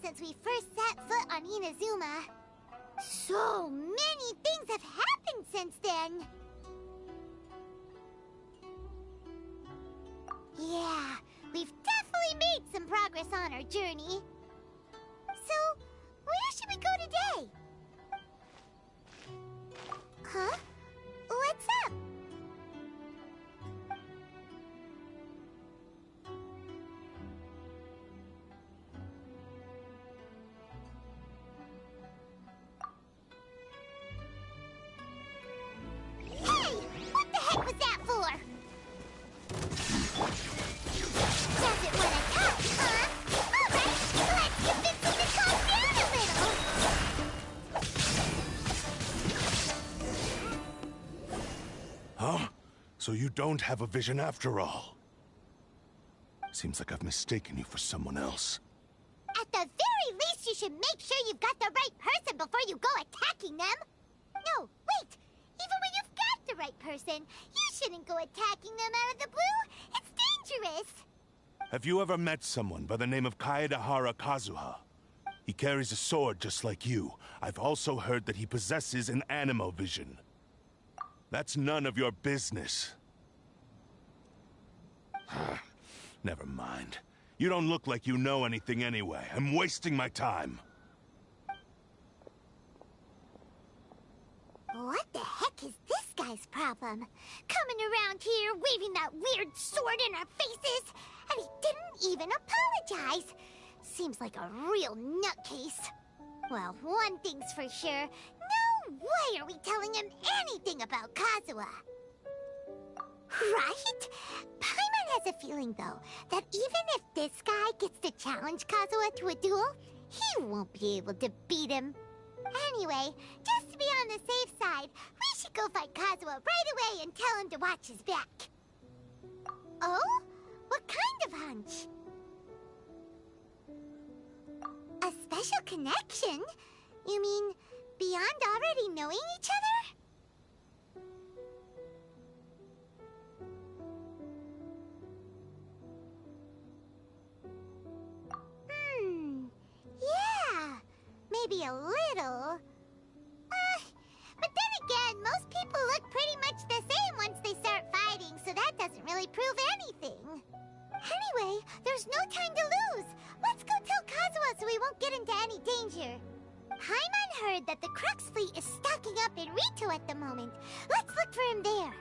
since we first set foot on Inazuma. So many things have happened since then. Yeah, we've definitely made some progress on our journey. So, where should we go today? Huh? What's up? Hey! What the heck was that for? Doesn't want to touch, huh? Alright, let's convince him to calm down a little. Huh? So you don't have a vision after all? Seems like I've mistaken you for someone else. At the very least, you should make sure you've got the right person before you go attacking them. No, wait. Even when you've got the right person, you shouldn't go attacking them out of the blue. It's dangerous. Have you ever met someone by the name of Kazuha? He carries a sword just like you. I've also heard that he possesses an animo vision. That's none of your business. Never mind. You don't look like you know anything anyway. I'm wasting my time. What the heck is this guy's problem? Coming around here, waving that weird sword in our faces, and he didn't even apologize. Seems like a real nutcase. Well, one thing's for sure. No way are we telling him anything about Kazuha. Right? Paimon has a feeling, though, that even if this guy gets to challenge Kazuha to a duel, he won't be able to beat him. Anyway, just to be on the safe side, we should go fight Kazuha right away and tell him to watch his back. Oh? What kind of hunch? A special connection? You mean beyond already knowing each other? Yeah, maybe a little. But then again, most people look pretty much the same once they start fighting, so that doesn't really prove anything. Anyway, there's no time to lose. Let's go tell Kazuha so we won't get into any danger. Paimon heard that the Crux fleet is stocking up in Rito at the moment. Let's look for him there.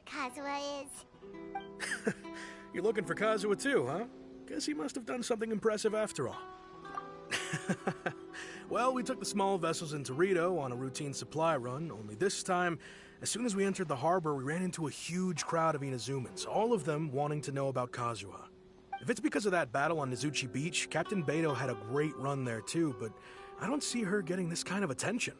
Kazuha is. You're looking for Kazuha too, huh? Guess he must have done something impressive after all. Well, we took the small vessels into Rito on a routine supply run, only this time, as soon as we entered the harbor, we ran into a huge crowd of Inazumans, all of them wanting to know about Kazuha. If it's because of that battle on Nizuchi Beach, Captain Beto had a great run there too, but I don't see her getting this kind of attention.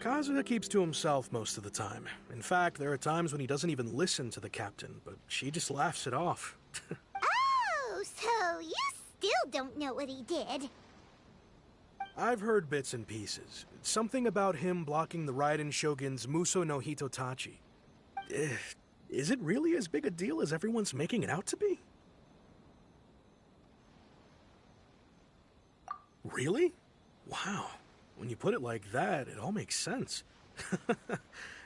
Kazuha keeps to himself most of the time. In fact, there are times when he doesn't even listen to the captain, but she just laughs it off. Oh, so you still don't know what he did? I've heard bits and pieces. Something about him blocking the Raiden Shogun's Muso no Hitotachi. Is it really as big a deal as everyone's making it out to be? Really? Wow. When you put it like that, it all makes sense.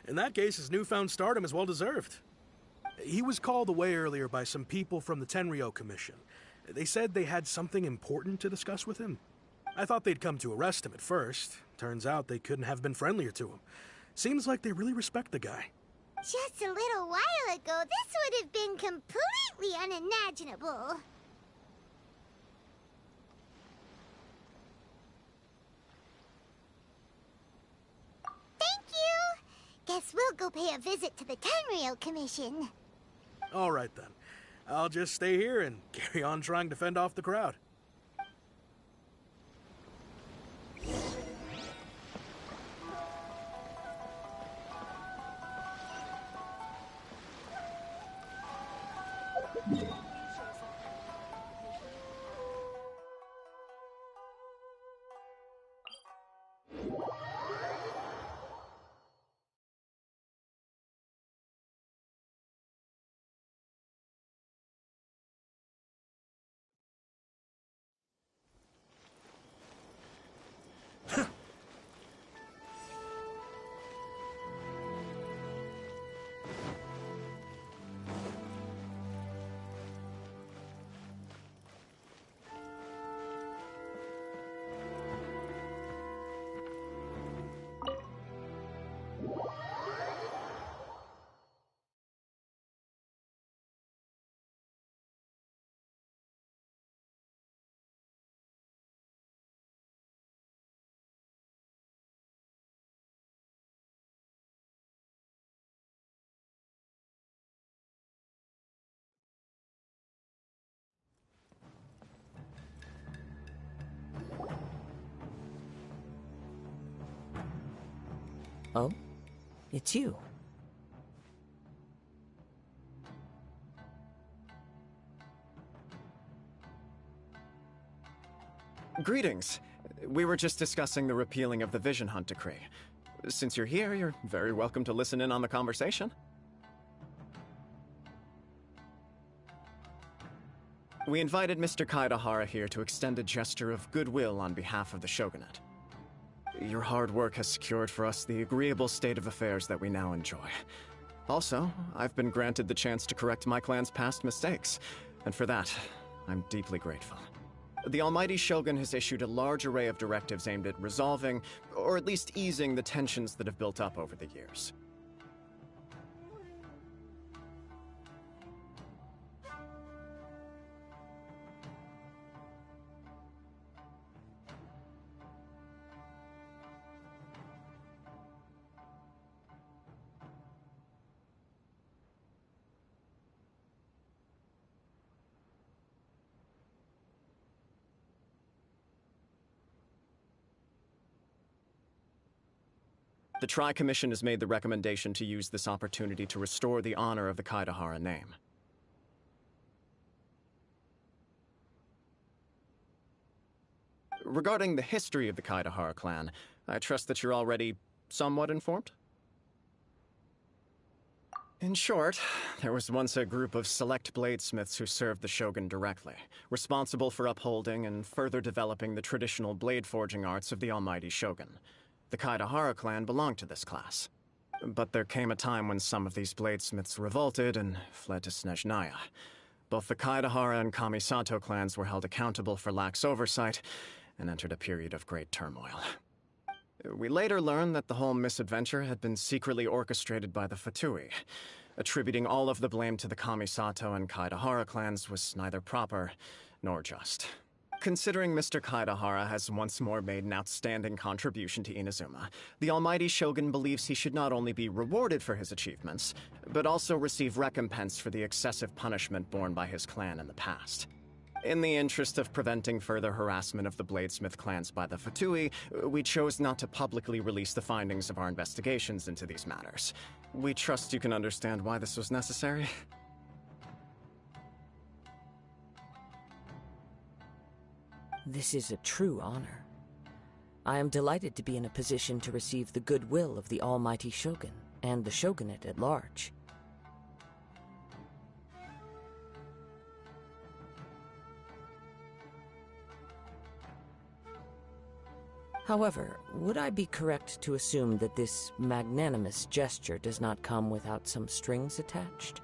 In that case, his newfound stardom is well deserved. He was called away earlier by some people from the Tenryo Commission. They said they had something important to discuss with him. I thought they'd come to arrest him at first. Turns out they couldn't have been friendlier to him. Seems like they really respect the guy. Just a little while ago, this would have been completely unimaginable. Thank you! Guess we'll go pay a visit to the Tenryo Commission. All right then. I'll just stay here and carry on trying to fend off the crowd. Oh? It's you. Greetings. We were just discussing the repealing of the Vision Hunt decree. Since you're here, you're very welcome to listen in on the conversation. We invited Mr. Kaidahara here to extend a gesture of goodwill on behalf of the Shogunate. Your hard work has secured for us the agreeable state of affairs that we now enjoy. Also, I've been granted the chance to correct my clan's past mistakes, and for that, I'm deeply grateful. The Almighty Shogun has issued a large array of directives aimed at resolving, or at least easing, the tensions that have built up over the years. The Tri-Commission has made the recommendation to use this opportunity to restore the honor of the Kaidahara name. Regarding the history of the Kaidahara clan, I trust that you're already somewhat informed? In short, there was once a group of select bladesmiths who served the Shogun directly, responsible for upholding and further developing the traditional blade forging arts of the Almighty Shogun. The Kaidahara clan belonged to this class. But there came a time when some of these bladesmiths revolted and fled to Snezhnaya. Both the Kaidahara and Kamisato clans were held accountable for lax oversight and entered a period of great turmoil. We later learned that the whole misadventure had been secretly orchestrated by the Fatui. Attributing all of the blame to the Kamisato and Kaidahara clans was neither proper nor just. Considering Mr. Kaidahara has once more made an outstanding contribution to Inazuma, the Almighty Shogun believes he should not only be rewarded for his achievements, but also receive recompense for the excessive punishment borne by his clan in the past. In the interest of preventing further harassment of the bladesmith clans by the Fatui, we chose not to publicly release the findings of our investigations into these matters. We trust you can understand why this was necessary. This is a true honor. I am delighted to be in a position to receive the goodwill of the Almighty Shogun and the Shogunate at large. However, would I be correct to assume that this magnanimous gesture does not come without some strings attached?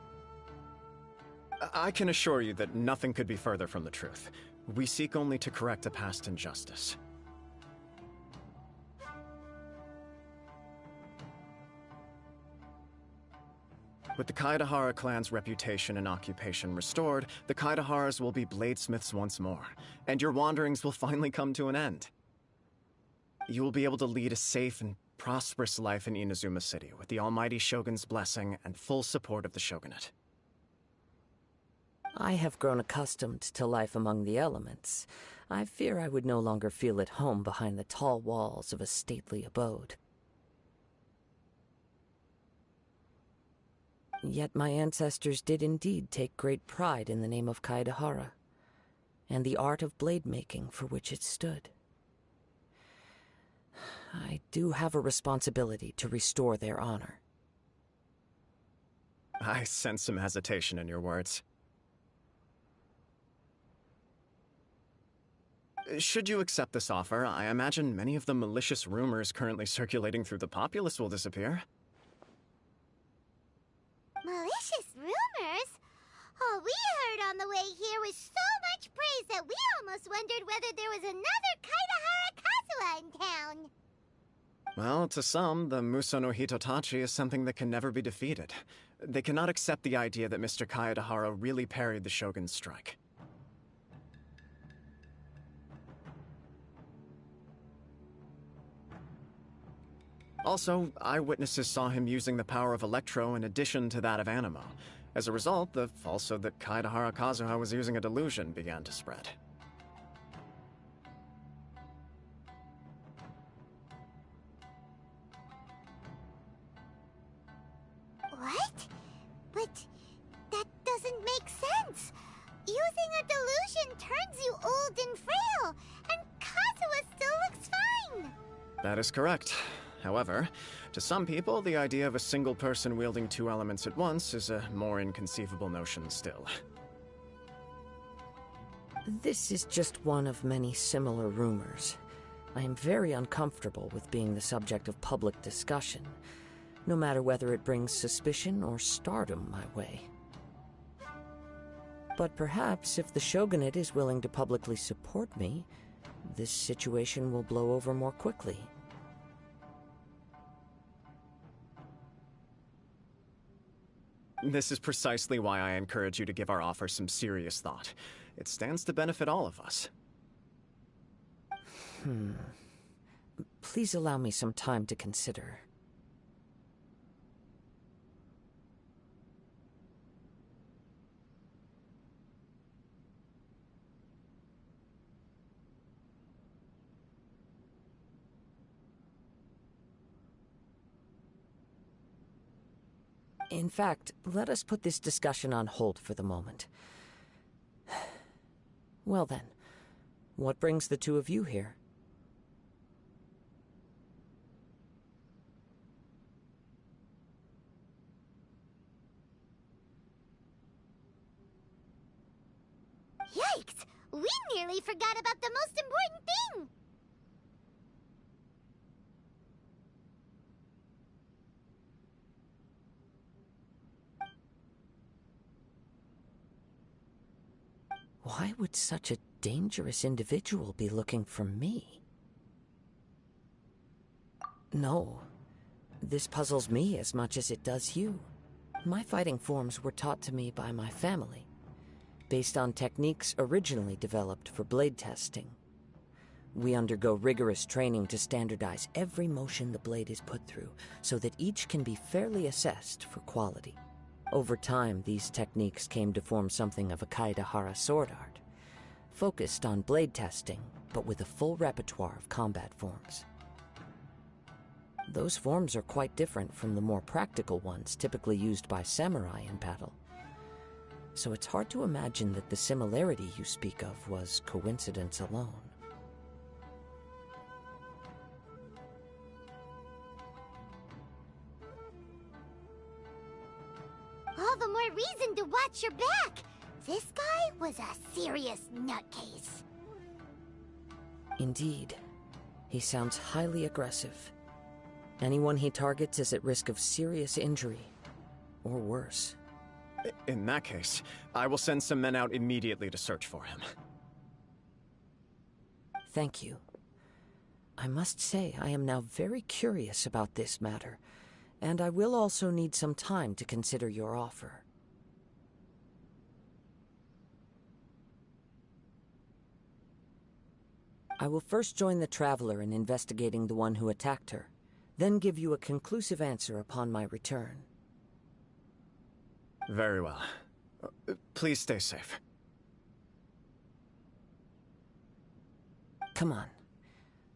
I can assure you that nothing could be further from the truth. We seek only to correct a past injustice. With the Kaedahara clan's reputation and occupation restored, the Kaedaharas will be bladesmiths once more, and your wanderings will finally come to an end. You will be able to lead a safe and prosperous life in Inazuma City with the Almighty Shogun's blessing and full support of the Shogunate. I have grown accustomed to life among the elements. I fear I would no longer feel at home behind the tall walls of a stately abode. Yet my ancestors did indeed take great pride in the name of Kaedahara, and the art of blade-making for which it stood. I do have a responsibility to restore their honor. I sense some hesitation in your words. Should you accept this offer, I imagine many of the malicious rumors currently circulating through the populace will disappear. Malicious rumors? All we heard on the way here was so much praise that we almost wondered whether there was another Kaedahara Kazuha in town. Well, to some, the Muso no Hitotachi is something that can never be defeated. They cannot accept the idea that Mr. Kaedahara really parried the Shogun's strike. Also, eyewitnesses saw him using the power of Electro in addition to that of Animo. As a result, the falsehood that Kaedahara Kazuha was using a delusion began to spread. What? But that doesn't make sense. Using a delusion turns you old and frail, and Kazuha still looks fine. That is correct. However, to some people, the idea of a single person wielding two elements at once is a more inconceivable notion still. This is just one of many similar rumors. I am very uncomfortable with being the subject of public discussion, no matter whether it brings suspicion or stardom my way. But perhaps if the Shogunate is willing to publicly support me, this situation will blow over more quickly. This is precisely why I encourage you to give our offer some serious thought. It stands to benefit all of us. Please allow me some time to consider. In fact, let us put this discussion on hold for the moment. Well then, what brings the two of you here? Yikes! We nearly forgot about the most important thing! Why would such a dangerous individual be looking for me? No, this puzzles me as much as it does you. My fighting forms were taught to me by my family, based on techniques originally developed for blade testing. We undergo rigorous training to standardize every motion the blade is put through, so that each can be fairly assessed for quality. Over time, these techniques came to form something of a Kaedahara sword art, focused on blade testing, but with a full repertoire of combat forms. Those forms are quite different from the more practical ones typically used by samurai in battle. So it's hard to imagine that the similarity you speak of was coincidence alone. All the more reason to watch your back. This guy was a serious nutcase. Indeed. He sounds highly aggressive. Anyone he targets is at risk of serious injury, or worse. In that case, I will send some men out immediately to search for him. Thank you. I must say I am now very curious about this matter, and I will also need some time to consider your offer. I will first join the Traveler in investigating the one who attacked her, then give you a conclusive answer upon my return. Very well. Please stay safe. Come on.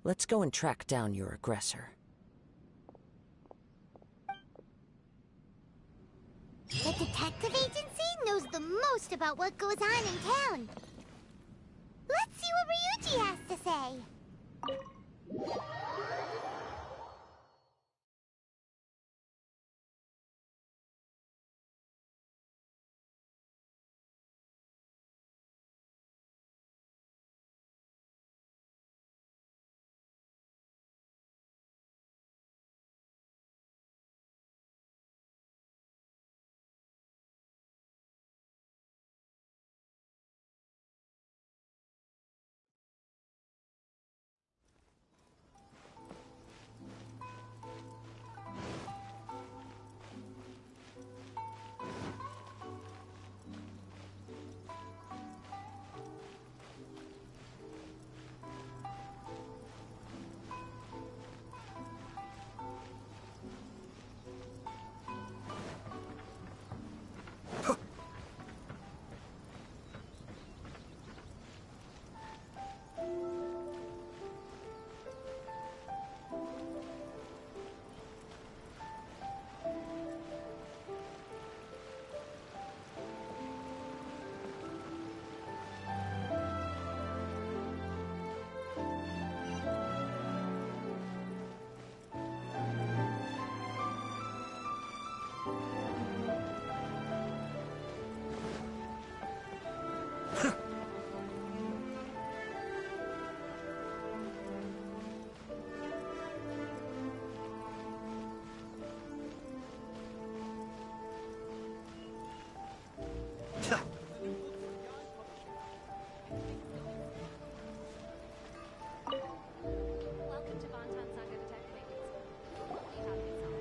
Let's go and track down your aggressor. The detective agency knows the most about what goes on in town. Let's see what Ryuji has to say.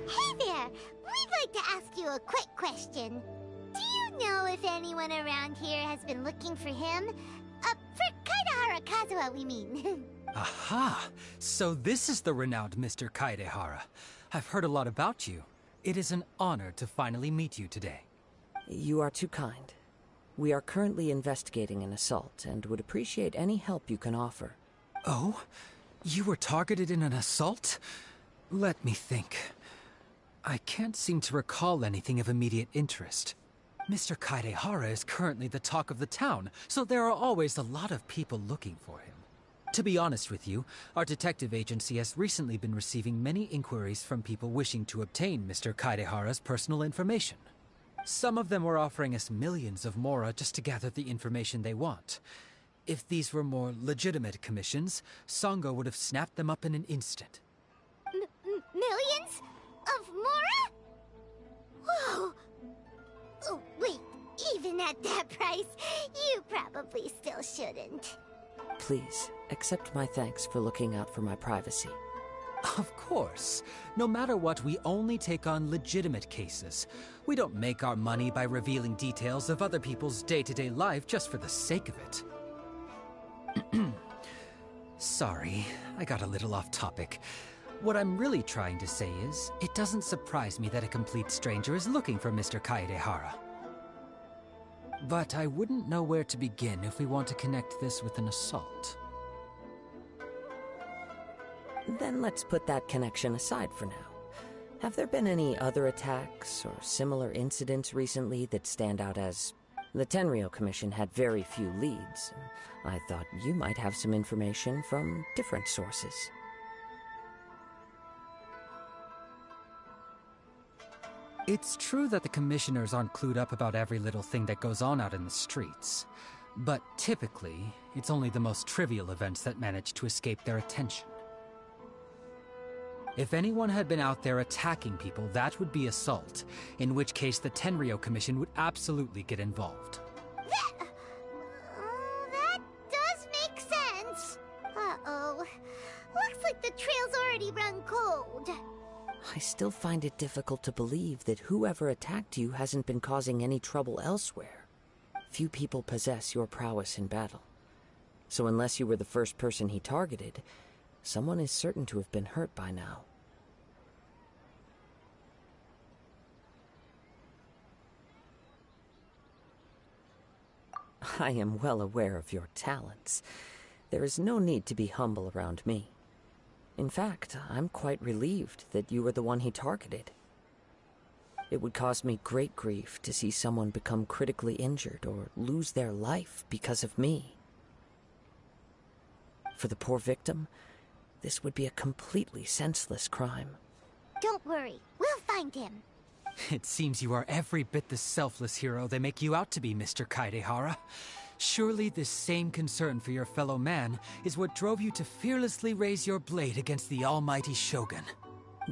Hey there! We'd like to ask you a quick question. Do you know if anyone around here has been looking for him? For Kaidehara Kazuha, we mean. Aha! So this is the renowned Mr. Kaidehara. I've heard a lot about you. It is an honor to finally meet you today. You are too kind. We are currently investigating an assault and would appreciate any help you can offer. Oh? You were targeted in an assault? Let me think. I can't seem to recall anything of immediate interest. Mr. Kaidehara is currently the talk of the town, so there are always a lot of people looking for him. To be honest with you, our detective agency has recently been receiving many inquiries from people wishing to obtain Mr. Kaidehara's personal information. Some of them were offering us millions of mora just to gather the information they want. If these were more legitimate commissions, Sango would have snapped them up in an instant. Millions? Of mora? Whoa! Oh, wait, even at that price, you probably still shouldn't. Please, accept my thanks for looking out for my privacy. Of course. No matter what, we only take on legitimate cases. We don't make our money by revealing details of other people's day-to-day life just for the sake of it. Sorry, I got a little off topic. What I'm really trying to say is, it doesn't surprise me that a complete stranger is looking for Mr. Kaidehara. But I wouldn't know where to begin if we want to connect this with an assault. Then let's put that connection aside for now. Have there been any other attacks or similar incidents recently that stand out as... The Tenryou Commission had very few leads. I thought you might have some information from different sources. It's true that the commissioners aren't clued up about every little thing that goes on out in the streets. But typically, it's only the most trivial events that manage to escape their attention. If anyone had been out there attacking people, that would be assault, in which case the Tenryou Commission would absolutely get involved. That does make sense. Uh-oh. Looks like the trail's already run cold. I still find it difficult to believe that whoever attacked you hasn't been causing any trouble elsewhere. Few people possess your prowess in battle. So unless you were the first person he targeted, someone is certain to have been hurt by now. I am well aware of your talents. There is no need to be humble around me. In fact, I'm quite relieved that you were the one he targeted. It would cause me great grief to see someone become critically injured or lose their life because of me. For the poor victim, this would be a completely senseless crime. Don't worry, we'll find him. It seems you are every bit the selfless hero they make you out to be, Mr. Kaedehara. Surely this same concern for your fellow man is what drove you to fearlessly raise your blade against the almighty Shogun.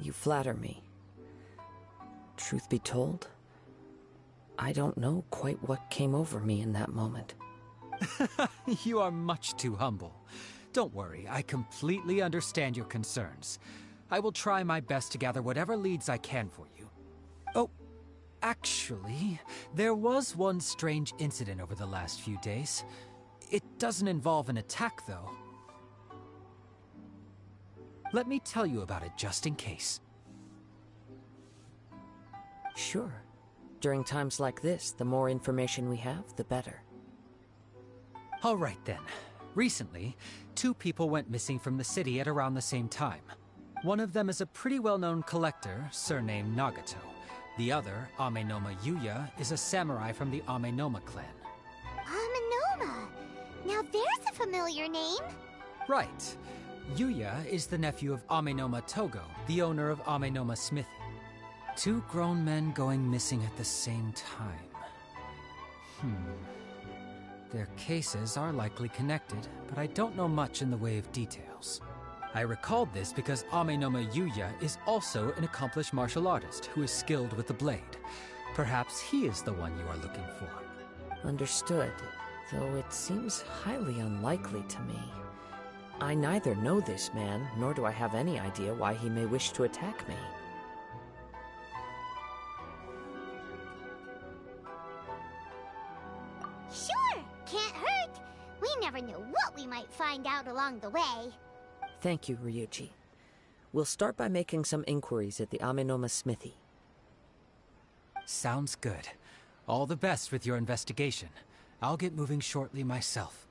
You flatter me. Truth be told, I don't know quite what came over me in that moment. You are much too humble. Don't worry, I completely understand your concerns. I will try my best to gather whatever leads I can for you. Oh, actually, there was one strange incident over the last few days. It doesn't involve an attack, though. Let me tell you about it just in case. Sure. During times like this, the more information we have, the better. All right then. Recently, 2 people went missing from the city at around the same time. One of them is a pretty well-known collector, surnamed Nagato. The other, Amenoma Yuya, is a samurai from the Amenoma clan. Amenoma! Now there's a familiar name. Right. Yuya is the nephew of Amenoma Togo, the owner of Amenoma Smithy. 2 grown men going missing at the same time. Their cases are likely connected, but I don't know much in the way of details. I recalled this because Amenoma Yuya is also an accomplished martial artist who is skilled with the blade. Perhaps he is the one you are looking for. Understood, though it seems highly unlikely to me. I neither know this man, nor do I have any idea why he may wish to attack me. Sure, can't hurt. We never know what we might find out along the way. Thank you, Ryuji. We'll start by making some inquiries at the Amenoma Smithy. Sounds good. All the best with your investigation. I'll get moving shortly myself.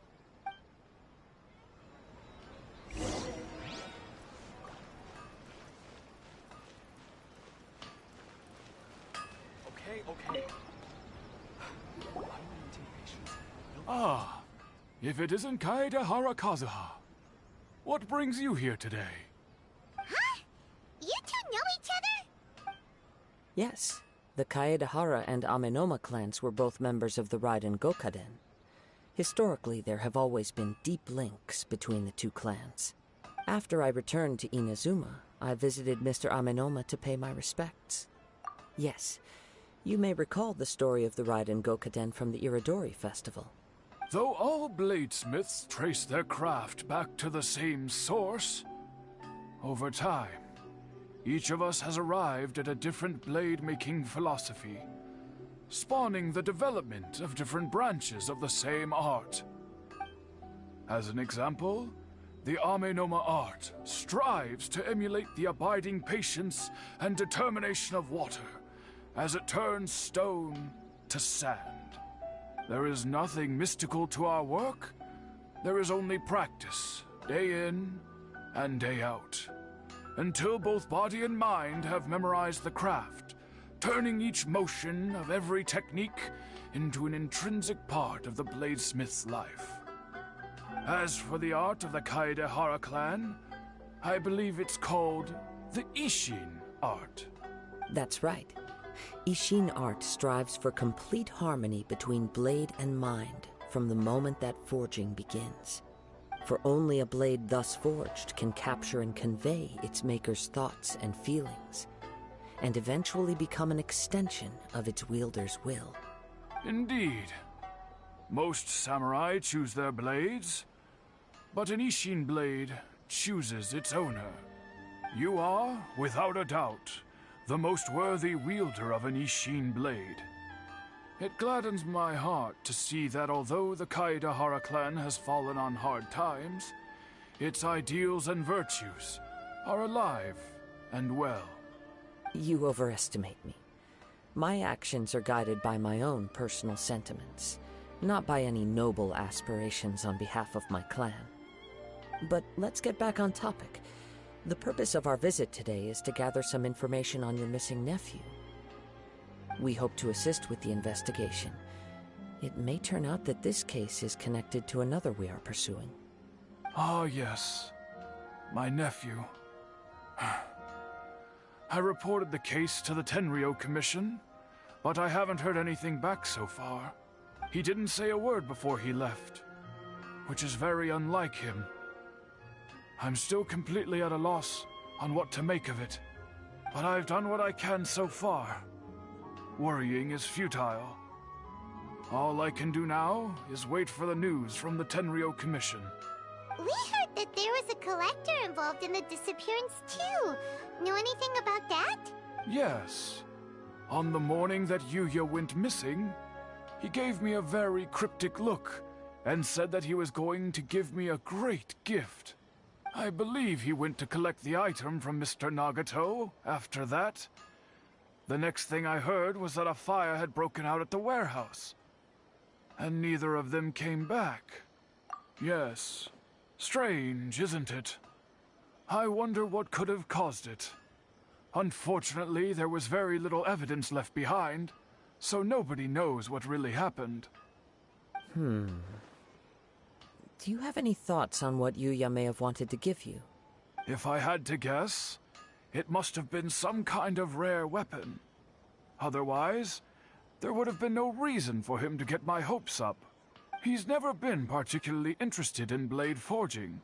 Okay. Ah, if it isn't Kaedehara Kazuha. What brings you here today? Huh? You 2 know each other? Yes, the Kaedehara and Amenoma clans were both members of the Raiden Gokaden. Historically, there have always been deep links between the 2 clans. After I returned to Inazuma, I visited Mr. Amenoma to pay my respects. Yes, you may recall the story of the Raiden Gokaden from the Iridori Festival. Though all bladesmiths trace their craft back to the same source, over time, each of us has arrived at a different blade-making philosophy, spawning the development of different branches of the same art. As an example, the Amenoma art strives to emulate the abiding patience and determination of water as it turns stone to sand. There is nothing mystical to our work. There is only practice, day in and day out, until both body and mind have memorized the craft, turning each motion of every technique into an intrinsic part of the bladesmith's life. As for the art of the Kaedehara clan, I believe it's called the Ishin art. That's right. Ishin art strives for complete harmony between blade and mind from the moment that forging begins. For only a blade thus forged can capture and convey its maker's thoughts and feelings, and eventually become an extension of its wielder's will. Indeed. Most samurai choose their blades, but an Ishin blade chooses its owner. You are, without a doubt, the most worthy wielder of an Ishin blade. It gladdens my heart to see that although the Kaedahara clan has fallen on hard times, its ideals and virtues are alive and well. You overestimate me. My actions are guided by my own personal sentiments, not by any noble aspirations on behalf of my clan. But let's get back on topic. The purpose of our visit today is to gather some information on your missing nephew. We hope to assist with the investigation. It may turn out that this case is connected to another we are pursuing. Ah, yes. My nephew. I reported the case to the Tenryou Commission, but I haven't heard anything back so far. He didn't say a word before he left, which is very unlike him. I'm still completely at a loss on what to make of it, but I've done what I can so far. Worrying is futile. All I can do now is wait for the news from the Tenryou Commission. We heard that there was a collector involved in the disappearance too. Know anything about that? Yes. On the morning that Yuya went missing, he gave me a very cryptic look and said that he was going to give me a great gift. I believe he went to collect the item from Mr. Nagato after that. The next thing I heard was that a fire had broken out at the warehouse, and neither of them came back. Yes. Strange, isn't it? I wonder what could have caused it. Unfortunately, there was very little evidence left behind, so nobody knows what really happened. Do you have any thoughts on what Yuya may have wanted to give you? If I had to guess, it must have been some kind of rare weapon. Otherwise, there would have been no reason for him to get my hopes up. He's never been particularly interested in blade forging,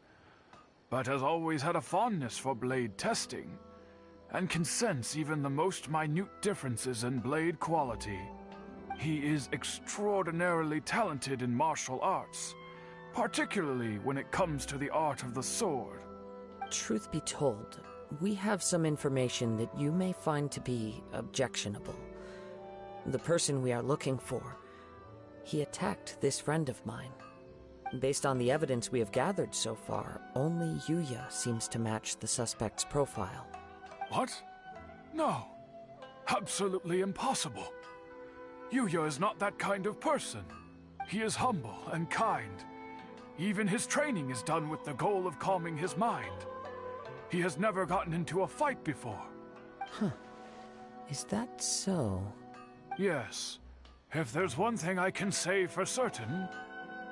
but has always had a fondness for blade testing, and can sense even the most minute differences in blade quality. He is extraordinarily talented in martial arts, particularly when it comes to the art of the sword. Truth be told, we have some information that you may find to be objectionable. The person we are looking for, he attacked this friend of mine. Based on the evidence we have gathered so far, only Yuya seems to match the suspect's profile. What? No. Absolutely impossible. Yuya is not that kind of person. He is humble and kind. Even his training is done with the goal of calming his mind. He has never gotten into a fight before. Is that so? Yes. If there's one thing I can say for certain,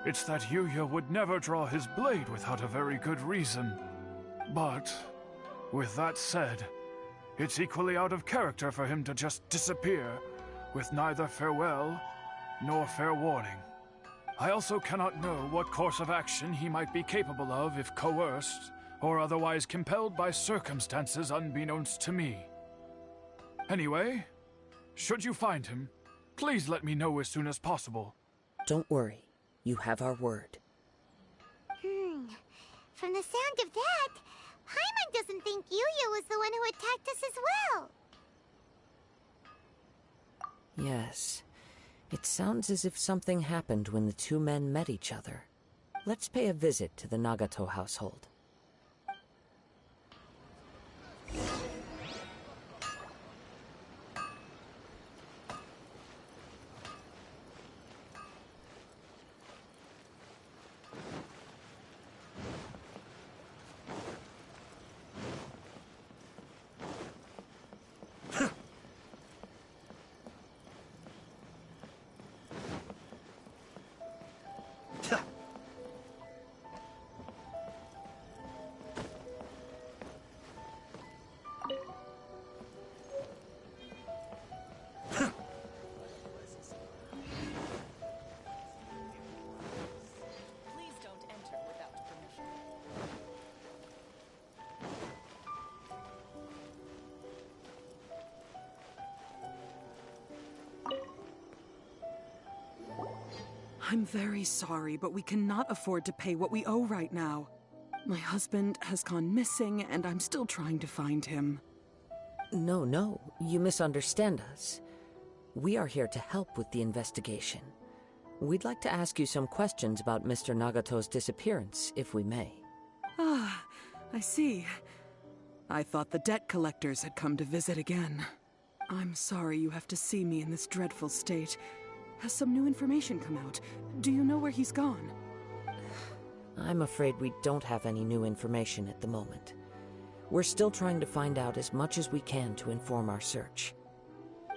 it's that Yuya would never draw his blade without a very good reason. But, with that said, it's equally out of character for him to just disappear, with neither farewell nor fair warning. I also cannot know what course of action he might be capable of if coerced, or otherwise compelled by circumstances unbeknownst to me. Anyway, should you find him, please let me know as soon as possible. Don't worry. You have our word. From the sound of that, Paimon doesn't think Yuya was the one who attacked us as well. Yes. It sounds as if something happened when the two men met each other. Let's pay a visit to the Nagato household. I'm very sorry, but we cannot afford to pay what we owe right now. My husband has gone missing, and I'm still trying to find him. No, you misunderstand us. We are here to help with the investigation. We'd like to ask you some questions about Mr. Nagato's disappearance, if we may. Ah, I see. I thought the debt collectors had come to visit again. I'm sorry you have to see me in this dreadful state. Has some new information come out? Do you know where he's gone? I'm afraid we don't have any new information at the moment. We're still trying to find out as much as we can to inform our search.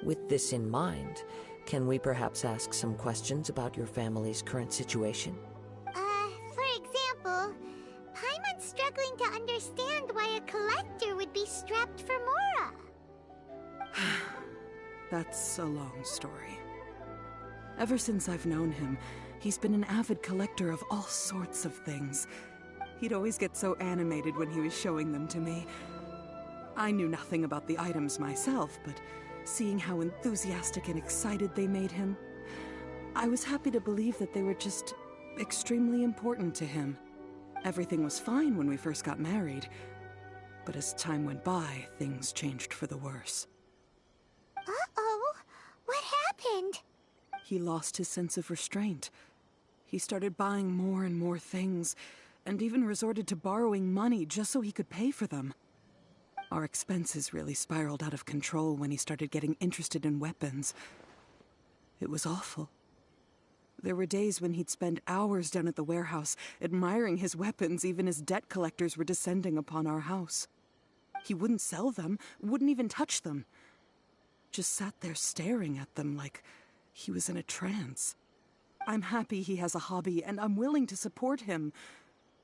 With this in mind, can we perhaps ask some questions about your family's current situation? For example, Paimon's struggling to understand why a collector would be strapped for Mora. That's a long story. Ever since I've known him, he's been an avid collector of all sorts of things. He'd always get so animated when he was showing them to me. I knew nothing about the items myself, but seeing how enthusiastic and excited they made him, I was happy to believe that they were just extremely important to him. Everything was fine when we first got married, but as time went by, things changed for the worse. Uh-oh, what happened? He lost his sense of restraint. He started buying more and more things, and even resorted to borrowing money just so he could pay for them. Our expenses really spiraled out of control when he started getting interested in weapons. It was awful. There were days when he'd spend hours down at the warehouse, admiring his weapons even as debt collectors were descending upon our house. He wouldn't sell them, wouldn't even touch them. Just sat there staring at them like he was in a trance. I'm happy he has a hobby, and I'm willing to support him.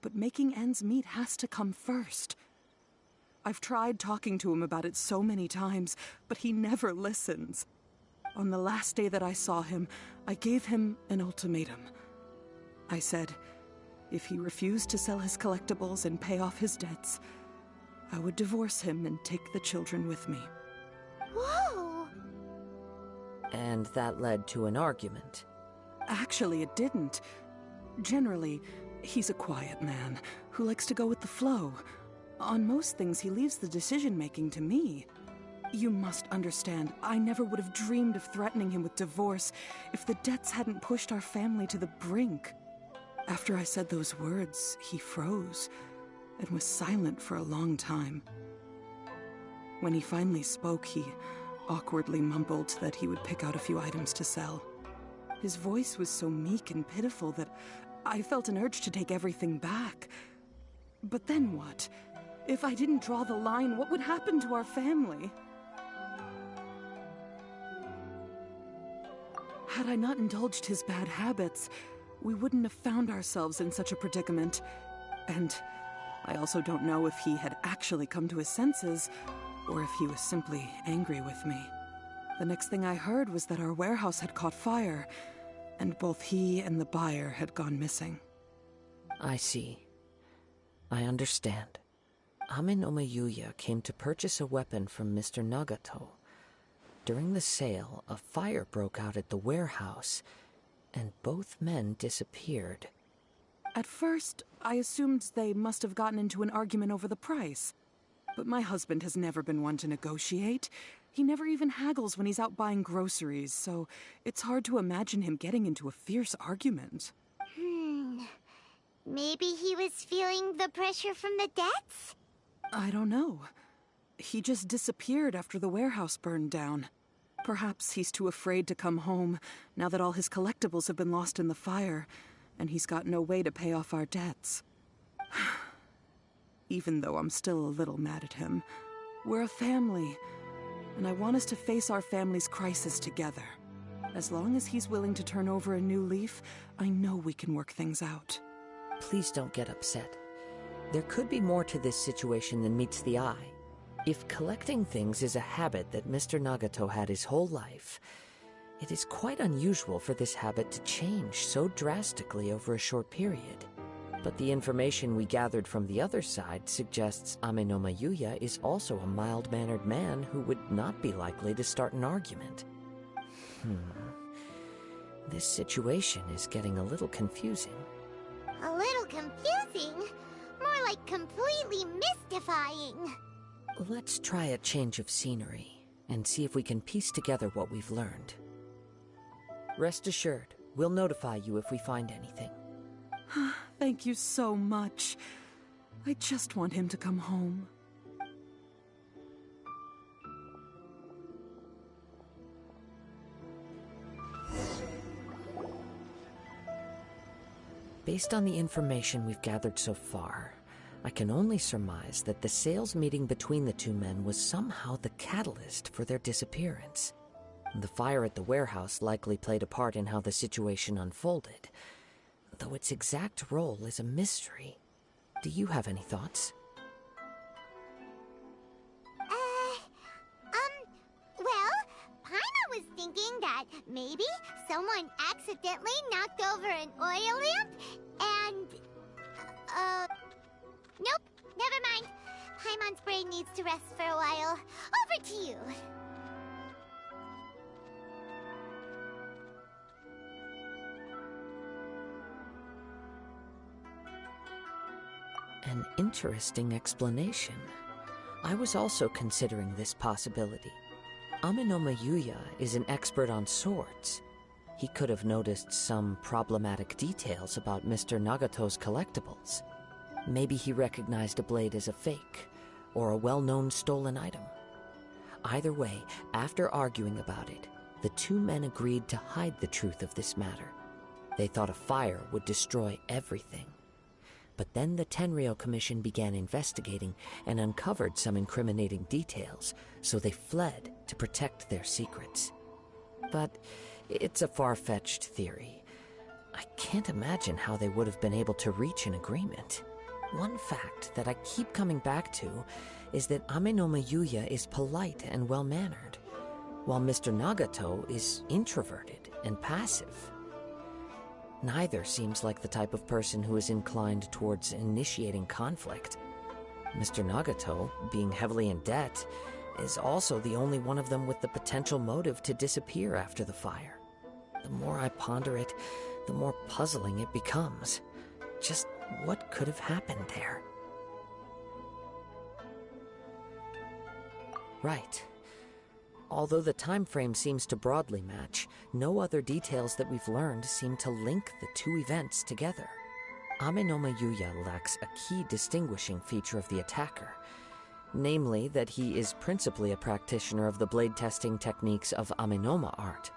But making ends meet has to come first. I've tried talking to him about it so many times, but he never listens. On the last day that I saw him, I gave him an ultimatum. I said, if he refused to sell his collectibles and pay off his debts, I would divorce him and take the children with me. Whoa! And that led to an argument. Actually, it didn't. Generally, he's a quiet man who likes to go with the flow. On most things, he leaves the decision-making to me. You must understand, I never would have dreamed of threatening him with divorce if the debts hadn't pushed our family to the brink. After I said those words, he froze and was silent for a long time. When he finally spoke, he awkwardly mumbled that he would pick out a few items to sell. His voice was so meek and pitiful that I felt an urge to take everything back. But then what? If I didn't draw the line, what would happen to our family? Had I not indulged his bad habits, we wouldn't have found ourselves in such a predicament. And I also don't know if he had actually come to his senses, or if he was simply angry with me. The next thing I heard was that our warehouse had caught fire, and both he and the buyer had gone missing. I see. I understand. Amin Omayuya came to purchase a weapon from Mr. Nagato. During the sale, a fire broke out at the warehouse, and both men disappeared. At first, I assumed they must have gotten into an argument over the price. But my husband has never been one to negotiate. He never even haggles when he's out buying groceries, so it's hard to imagine him getting into a fierce argument. Maybe he was feeling the pressure from the debts? I don't know. He just disappeared after the warehouse burned down. Perhaps he's too afraid to come home now that all his collectibles have been lost in the fire, and he's got no way to pay off our debts. Even though I'm still a little mad at him, we're a family, and I want us to face our family's crisis together. As long as he's willing to turn over a new leaf, I know we can work things out. Please don't get upset. There could be more to this situation than meets the eye. If collecting things is a habit that Mr. Nagato had his whole life, it is quite unusual for this habit to change so drastically over a short period. But the information we gathered from the other side suggests Ame no Mayuya is also a mild-mannered man who would not be likely to start an argument. This situation is getting a little confusing. A little confusing? More like completely mystifying. Let's try a change of scenery and see if we can piece together what we've learned. Rest assured, we'll notify you if we find anything. Thank you so much. I just want him to come home. Based on the information we've gathered so far, I can only surmise that the sales meeting between the two men was somehow the catalyst for their disappearance. The fire at the warehouse likely played a part in how the situation unfolded, though its exact role is a mystery. Do you have any thoughts? Well, Paimon was thinking that maybe someone accidentally knocked over an oil lamp and... Nope, never mind. Paimon's brain needs to rest for a while. Over to you. An interesting explanation. I was also considering this possibility. Amenoma Yuya is an expert on swords. He could have noticed some problematic details about Mr. Nagato's collectibles. Maybe he recognized a blade as a fake, or a well-known stolen item. Either way, after arguing about it, the two men agreed to hide the truth of this matter. They thought a fire would destroy everything. But then the Tenryou Commission began investigating and uncovered some incriminating details, so they fled to protect their secrets. But it's a far-fetched theory. I can't imagine how they would have been able to reach an agreement. One fact that I keep coming back to is that Amenoma Yuya is polite and well-mannered, while Mr. Nagato is introverted and passive. Neither seems like the type of person who is inclined towards initiating conflict. Mr. Nagato, being heavily in debt, is also the only one of them with the potential motive to disappear after the fire. The more I ponder it, the more puzzling it becomes. Just what could have happened there? Right. Although the time frame seems to broadly match, no other details that we've learned seem to link the two events together. Amenoma Yuya lacks a key distinguishing feature of the attacker, namely that he is principally a practitioner of the blade testing techniques of Amenoma art,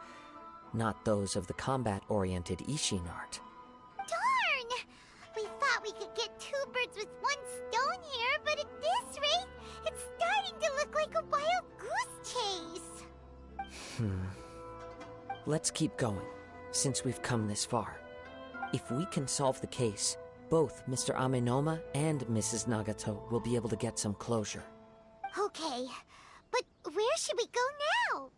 not those of the combat-oriented Ishin art. Darn! We thought we could get two birds with one stone here, but at this rate, it's starting to look like a wild goose chase. Let's keep going, since we've come this far. If we can solve the case, both Mr. Amenoma and Mrs. Nagato will be able to get some closure. Okay, but where should we go now?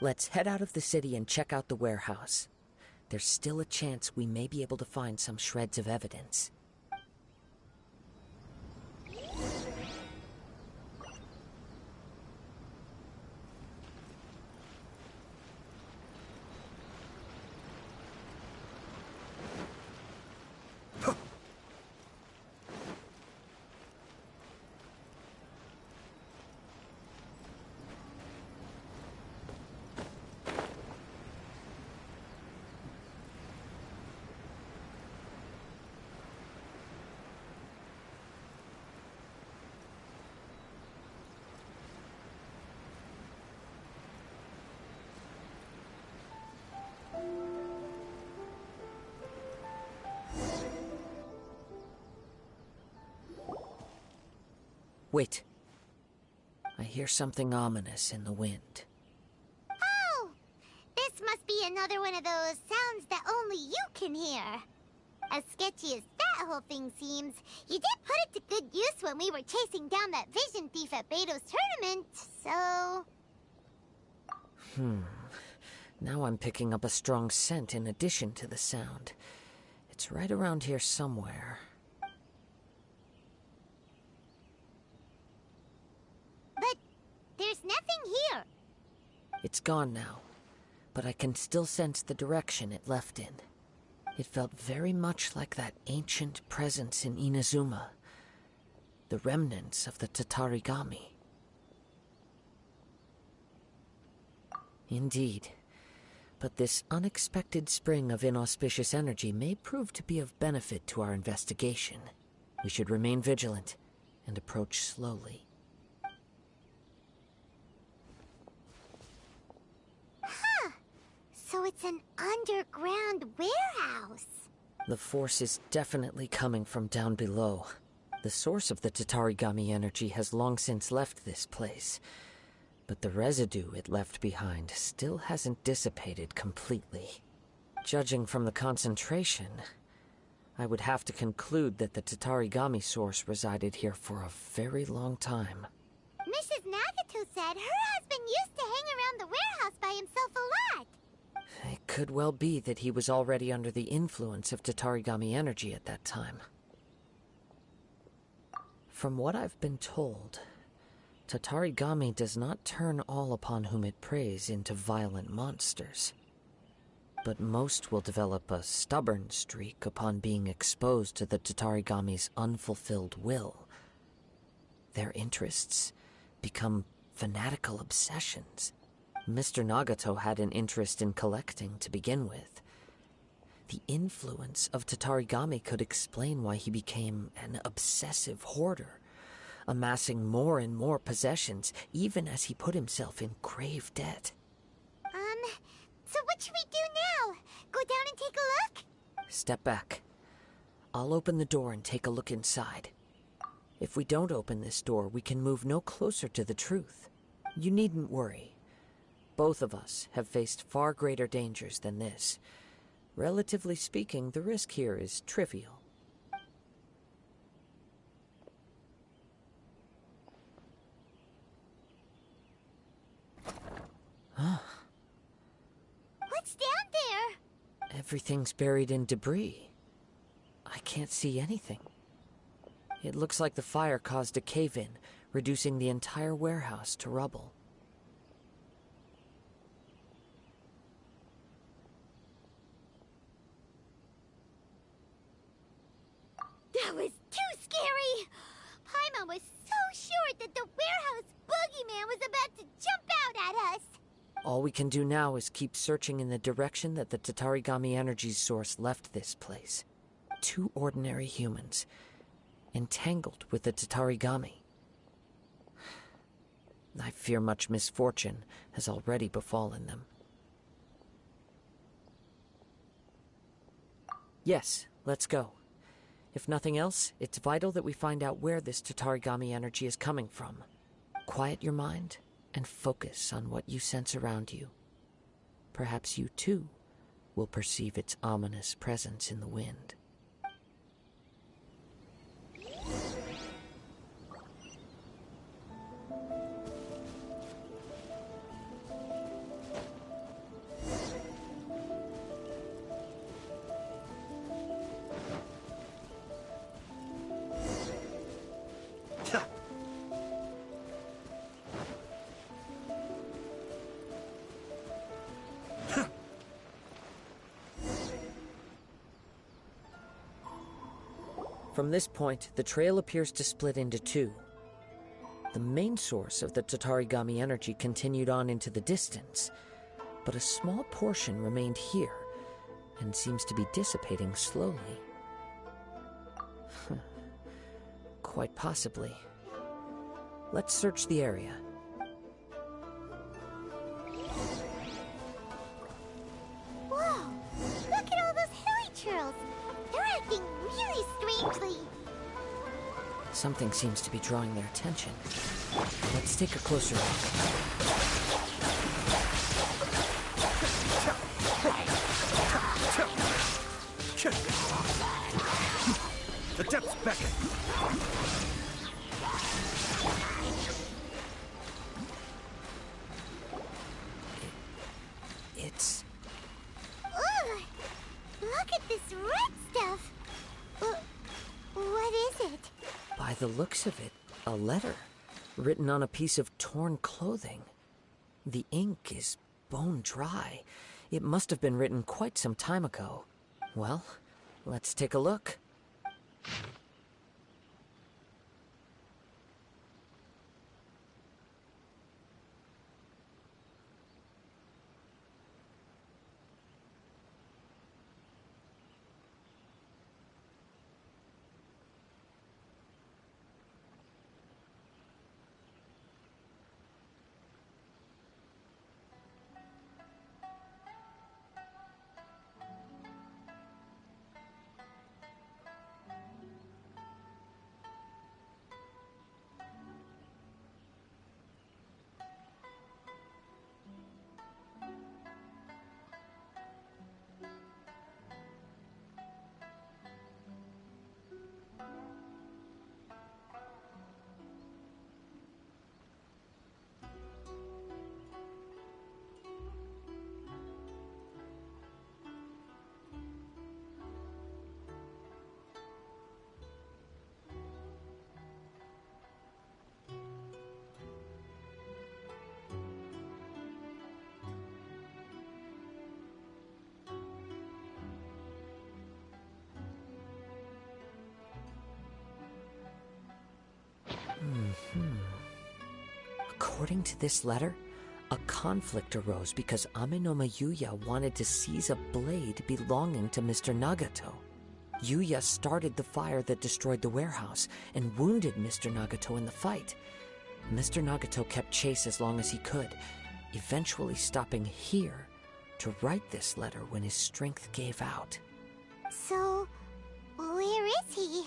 Let's head out of the city and check out the warehouse. There's still a chance we may be able to find some shreds of evidence. Wait. I hear something ominous in the wind. Oh! This must be another one of those sounds that only you can hear. As sketchy as that whole thing seems, you did put it to good use when we were chasing down that vision thief at Beto's tournament, so... Now I'm picking up a strong scent in addition to the sound. It's right around here somewhere. But there's nothing here. It's gone now. but I can still sense the direction it left in. It felt very much like that ancient presence in Inazuma, the remnants of the Tatarigami. Indeed, but this unexpected spring of inauspicious energy may prove to be of benefit to our investigation. We should remain vigilant and approach slowly. So it's an underground warehouse. The force is definitely coming from down below. The source of the Tatarigami energy has long since left this place, but the residue it left behind still hasn't dissipated completely. Judging from the concentration, I would have to conclude that the Tatarigami source resided here for a very long time. Mrs. Nagato said her husband used to hang around the warehouse by himself a lot. It could well be that he was already under the influence of Tatarigami energy at that time. From what I've been told, Tatarigami does not turn all upon whom it preys into violent monsters. But most will develop a stubborn streak upon being exposed to the Tatarigami's unfulfilled will. Their interests become fanatical obsessions. Mr. Nagato had an interest in collecting to begin with. The influence of Tatarigami could explain why he became an obsessive hoarder, amassing more and more possessions even as he put himself in grave debt. So what should we do now? Go down and take a look? Step back. I'll open the door and take a look inside. If we don't open this door, we can move no closer to the truth. You needn't worry. Both of us have faced far greater dangers than this. Relatively speaking, the risk here is trivial. What's down there? Everything's buried in debris. I can't see anything. It looks like the fire caused a cave-in, reducing the entire warehouse to rubble. That was too scary! Paimon was so sure that the warehouse boogeyman was about to jump out at us! All we can do now is keep searching in the direction that the Tatarigami energy source left this place. 2 ordinary humans, entangled with the Tatarigami. I fear much misfortune has already befallen them. Yes, let's go. If nothing else, it's vital that we find out where this Tatarigami energy is coming from. Quiet your mind and focus on what you sense around you. Perhaps you, too, will perceive its ominous presence in the wind. From this point, the trail appears to split into 2. The main source of the Tatarigami energy continued on into the distance, but a small portion remained here and seems to be dissipating slowly. Quite possibly. Let's search the area. Whoa! Look at all those hilly churls! They're acting really strangely! Something seems to be drawing their attention. Let's take a closer look. The depths beckon. It's... Ugh! Look at this red stuff! What is it? By the looks of it, a letter written on a piece of torn clothing. The ink is bone dry. It must have been written quite some time ago. Well, let's take a look. According to this letter, a conflict arose because Amenoma Yuya wanted to seize a blade belonging to Mr. Nagato. Yuya started the fire that destroyed the warehouse and wounded Mr. Nagato in the fight. Mr. Nagato kept chase as long as he could, eventually stopping here to write this letter when his strength gave out. So, where is he?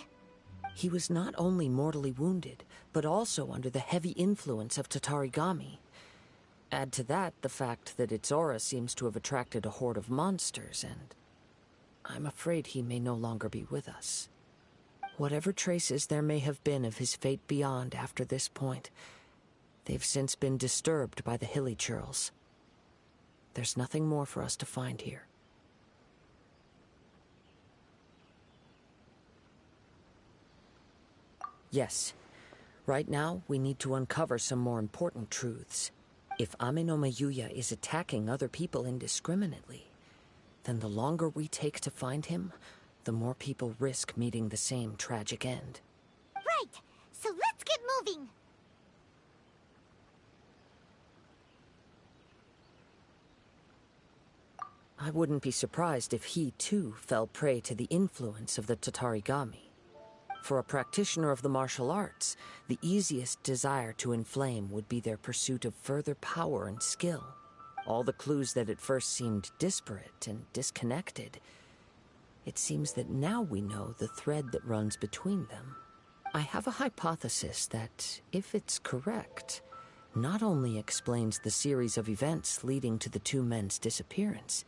He was not only mortally wounded, but also under the heavy influence of Tatarigami. Add to that the fact that its aura seems to have attracted a horde of monsters, and I'm afraid he may no longer be with us. Whatever traces there may have been of his fate beyond after this point, they've since been disturbed by the hilly churls. There's nothing more for us to find here. Yes. Right now, we need to uncover some more important truths. If Amenoma Yuya is attacking other people indiscriminately, then the longer we take to find him, the more people risk meeting the same tragic end. Right! So let's get moving! I wouldn't be surprised if he, too, fell prey to the influence of the Tatarigami. For a practitioner of the martial arts, the easiest desire to inflame would be their pursuit of further power and skill. All the clues that at first seemed disparate and disconnected, it seems that now we know the thread that runs between them. I have a hypothesis that, if it's correct, not only explains the series of events leading to the two men's disappearance,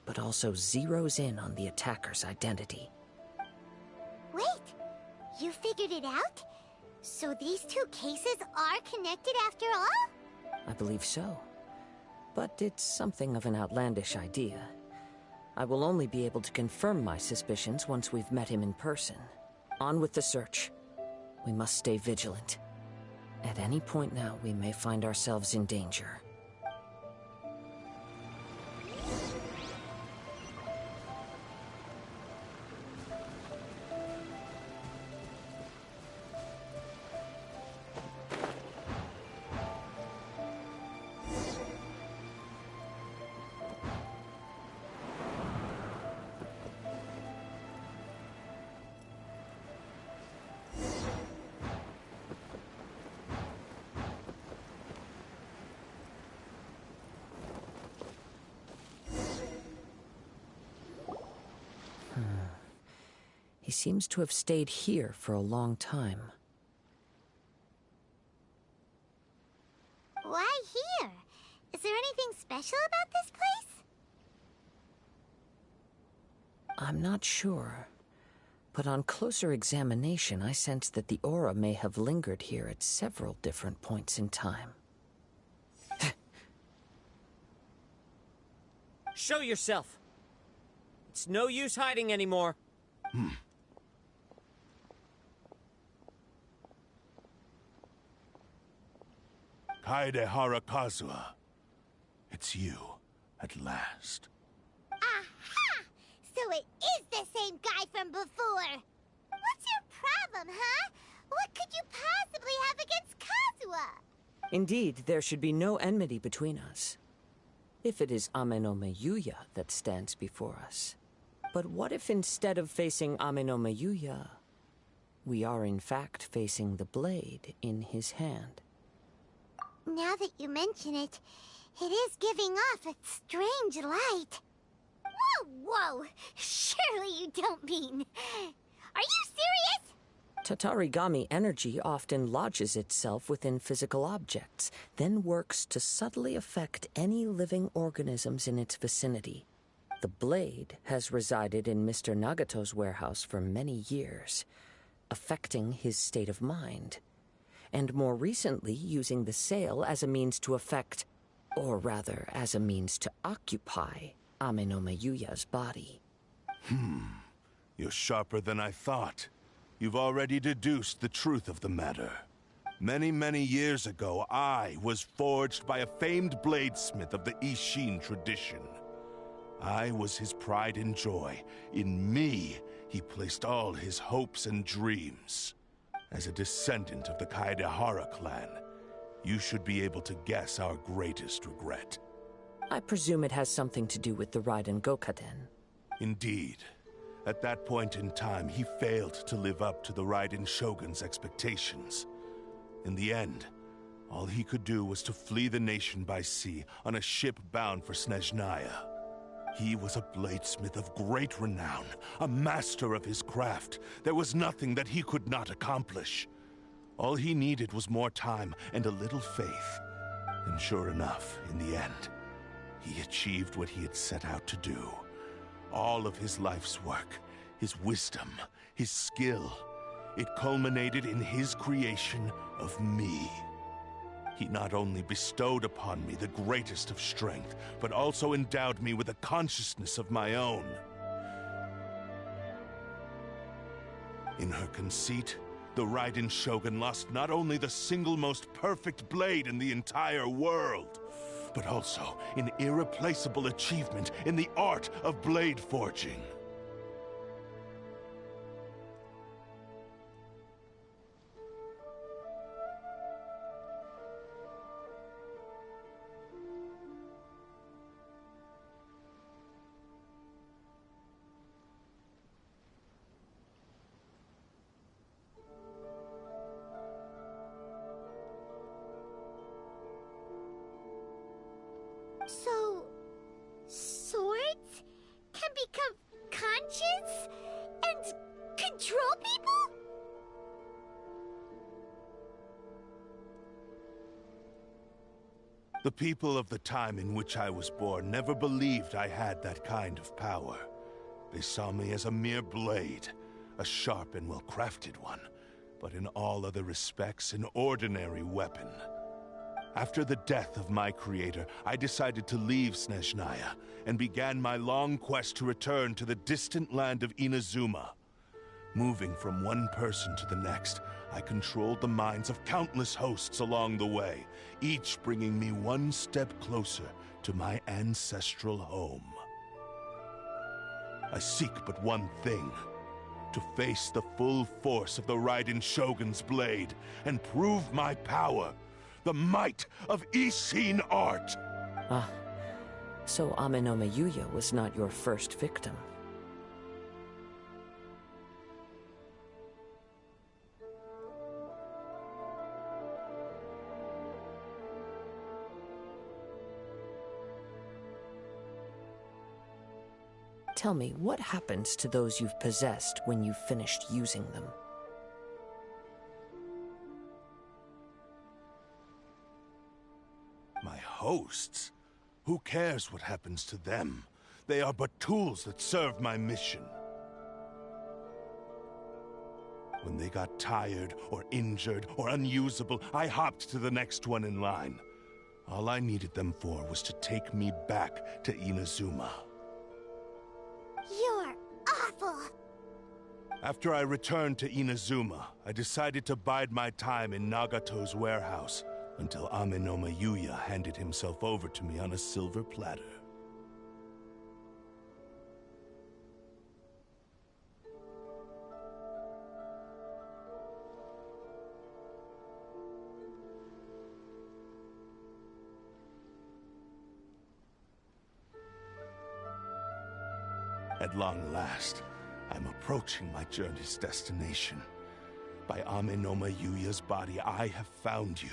but also zeroes in on the attacker's identity. Wait! You figured it out? So these two cases are connected after all? I believe so. But it's something of an outlandish idea. I will only be able to confirm my suspicions once we've met him in person. On with the search. We must stay vigilant. At any point now, we may find ourselves in danger. He seems to have stayed here for a long time. Why here? Is there anything special about this place? I'm not sure. But on closer examination, I sense that the aura may have lingered here at several different points in time. Show yourself! It's no use hiding anymore. Kaedehara Kazuha. It it's you, at last. Aha! So it is the same guy from before! What's your problem, huh? What could you possibly have against Kazuha? Indeed, there should be no enmity between us. If it is Ame no Meyuya that stands before us. But what if instead of facing Ame no Meyuya, we are in fact facing the blade in his hand? Now that you mention it, it is giving off a strange light. Whoa, whoa! Surely you don't mean... Are you serious? Tatarigami energy often lodges itself within physical objects, then works to subtly affect any living organisms in its vicinity. The blade has resided in Mr. Nagato's warehouse for many years, affecting his state of mind, and more recently using the sale as a means to affect, or rather as a means to occupy, Ame no Meyuya's body. You're sharper than I thought. You've already deduced the truth of the matter. Many, many years ago, I was forged by a famed bladesmith of the Ishin tradition. I was his pride and joy. In me, he placed all his hopes and dreams. As a descendant of the Kaedehara clan, you should be able to guess our greatest regret. I presume it has something to do with the Raiden Gokaden. Indeed. At that point in time, he failed to live up to the Raiden Shogun's expectations. In the end, all he could do was to flee the nation by sea on a ship bound for Snezhnaya. He was a bladesmith of great renown, a master of his craft. There was nothing that he could not accomplish. All he needed was more time and a little faith. And sure enough, in the end, he achieved what he had set out to do. All of his life's work, his wisdom, his skill, it culminated in his creation of me. He not only bestowed upon me the greatest of strength, but also endowed me with a consciousness of my own. In her conceit, the Raiden Shogun lost not only the single most perfect blade in the entire world, but also an irreplaceable achievement in the art of blade forging. So, swords can become conscious and control people? The people of the time in which I was born never believed I had that kind of power. They saw me as a mere blade, a sharp and well-crafted one, but in all other respects an ordinary weapon. After the death of my creator, I decided to leave Snezhnaya and began my long quest to return to the distant land of Inazuma. Moving from one person to the next, I controlled the minds of countless hosts along the way, each bringing me one step closer to my ancestral home. I seek but one thing: to face the full force of the Raiden Shogun's blade and prove my power. The might of Ishin art! Ah, so Ame no Meyuya was not your first victim. Tell me, what happens to those you've possessed when you've finished using them? My hosts? Who cares what happens to them? They are but tools that serve my mission. When they got tired, or injured, or unusable, I hopped to the next one in line. All I needed them for was to take me back to Inazuma. You're awful! After I returned to Inazuma, I decided to bide my time in Nagato's warehouse, until Amenoma Yuya handed himself over to me on a silver platter. At long last, I'm approaching my journey's destination. By Amenoma Yuya's body, I have found you.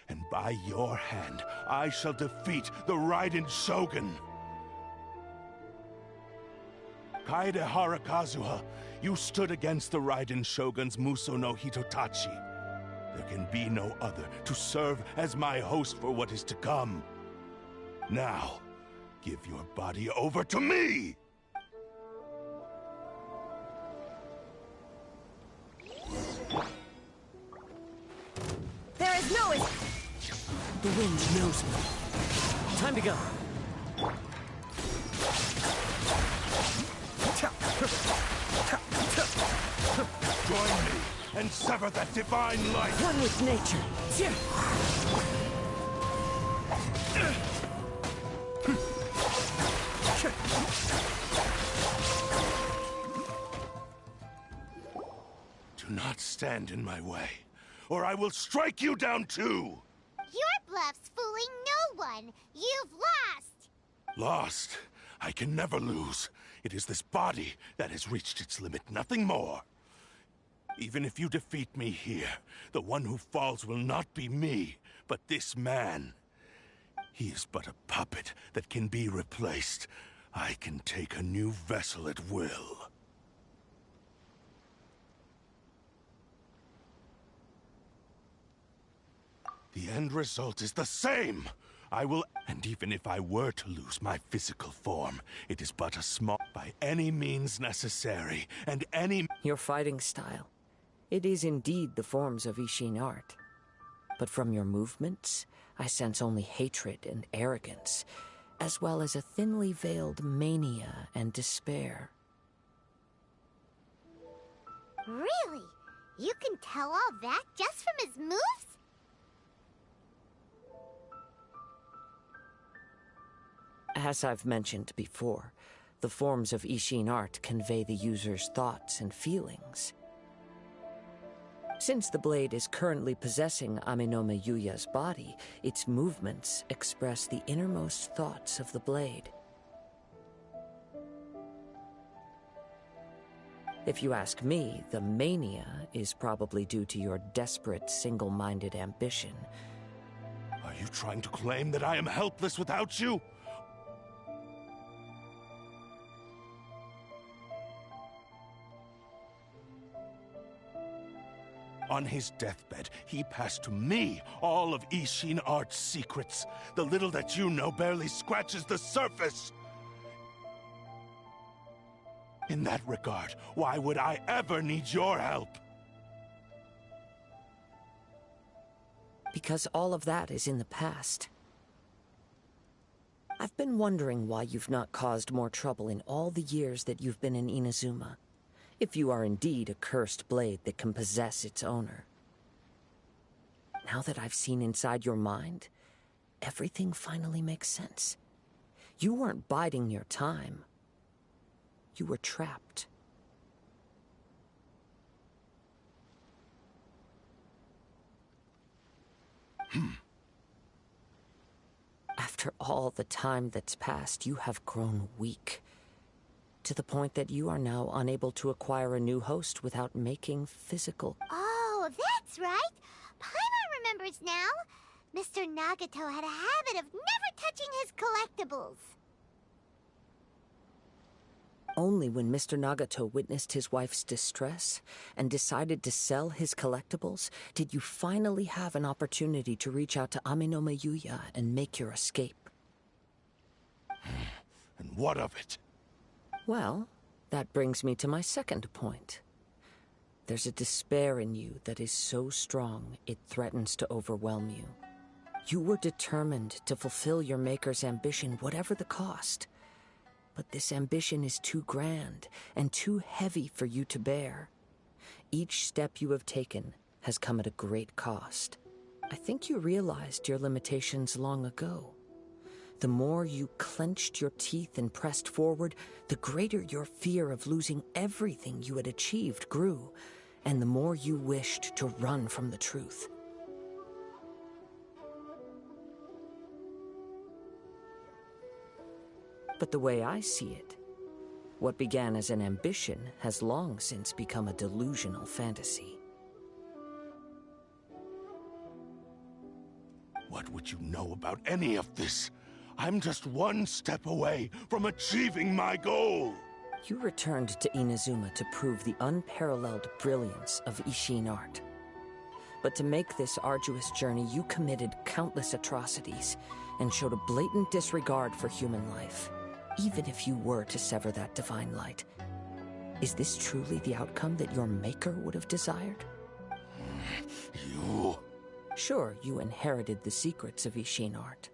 And by your hand, I shall defeat the Raiden Shogun! Kaedehara Kazuha, you stood against the Raiden Shogun's Muso no Hitotachi. There can be no other to serve as my host for what is to come. Now, give your body over to me! There is no escape! The wind knows me. Time to go. Join me and sever that divine light! One with nature. Do not stand in my way, or I will strike you down too! Your bluff's fooling no one. You've lost. Lost? I can never lose. It is this body that has reached its limit, nothing more. Even if you defeat me here, the one who falls will not be me, but this man. He is but a puppet that can be replaced. I can take a new vessel at will. The end result is the same! I will... And even if I were to lose my physical form, it is but a small... By any means necessary, and any... Your fighting style. It is indeed the forms of Ishin art. But from your movements, I sense only hatred and arrogance, as well as a thinly veiled mania and despair. Really? You can tell all that just from his moves? As I've mentioned before, the forms of Ishin art convey the user's thoughts and feelings. Since the blade is currently possessing Amenoma Yuya's body, its movements express the innermost thoughts of the blade. If you ask me, the mania is probably due to your desperate, single-minded ambition. Are you trying to claim that I am helpless without you? On his deathbed, he passed to me all of Ishin Art's secrets. The little that you know barely scratches the surface. In that regard, why would I ever need your help? Because all of that is in the past. I've been wondering why you've not caused more trouble in all the years that you've been in Inazuma. If you are indeed a cursed blade that can possess its owner. Now that I've seen inside your mind, everything finally makes sense. You weren't biding your time. You were trapped. After all the time that's passed, you have grown weak. To the point that you are now unable to acquire a new host without making physical... Oh, that's right. Paimon remembers now. Mr. Nagato had a habit of never touching his collectibles. Only when Mr. Nagato witnessed his wife's distress and decided to sell his collectibles did you finally have an opportunity to reach out to Amenoma Yuya and make your escape. And what of it? Well, that brings me to my second point. There's a despair in you that is so strong it threatens to overwhelm you. You were determined to fulfill your maker's ambition, whatever the cost. But this ambition is too grand and too heavy for you to bear. Each step you have taken has come at a great cost. I think you realized your limitations long ago. The more you clenched your teeth and pressed forward, the greater your fear of losing everything you had achieved grew, and the more you wished to run from the truth. But the way I see it, what began as an ambition has long since become a delusional fantasy. What would you know about any of this? I'm just one step away from achieving my goal! You returned to Inazuma to prove the unparalleled brilliance of Ishin art. But to make this arduous journey, you committed countless atrocities and showed a blatant disregard for human life, even if you were to sever that divine light. Is this truly the outcome that your maker would have desired? You... Sure, you inherited the secrets of Ishin art.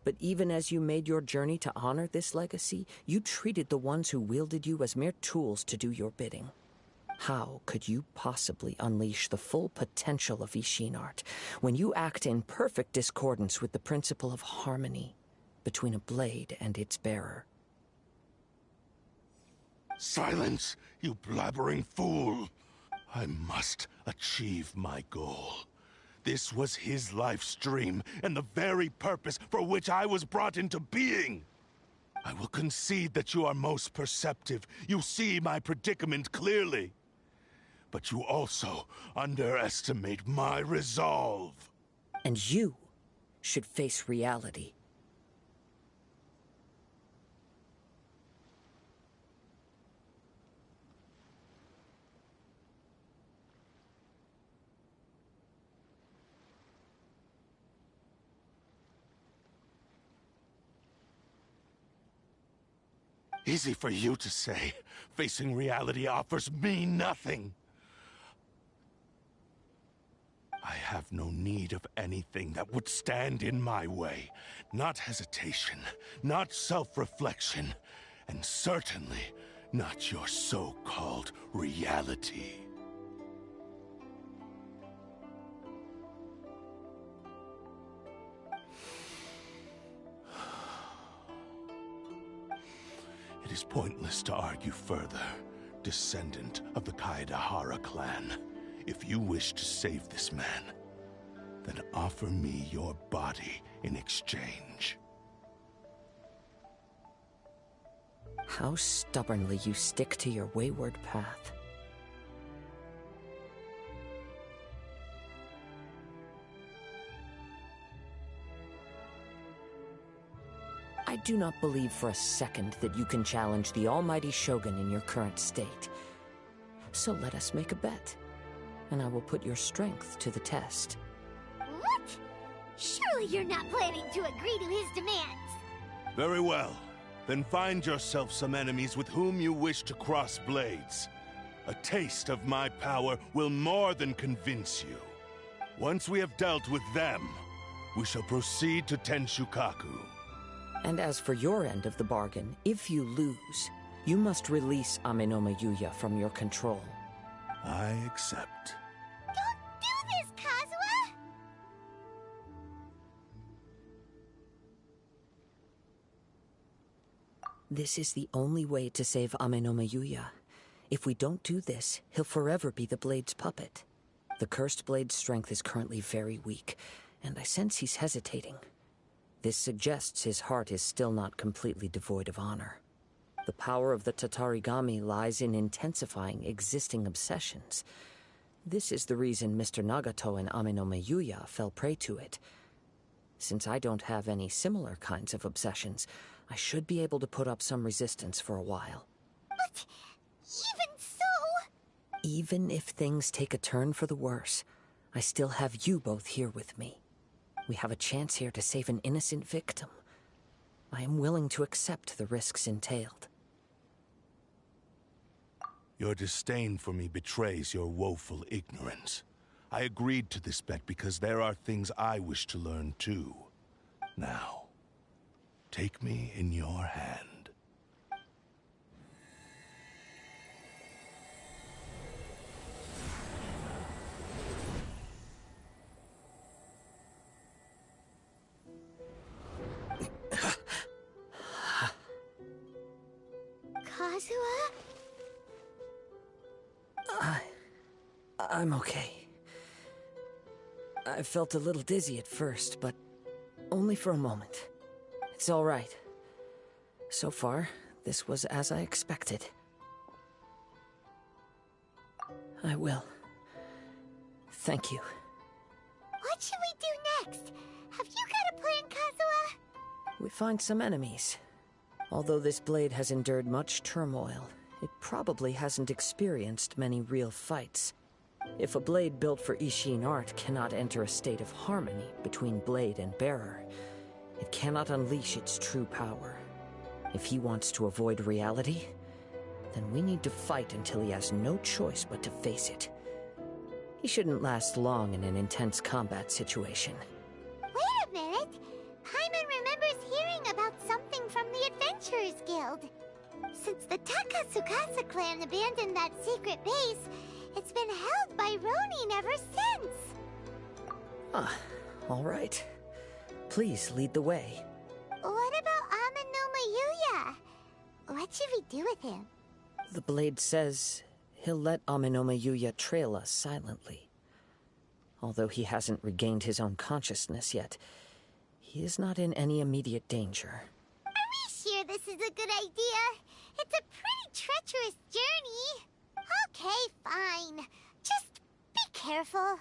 But even as you made your journey to honor this legacy, you treated the ones who wielded you as mere tools to do your bidding. How could you possibly unleash the full potential of Ishin art when you act in perfect discordance with the principle of harmony between a blade and its bearer? Silence, you blabbering fool! I must achieve my goal. This was his life's dream, and the very purpose for which I was brought into being. I will concede that you are most perceptive. You see my predicament clearly. But you also underestimate my resolve. And you should face reality. Easy for you to say. Facing reality offers me nothing. I have no need of anything that would stand in my way. Not hesitation, not self-reflection, and certainly not your so-called reality. It is pointless to argue further, descendant of the Kaedahara clan. If you wish to save this man, then offer me your body in exchange. How stubbornly you stick to your wayward path. I do not believe for a second that you can challenge the almighty Shogun in your current state. So let us make a bet, and I will put your strength to the test. What? Surely you're not planning to agree to his demands. Very well. Then find yourself some enemies with whom you wish to cross blades. A taste of my power will more than convince you. Once we have dealt with them, we shall proceed to Tenshukaku. And as for your end of the bargain, if you lose, you must release Amenoma Yuya from your control. I accept. Don't do this, Kazuha! This is the only way to save Amenoma Yuya. If we don't do this, he'll forever be the Blade's puppet. The Cursed Blade's strength is currently very weak, and I sense he's hesitating. This suggests his heart is still not completely devoid of honor. The power of the Tatarigami lies in intensifying existing obsessions. This is the reason Mr. Nagato and Amenoma Yuya fell prey to it. Since I don't have any similar kinds of obsessions, I should be able to put up some resistance for a while. But even so... Even if things take a turn for the worse, I still have you both here with me. We have a chance here to save an innocent victim. I am willing to accept the risks entailed. Your disdain for me betrays your woeful ignorance. I agreed to this bet because there are things I wish to learn too. Now, take me in your hand. I'm okay. I felt a little dizzy at first, but only for a moment. It's all right. So far, this was as I expected. I will. Thank you. What should we do next? Have you got a plan, Kazuha? We find some enemies. Although this blade has endured much turmoil, it probably hasn't experienced many real fights. If a blade built for Ishin art cannot enter a state of harmony between blade and bearer, it cannot unleash its true power. If he wants to avoid reality, then we need to fight until he has no choice but to face it. He shouldn't last long in an intense combat situation. Wait a minute! Paimon remembers hearing about something from the Adventurers Guild. Since the Takatsukasa clan abandoned that secret base, it's been held by Ronin ever since. Ah, all right. Please lead the way. What about Amanoma Yuya? What should we do with him? The blade says he'll let Amanoma Yuya trail us silently. Although he hasn't regained his own consciousness yet, he is not in any immediate danger. Are we sure this is a good idea? It's a pretty treacherous journey. Okay, fine. Just be careful.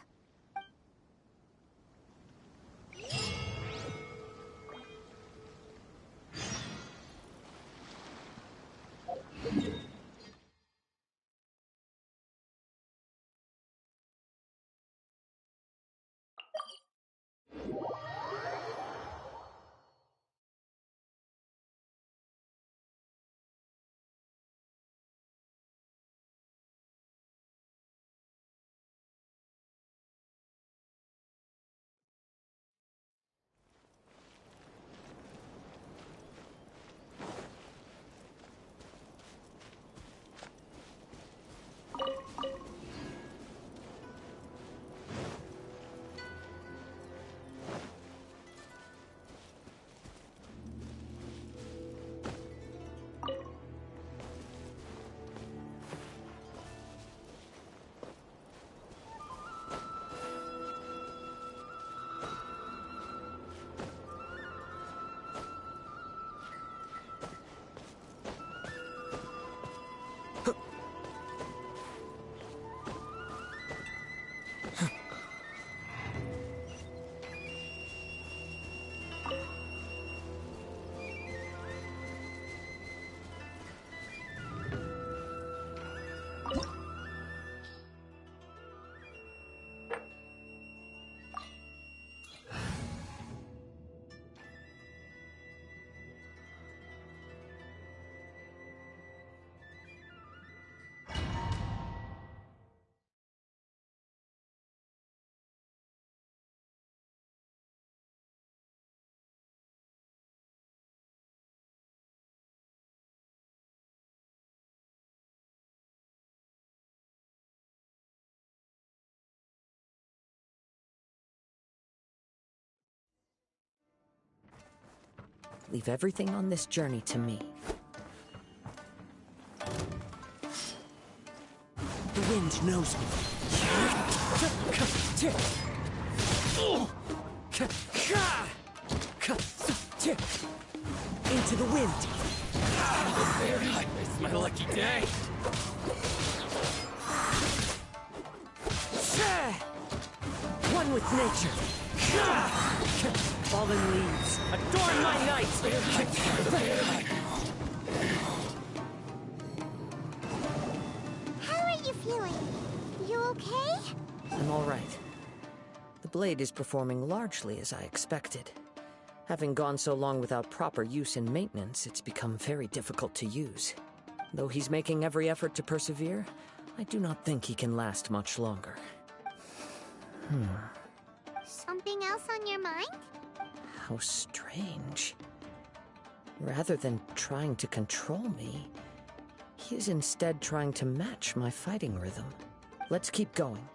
Leave everything on this journey to me. The wind knows me. Into the wind. It's my lucky day. One with nature. Fallen leaves, adorn my night! How are you feeling? You okay? I'm all right. The blade is performing largely as I expected. Having gone so long without proper use and maintenance, it's become very difficult to use. Though he's making every effort to persevere, I do not think he can last much longer. Something else on your mind? How strange. Rather than trying to control me, he is instead trying to match my fighting rhythm. Let's keep going.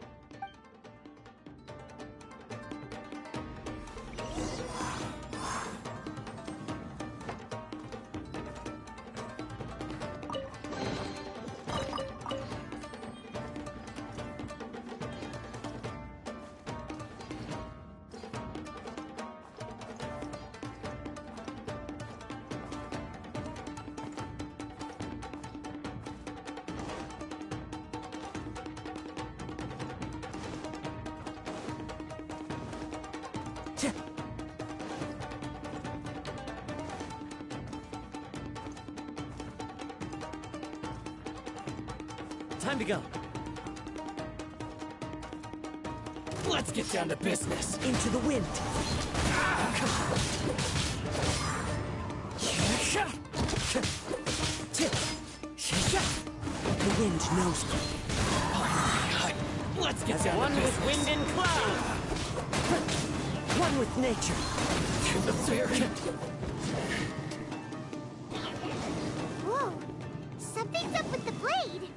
Time to go. Let's get down to business. Into the wind. The wind knows me. Let's get down one to with business. wind and cloud. One with nature. To the fairy. Whoa! Something's up with the blade!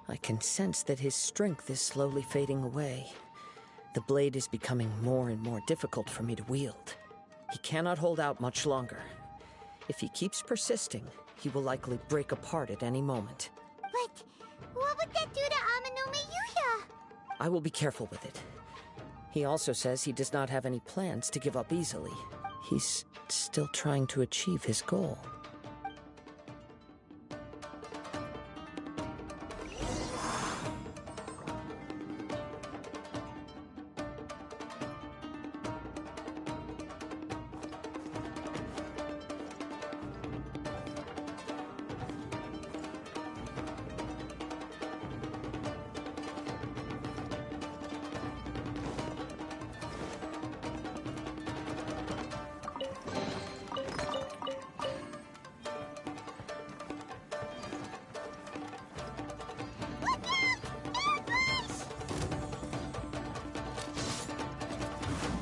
I can sense that his strength is slowly fading away. The blade is becoming more and more difficult for me to wield. He cannot hold out much longer. If he keeps persisting, he will likely break apart at any moment. But what would that do to Amano Miyuya? I will be careful with it. He also says he does not have any plans to give up easily. He's still trying to achieve his goal.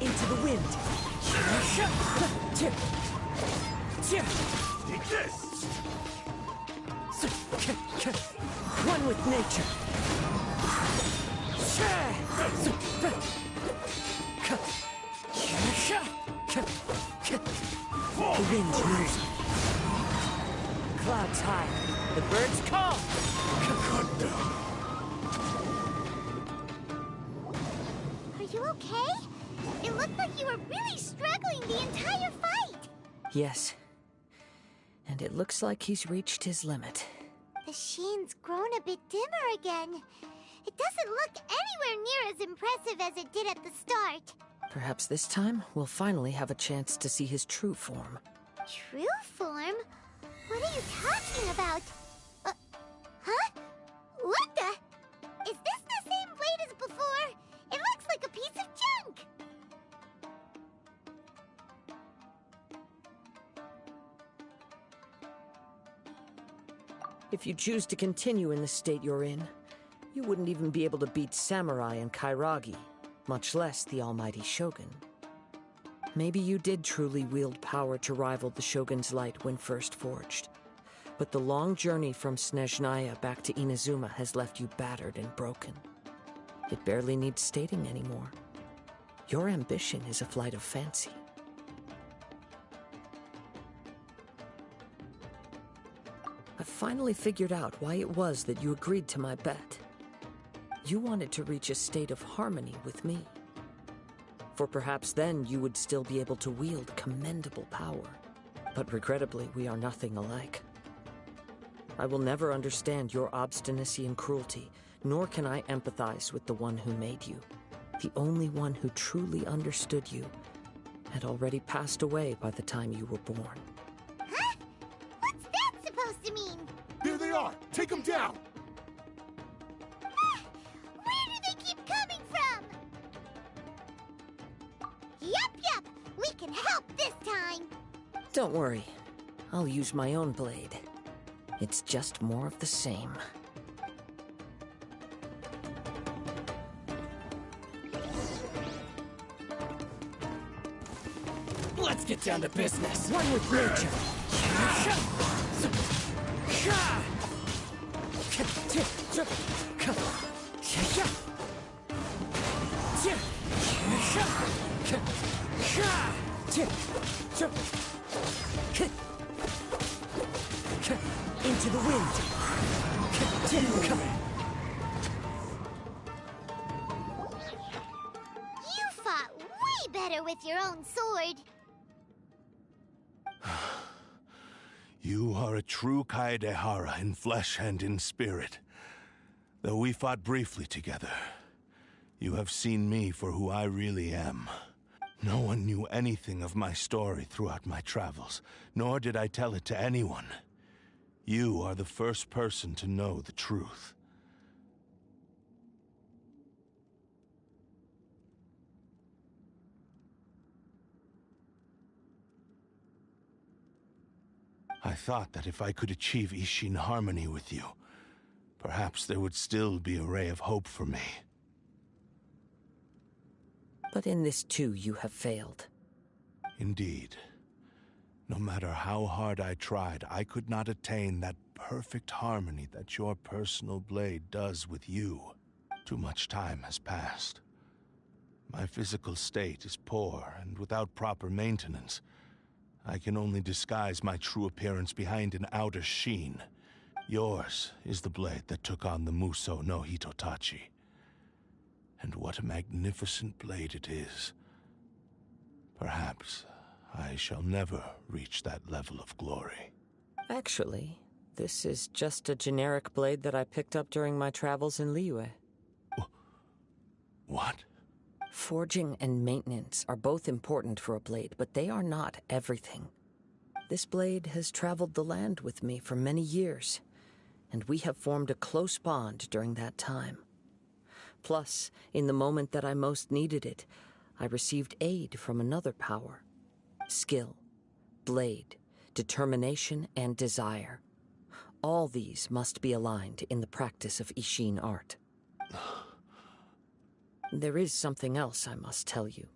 Into the wind. Take this! One with nature. The wind knows me. Clouds high. The birds call. Are you okay? It looked like you were really struggling the entire fight! Yes. And it looks like he's reached his limit. The sheen's grown a bit dimmer again. It doesn't look anywhere near as impressive as it did at the start. Perhaps this time, we'll finally have a chance to see his true form. True form? What are you talking about? Huh? What the? Is this the same blade as before? It looks like a piece of junk! If you choose to continue in the state you're in, you wouldn't even be able to beat Samurai and Kairagi, much less the almighty Shogun. Maybe you did truly wield power to rival the Shogun's light when first forged. But the long journey from Snezhnaya back to Inazuma has left you battered and broken. It barely needs stating anymore. Your ambition is a flight of fancy. I finally figured out why it was that you agreed to my bet. You wanted to reach a state of harmony with me. For perhaps then you would still be able to wield commendable power. But regrettably, we are nothing alike. I will never understand your obstinacy and cruelty, nor can I empathize with the one who made you. The only one who truly understood you had already passed away by the time you were born. Huh? What's that supposed to mean? There they are! Take them down! Where do they keep coming from? Yup! We can help this time! Don't worry. I'll use my own blade. It's just more of the same. Let's get down to business. One with nature. Into the wind. You fought way better with your own sword. You are a true Kaedehara in flesh and in spirit. Though we fought briefly together, you have seen me for who I really am. No one knew anything of my story throughout my travels, nor did I tell it to anyone. You are the first person to know the truth. I thought that if I could achieve Ishin harmony with you, perhaps there would still be a ray of hope for me. But in this too, you have failed. Indeed. No matter how hard I tried, I could not attain that perfect harmony that your personal blade does with you. Too much time has passed. My physical state is poor, and without proper maintenance, I can only disguise my true appearance behind an outer sheen. Yours is the blade that took on the Muso no Hitotachi. And what a magnificent blade it is. Perhaps I shall never reach that level of glory. Actually, this is just a generic blade that I picked up during my travels in Liyue. What? Forging and maintenance are both important for a blade, but they are not everything. This blade has traveled the land with me for many years, and we have formed a close bond during that time. Plus, in the moment that I most needed it, I received aid from another power. Skill, blade, determination, and desire. All these must be aligned in the practice of Ishin art. There is something else I must tell you.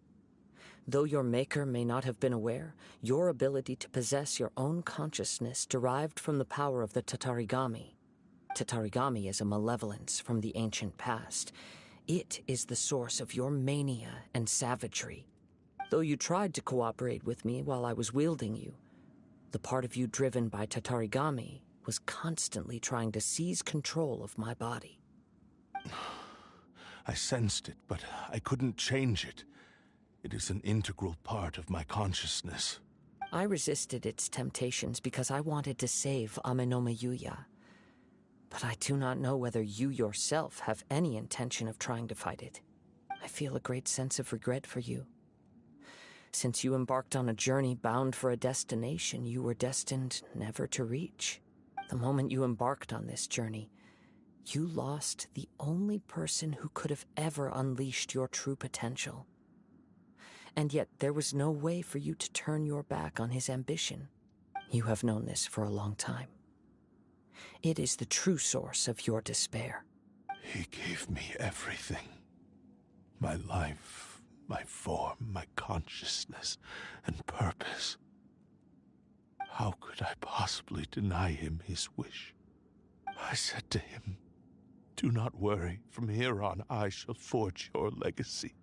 Though your maker may not have been aware, your ability to possess your own consciousness derived from the power of the Tatarigami. Tatarigami is a malevolence from the ancient past. It is the source of your mania and savagery. Though you tried to cooperate with me while I was wielding you, the part of you driven by Tatarigami was constantly trying to seize control of my body. I sensed it, but I couldn't change it. It is an integral part of my consciousness. I resisted its temptations because I wanted to save Amenome Yuya. But I do not know whether you yourself have any intention of trying to fight it. I feel a great sense of regret for you. Since you embarked on a journey bound for a destination you were destined never to reach. The moment you embarked on this journey, you lost the only person who could have ever unleashed your true potential. And yet there was no way for you to turn your back on his ambition. You have known this for a long time. It is the true source of your despair. He gave me everything. My life, my form, my consciousness, and purpose. How could I possibly deny him his wish? I said to him, "Do not worry, from here on I shall forge your legacy."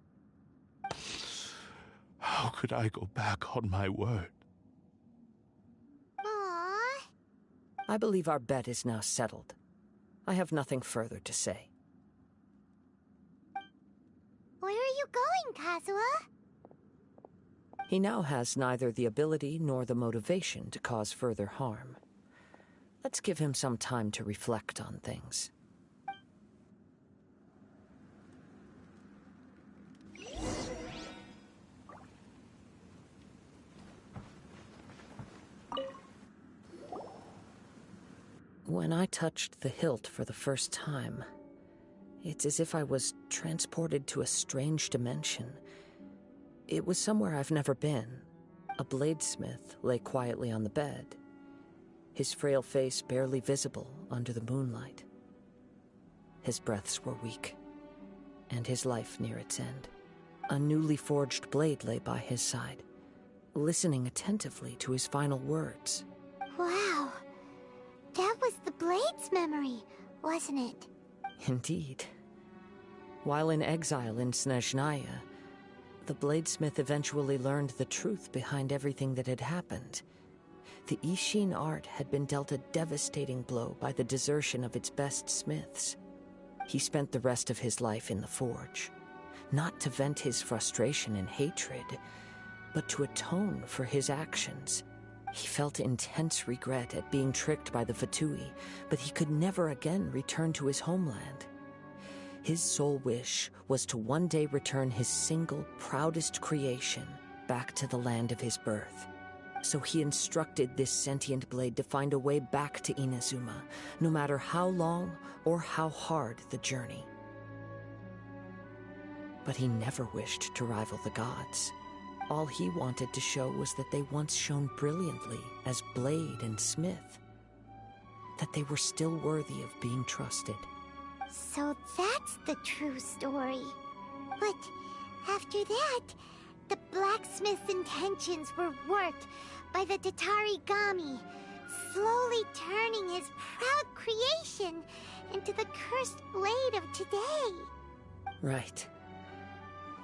How could I go back on my word? Aww. I believe our bet is now settled. I have nothing further to say. Where are you going, Kazuha? He now has neither the ability nor the motivation to cause further harm. Let's give him some time to reflect on things. When I touched the hilt for the first time, it's as if I was transported to a strange dimension. It was somewhere I've never been. A bladesmith lay quietly on the bed, his frail face barely visible under the moonlight. His breaths were weak, and his life near its end. A newly forged blade lay by his side, listening attentively to his final words. Wow. That was the Blade's memory, wasn't it? Indeed. While in exile in Snezhnaya, the bladesmith eventually learned the truth behind everything that had happened. The Ishin art had been dealt a devastating blow by the desertion of its best smiths. He spent the rest of his life in the forge, not to vent his frustration and hatred, but to atone for his actions. He felt intense regret at being tricked by the Fatui, but he could never again return to his homeland. His sole wish was to one day return his single, proudest creation back to the land of his birth. So he instructed this sentient blade to find a way back to Inazuma, no matter how long or how hard the journey. But he never wished to rival the gods. All he wanted to show was that they once shone brilliantly as blade and smith, that they were still worthy of being trusted. So that's the true story. But after that, the blacksmith's intentions were worked by the Tatarigami, slowly turning his proud creation into the cursed blade of today. Right.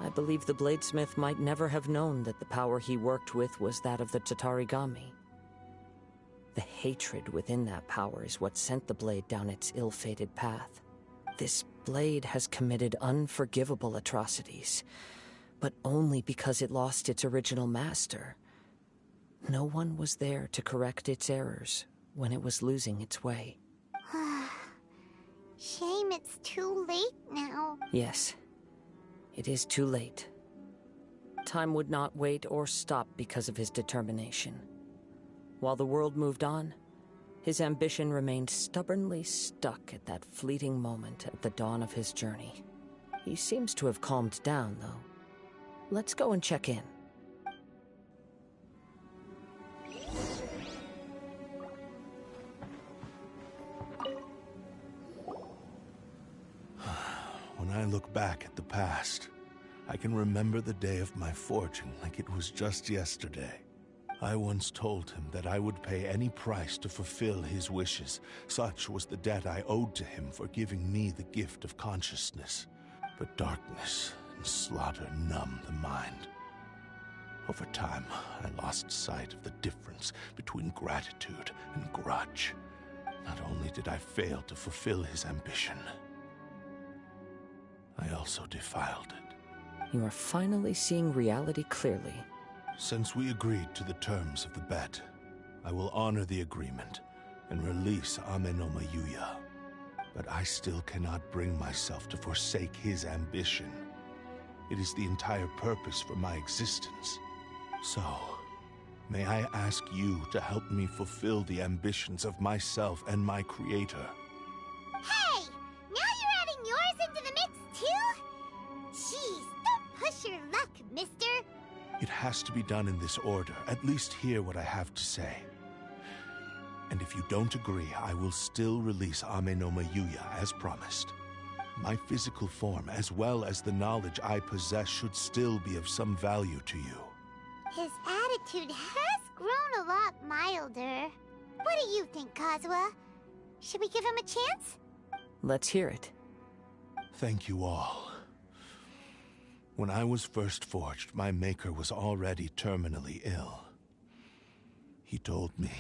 I believe the bladesmith might never have known that the power he worked with was that of the Tatarigami. The hatred within that power is what sent the blade down its ill-fated path. This blade has committed unforgivable atrocities, but only because it lost its original master. No one was there to correct its errors when it was losing its way. Shame it's too late now. Yes, it is too late. Time would not wait or stop because of his determination. While the world moved on, his ambition remained stubbornly stuck at that fleeting moment at the dawn of his journey. He seems to have calmed down, though. Let's go and check in. When I look back at the past, I can remember the day of my forging like it was just yesterday. I once told him that I would pay any price to fulfill his wishes. Such was the debt I owed to him for giving me the gift of consciousness. But darkness and slaughter numbed the mind. Over time, I lost sight of the difference between gratitude and grudge. Not only did I fail to fulfill his ambition, I also defiled it. You are finally seeing reality clearly. Since we agreed to the terms of the bet, I will honor the agreement and release Ame no Mayuya. But I still cannot bring myself to forsake his ambition. It is the entire purpose for my existence. So, may I ask you to help me fulfill the ambitions of myself and my creator? Hey! Now you're adding yours into the mix, too? Jeez, don't push your luck, mister. It has to be done in this order. At least hear what I have to say. And if you don't agree, I will still release Ame no Mayuya as promised. My physical form, as well as the knowledge I possess, should still be of some value to you. His attitude has grown a lot milder. What do you think, Kazuha? Should we give him a chance? Let's hear it. Thank you all. When I was first forged, my maker was already terminally ill. He told me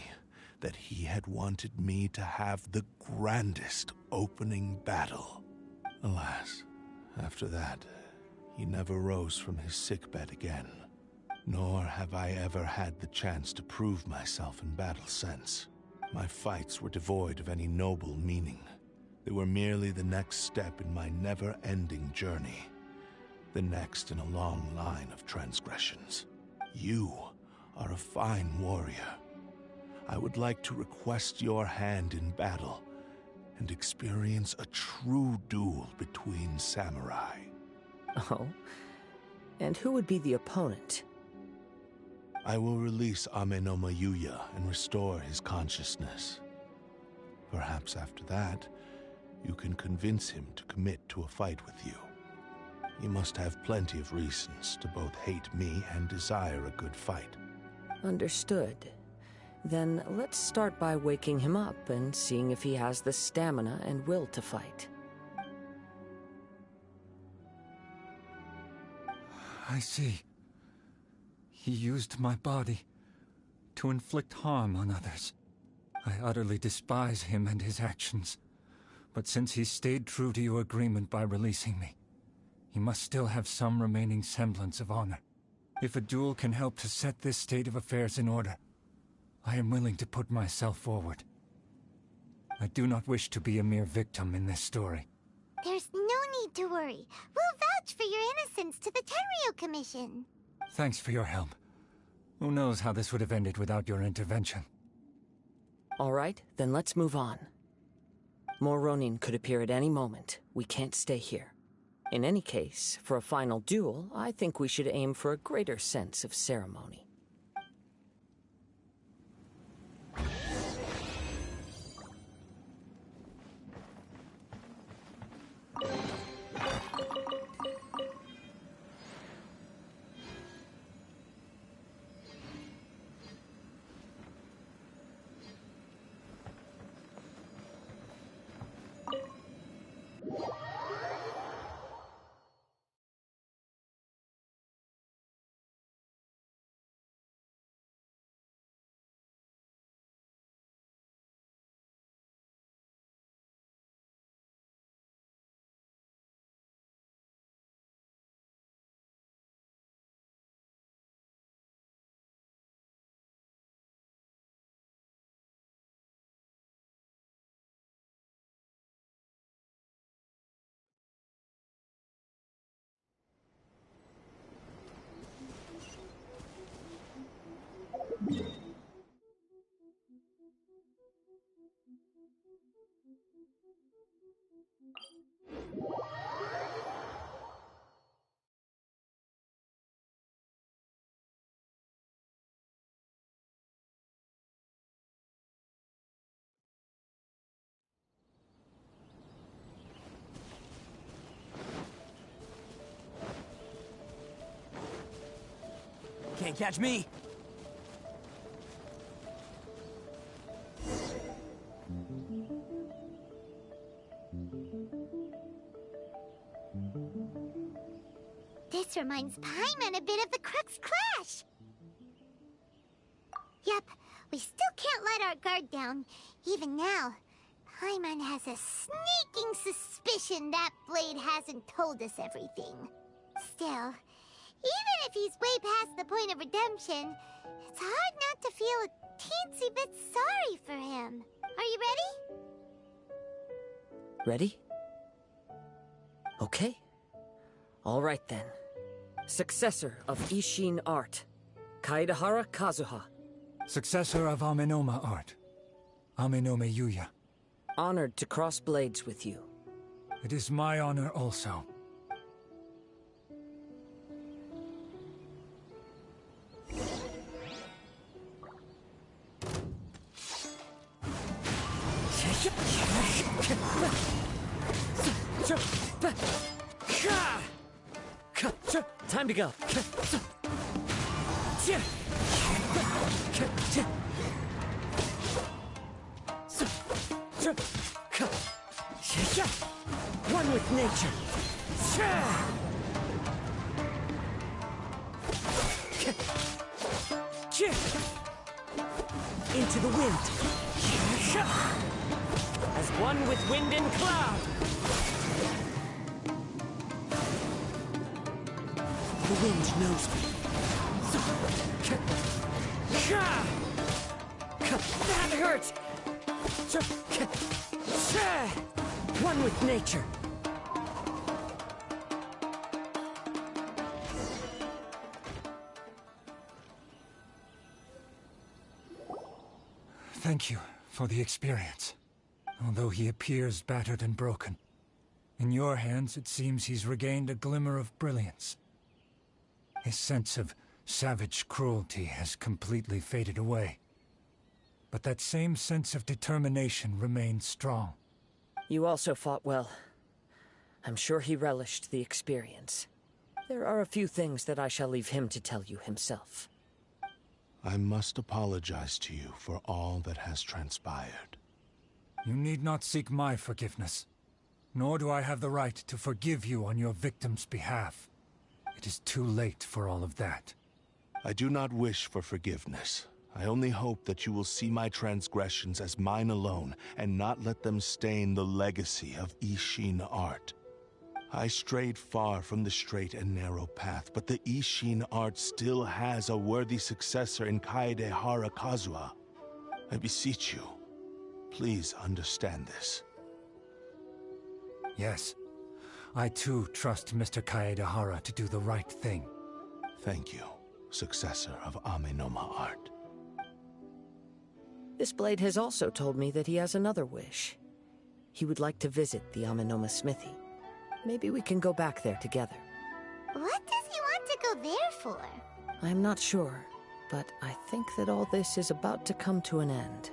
that he had wanted me to have the grandest opening battle. Alas, after that, he never rose from his sickbed again. Nor have I ever had the chance to prove myself in battle since. My fights were devoid of any noble meaning. They were merely the next step in my never-ending journey. The next in a long line of transgressions. You are a fine warrior. I would like to request your hand in battle and experience a true duel between samurai. Oh? And who would be the opponent? I will release Ame no Mayuya and restore his consciousness. Perhaps after that, you can convince him to commit to a fight with you. He must have plenty of reasons to both hate me and desire a good fight. Understood. Then let's start by waking him up and seeing if he has the stamina and will to fight. I see. He used my body to inflict harm on others. I utterly despise him and his actions. But since he stayed true to your agreement by releasing me, he must still have some remaining semblance of honor. If a duel can help to set this state of affairs in order, I am willing to put myself forward. I do not wish to be a mere victim in this story. There's no need to worry. We'll vouch for your innocence to the Tenryo Commission. Thanks for your help. Who knows how this would have ended without your intervention. All right, then let's move on. More Ronin could appear at any moment. We can't stay here. In any case, for a final duel, I think we should aim for a greater sense of ceremony. Can't catch me! This reminds Paimon a bit of the Crux Clash. Yep, we still can't let our guard down. Even now, Paimon has a sneaking suspicion that Blade hasn't told us everything. Still, even if he's way past the point of redemption, it's hard not to feel a teensy bit sorry for him. Are you ready? Ready? Okay. All right then. Successor of Ishin art, Kaedahara Kazuha. Successor of Amenoma art, Amenome Yuya. Honored to cross blades with you. It is my honor also. Time to go. One with nature. Into the wind. As one with wind and cloud. The wind knows me. That hurts! One with nature. Thank you for the experience. Although he appears battered and broken. In your hands, it seems he's regained a glimmer of brilliance. His sense of savage cruelty has completely faded away. But that same sense of determination remains strong. You also fought well. I'm sure he relished the experience. There are a few things that I shall leave him to tell you himself. I must apologize to you for all that has transpired. You need not seek my forgiveness. Nor do I have the right to forgive you on your victim's behalf. It is too late for all of that. I do not wish for forgiveness. I only hope that you will see my transgressions as mine alone, and not let them stain the legacy of Ishin art. I strayed far from the straight and narrow path, but the Ishin art still has a worthy successor in Kaedahara Kazuha. I beseech you, please understand this. Yes, I too trust Mr. Kaedehara to do the right thing. Thank you, successor of Amenoma art. This blade has also told me that he has another wish. He would like to visit the Amenoma smithy. Maybe we can go back there together. What does he want to go there for? I'm not sure, but I think that all this is about to come to an end.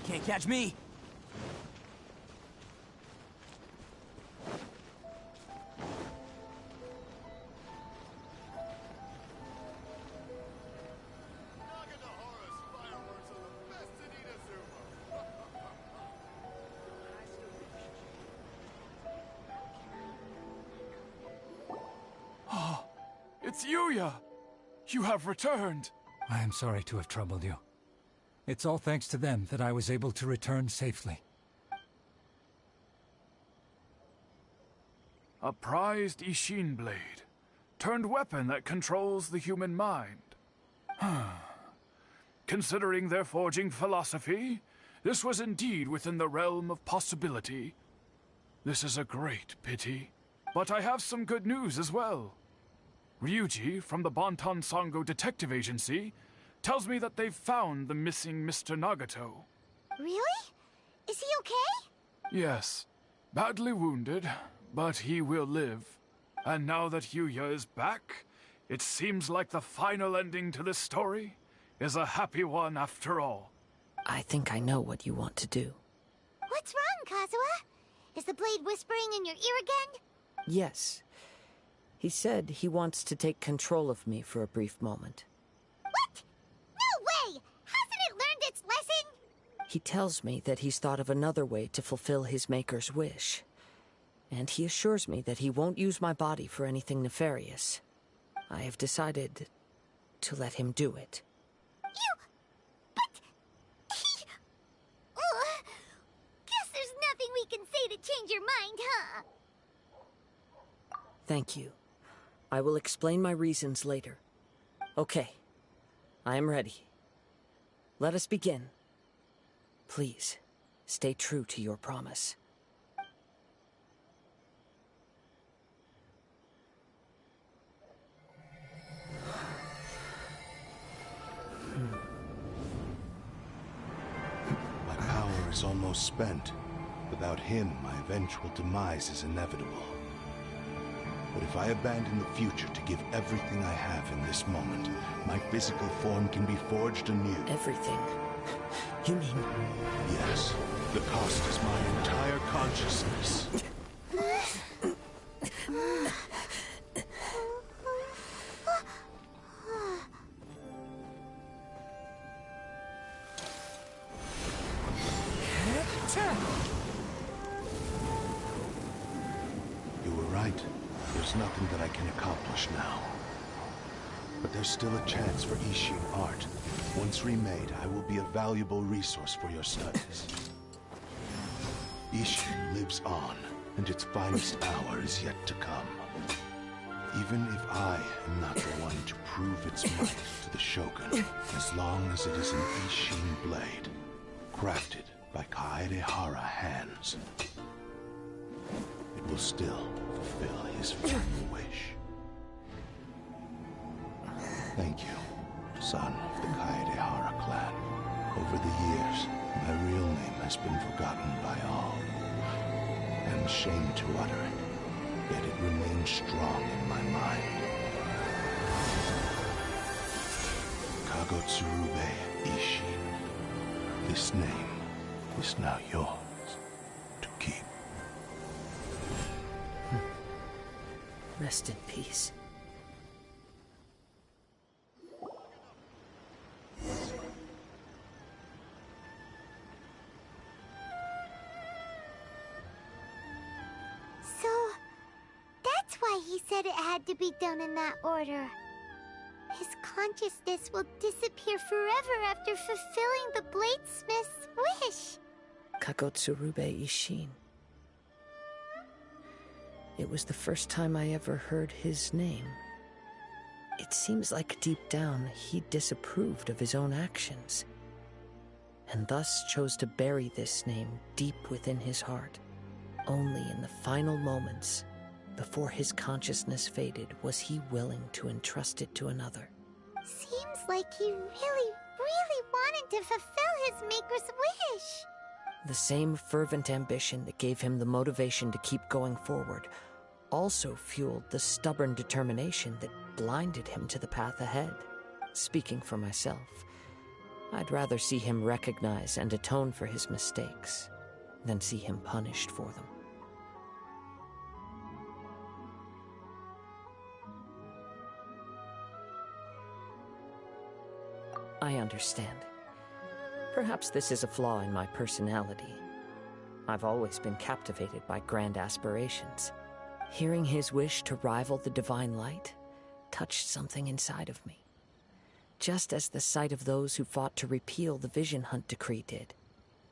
Can't catch me! It's Yuya! You have returned! I am sorry to have troubled you. It's all thanks to them that I was able to return safely. A prized Ishin blade, turned weapon that controls the human mind. Considering their forging philosophy, this was indeed within the realm of possibility. This is a great pity. But I have some good news as well. Ryuji, from the Bonton Sango Detective Agency, tells me that they've found the missing Mr. Nagato. Really? Is he okay? Yes. Badly wounded, but he will live. And now that Yuya is back, it seems like the final ending to this story is a happy one after all. I think I know what you want to do. What's wrong, Kazuha? Is the blade whispering in your ear again? Yes. He said he wants to take control of me for a brief moment. What? No way! Hasn't it learned its lesson? He tells me that he's thought of another way to fulfill his maker's wish. And he assures me that he won't use my body for anything nefarious. I have decided to let him do it. But... Ugh. Guess there's nothing we can say to change your mind, huh? Thank you. I will explain my reasons later. Okay. I am ready. Let us begin. Please, stay true to your promise. My power is almost spent. Without him, my eventual demise is inevitable. But if I abandon the future to give everything I have in this moment, my physical form can be forged anew. Everything? You mean... Yes. The cost is my entire consciousness. You were right. There's nothing that I can accomplish now. But there's still a chance for Ishin art. Once remade, I will be a valuable resource for your studies. Ishin lives on, and its finest hour is yet to come. Even if I am not the one to prove its might to the Shogun, as long as it is an Ishin blade, crafted by Kaedehara hands, it will still fulfill his final wish. Thank you, son of the Kaedehara clan. Over the years, my real name has been forgotten by all. I'm ashamed to utter it, yet it remains strong in my mind. Kagotsurube Ishin. This name is now yours to keep. Rest in peace. So, that's why he said it had to be done in that order. His consciousness will disappear forever after fulfilling the bladesmith's wish. Kagotsurube Ishin. It was the first time I ever heard his name. It seems like deep down he disapproved of his own actions, and thus chose to bury this name deep within his heart. Only in the final moments, before his consciousness faded, was he willing to entrust it to another. Seems like he really wanted to fulfill his maker's wish. The same fervent ambition that gave him the motivation to keep going forward also fueled the stubborn determination that blinded him to the path ahead. Speaking for myself, I'd rather see him recognize and atone for his mistakes than see him punished for them. I understand. Perhaps this is a flaw in my personality. I've always been captivated by grand aspirations. Hearing his wish to rival the divine light touched something inside of me, just as the sight of those who fought to repeal the Vision Hunt decree did.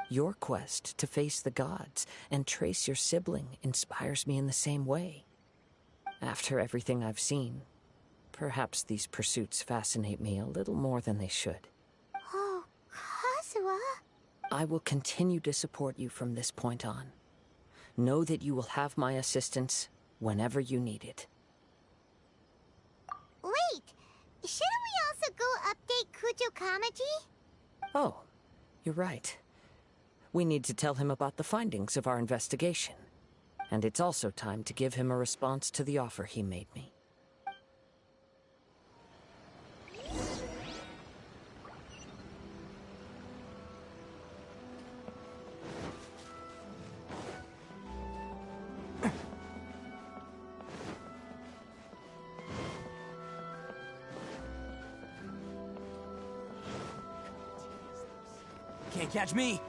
Your quest to face the gods and trace your sibling inspires me in the same way. After everything I've seen, perhaps these pursuits fascinate me a little more than they should. Oh, Kazuha. I will continue to support you from this point on. Know that you will have my assistance whenever you need it. Wait! Shouldn't we also go update Kujo Kamaji? Oh, you're right. We need to tell him about the findings of our investigation. And it's also time to give him a response to the offer he made me. Can't catch me!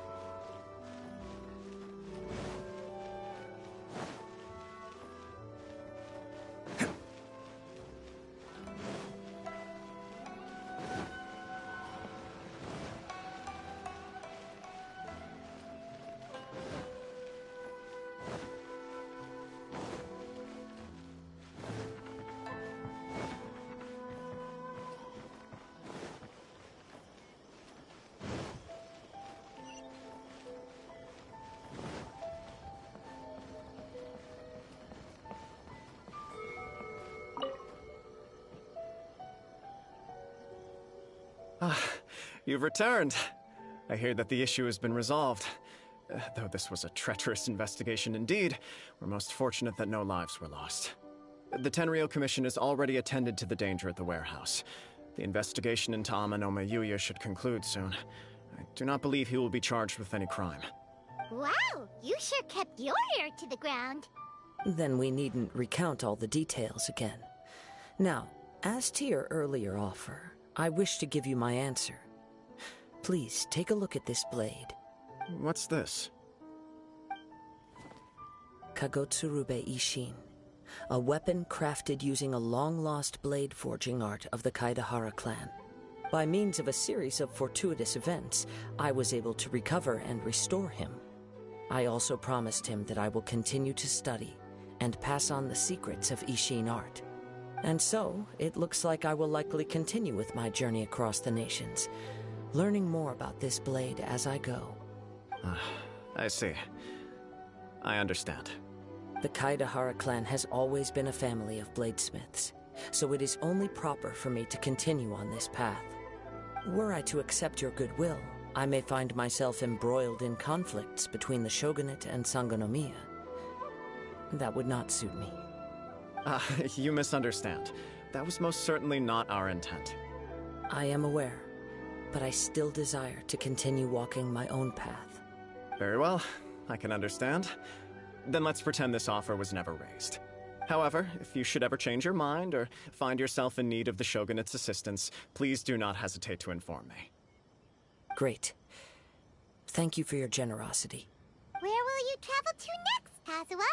You've returned. I hear that the issue has been resolved. Though this was a treacherous investigation indeed, we're most fortunate that no lives were lost. The Tenryou Commission has already attended to the danger at the warehouse. The investigation into Amanome Yuya should conclude soon. I do not believe he will be charged with any crime. Wow, you sure kept your ear to the ground. Then we needn't recount all the details again. Now, as to your earlier offer, I wish to give you my answer. Please, take a look at this blade. What's this? Kagotsurube Ishin. A weapon crafted using a long-lost blade forging art of the Kaidahara clan. By means of a series of fortuitous events, I was able to recover and restore him. I also promised him that I will continue to study and pass on the secrets of Ishin art. And so, it looks like I will likely continue with my journey across the nations, learning more about this blade as I go. I see. I understand. The Kaidahara clan has always been a family of bladesmiths, so it is only proper for me to continue on this path. Were I to accept your goodwill, I may find myself embroiled in conflicts between the shogunate and Sangonomiya. That would not suit me. You misunderstand. That was most certainly not our intent. I am aware, but I still desire to continue walking my own path. Very well, I can understand. Then let's pretend this offer was never raised. However, if you should ever change your mind or find yourself in need of the Shogunate's assistance, please do not hesitate to inform me. Great. Thank you for your generosity. Where will you travel to next, Kazuha?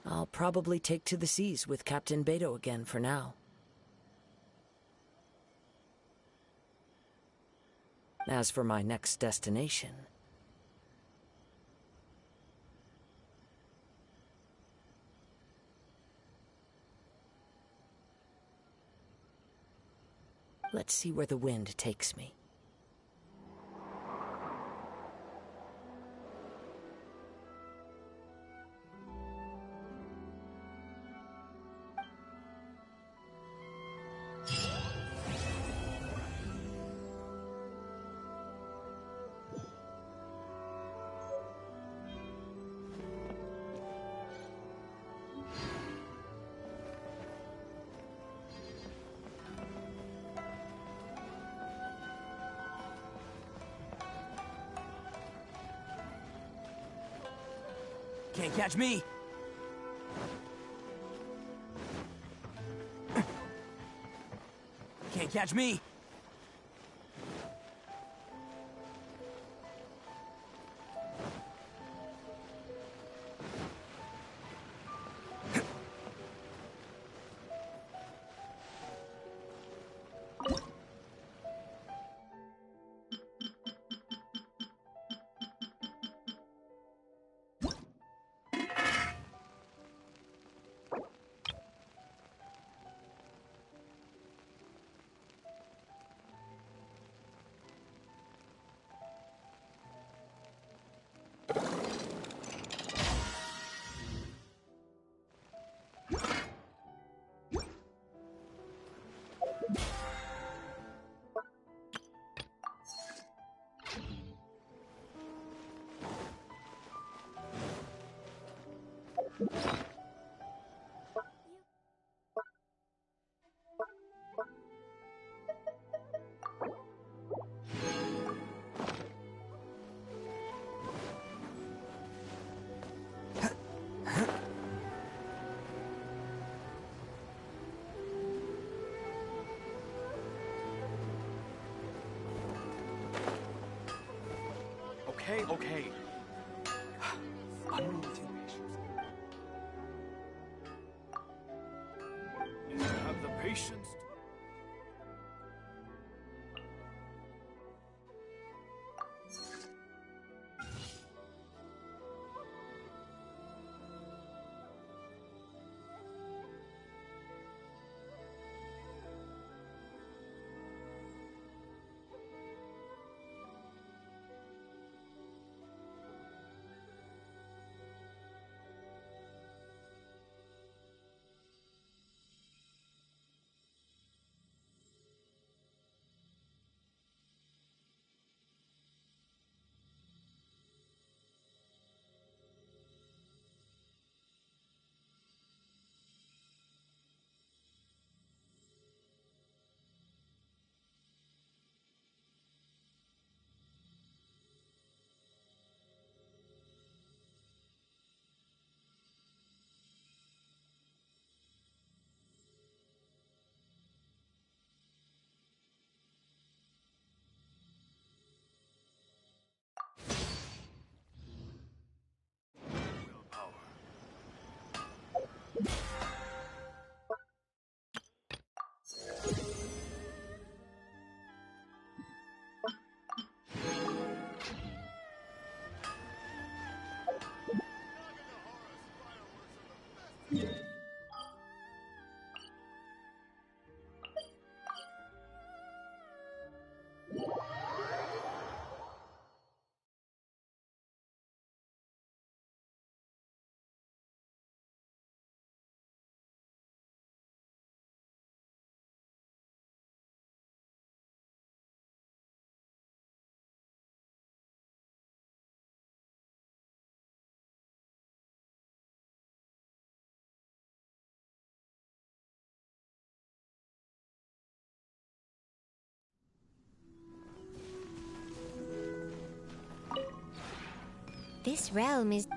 I'll probably take to the seas with Captain Beto again for now. As for my next destination... let's see where the wind takes me. Can't catch me! Can't catch me! Okay. I'm really too patient. You have the patience. This realm is...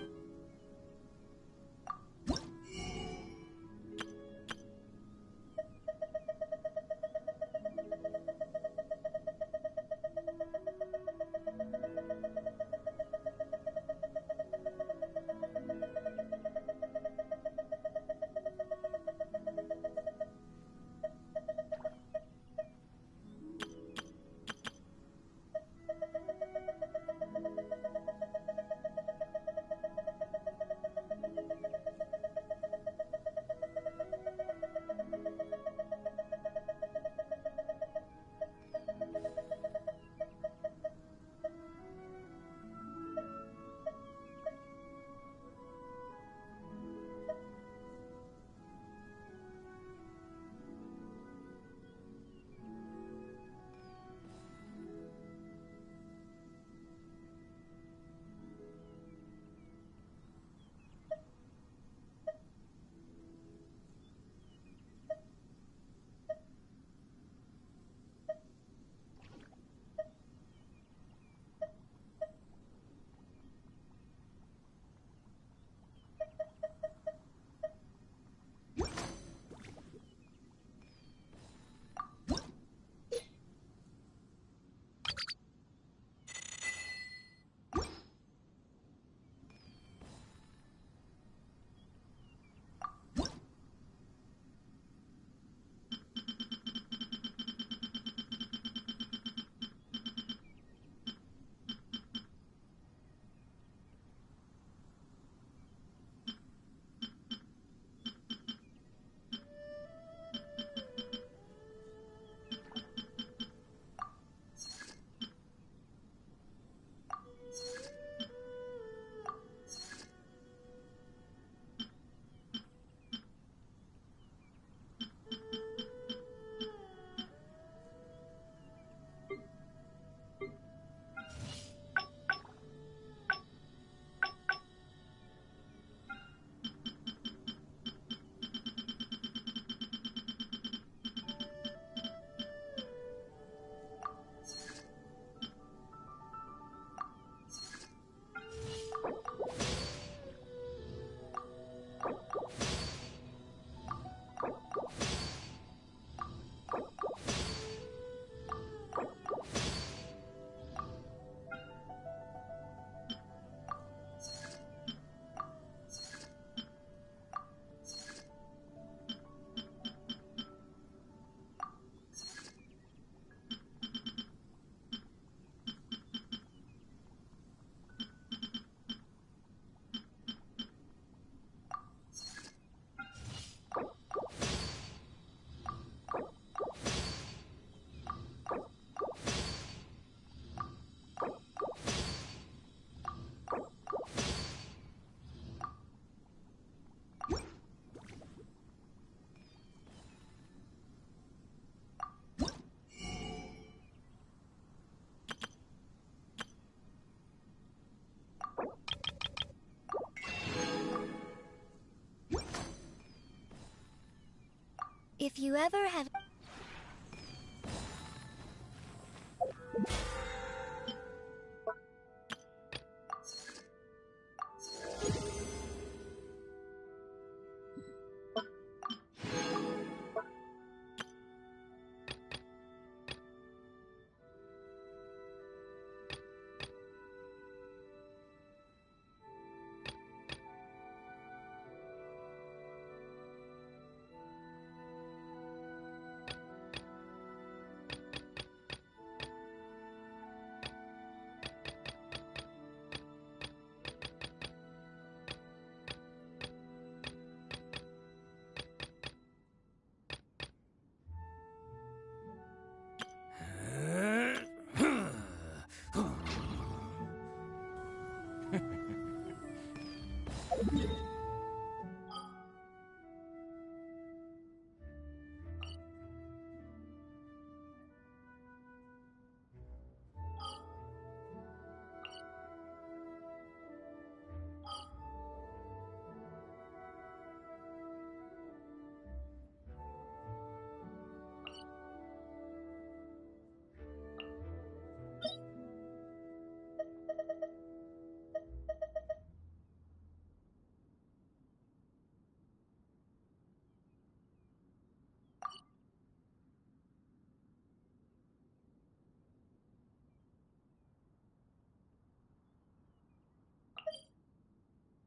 If you ever have...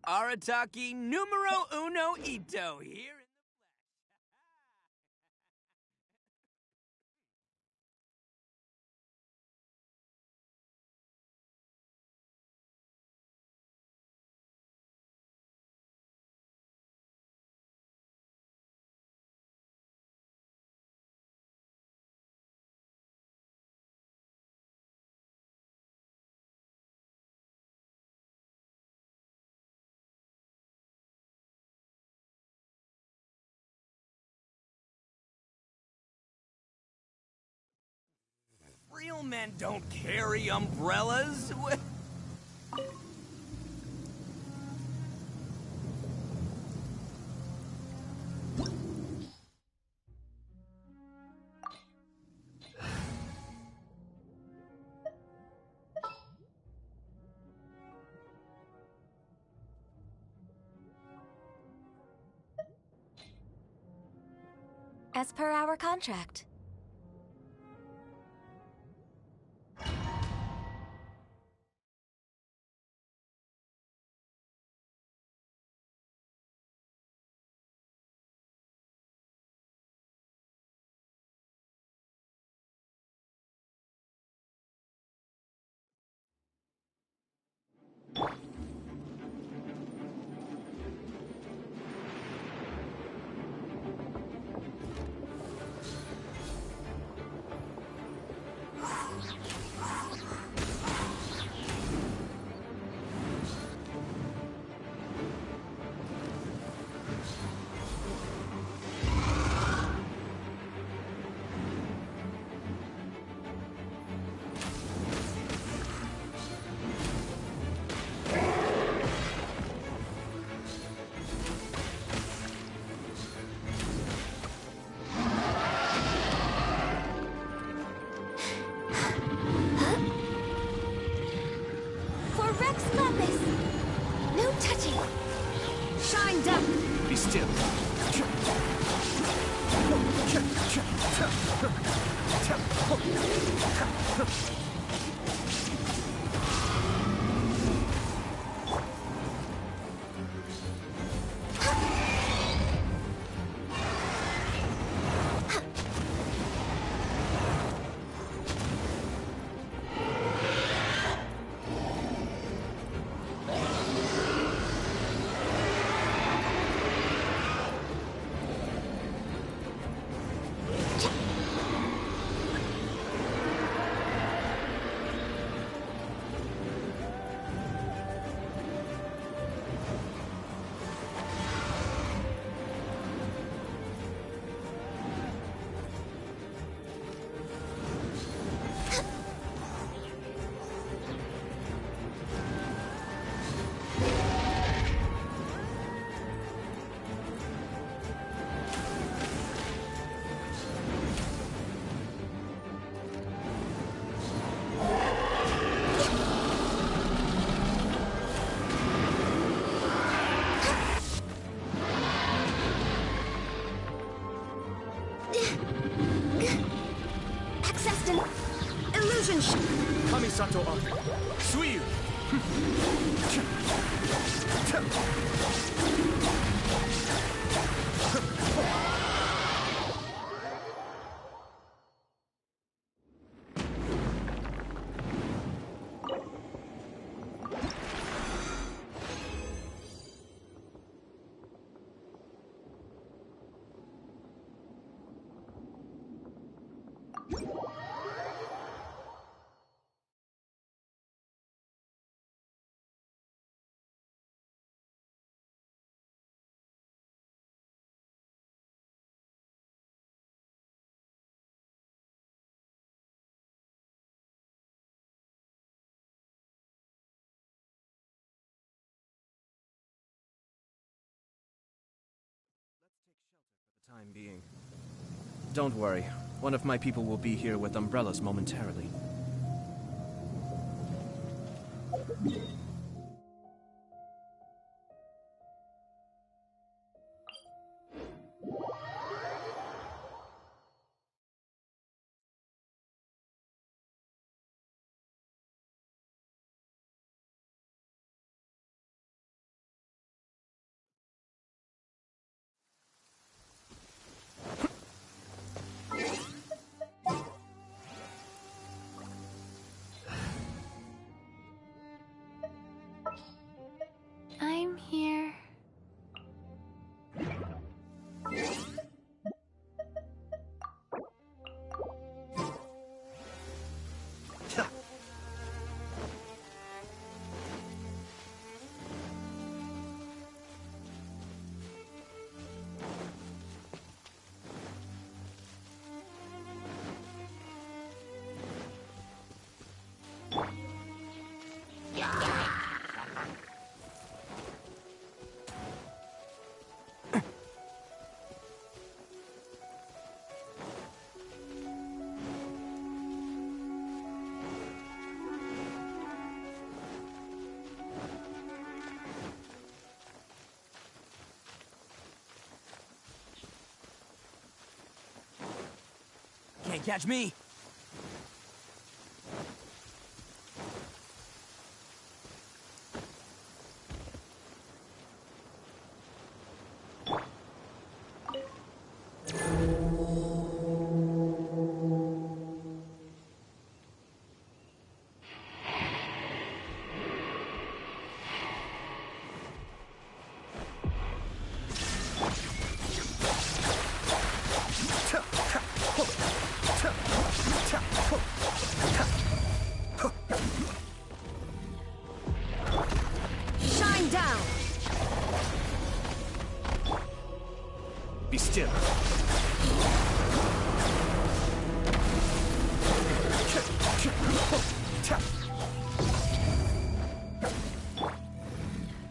Arataki numero uno ito here in the Real men don't carry umbrellas. As per our contract. Be still. instant illusion Kamisato on. Suiyu! Time being. Don't worry. One of my people will be here with umbrellas momentarily. I'm here. Can't catch me. shine down. Be still.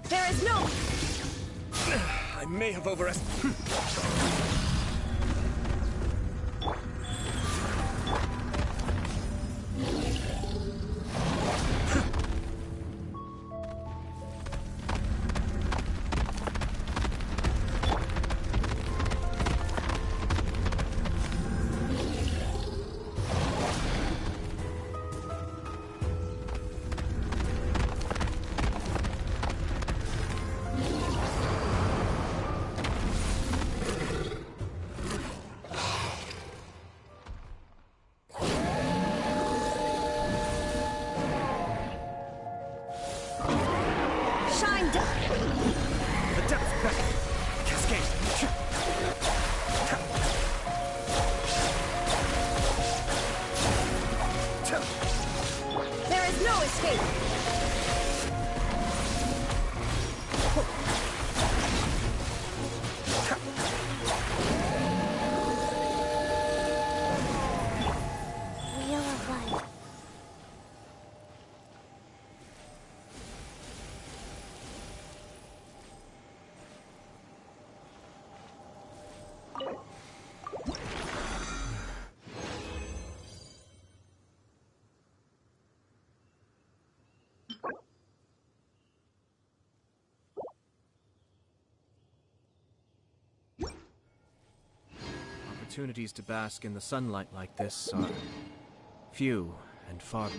There is no... I may have overestimated. Opportunities to bask in the sunlight like this are Few and far.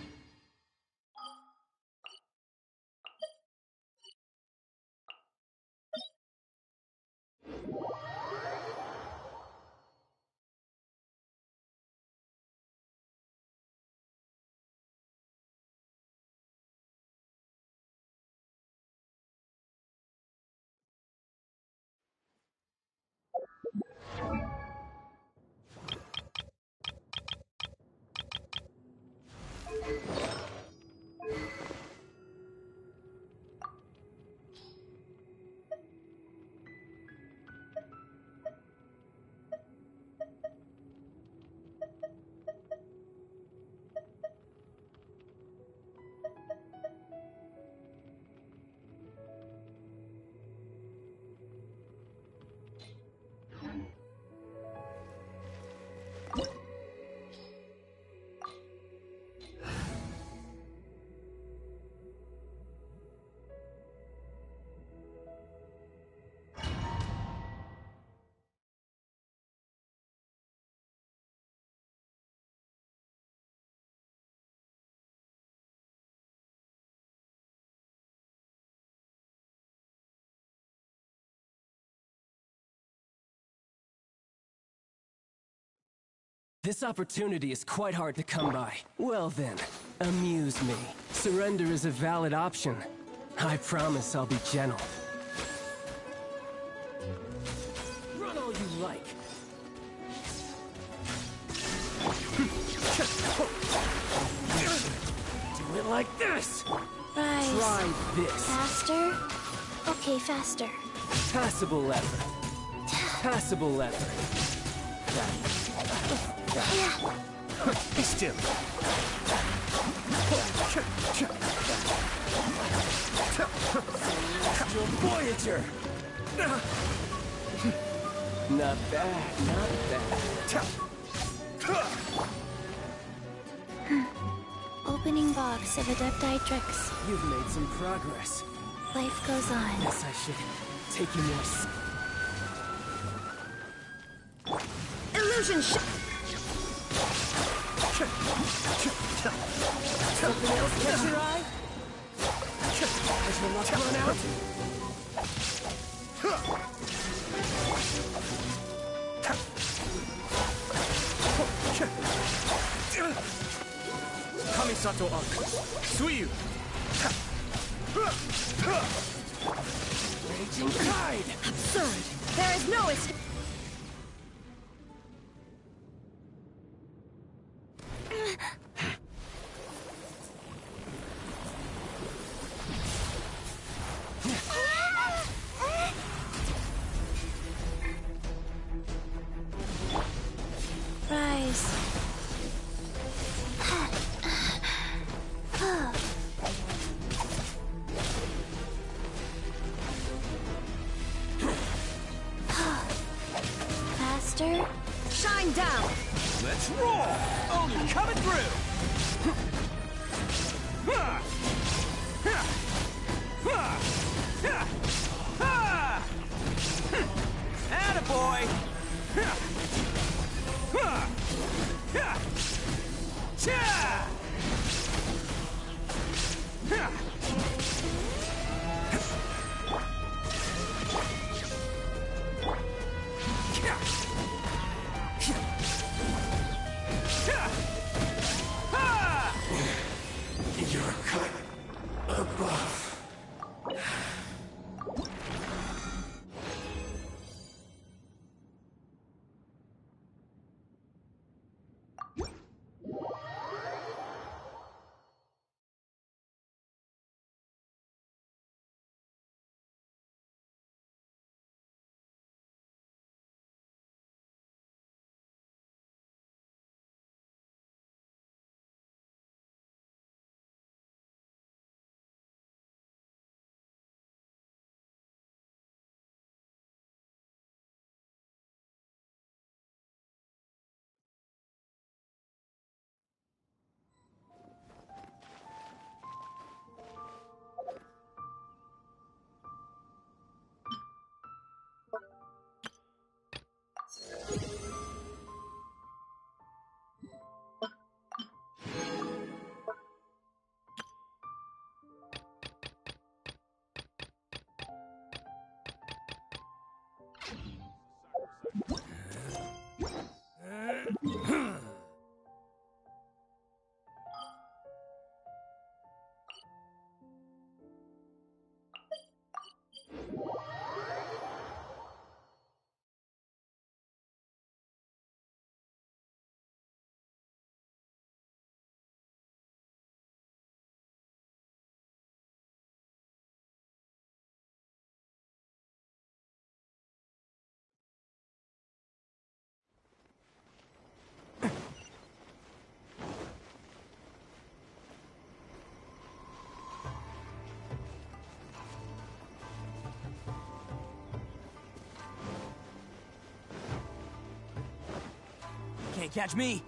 This opportunity is quite hard to come by. Well then, amuse me. Surrender is a valid option. I promise I'll be gentle. Run all you like. Do it like this! Rise. Try this. Faster? Okay, faster. Passable effort. Passable effort. Be still. Your Voyager! Not bad, not bad. Opening box of Adepti tricks. You've made some progress. Life goes on. Guess I should take you more. Illusion shot! Something else catch your eye? Has your luck run out? Kamisato Arc. Suiyu. Raging tide! Absurd! There is no escape! Rise. Faster. Shine down. Let's roll! Only coming through! Attaboy! You're cut above. Can't catch me.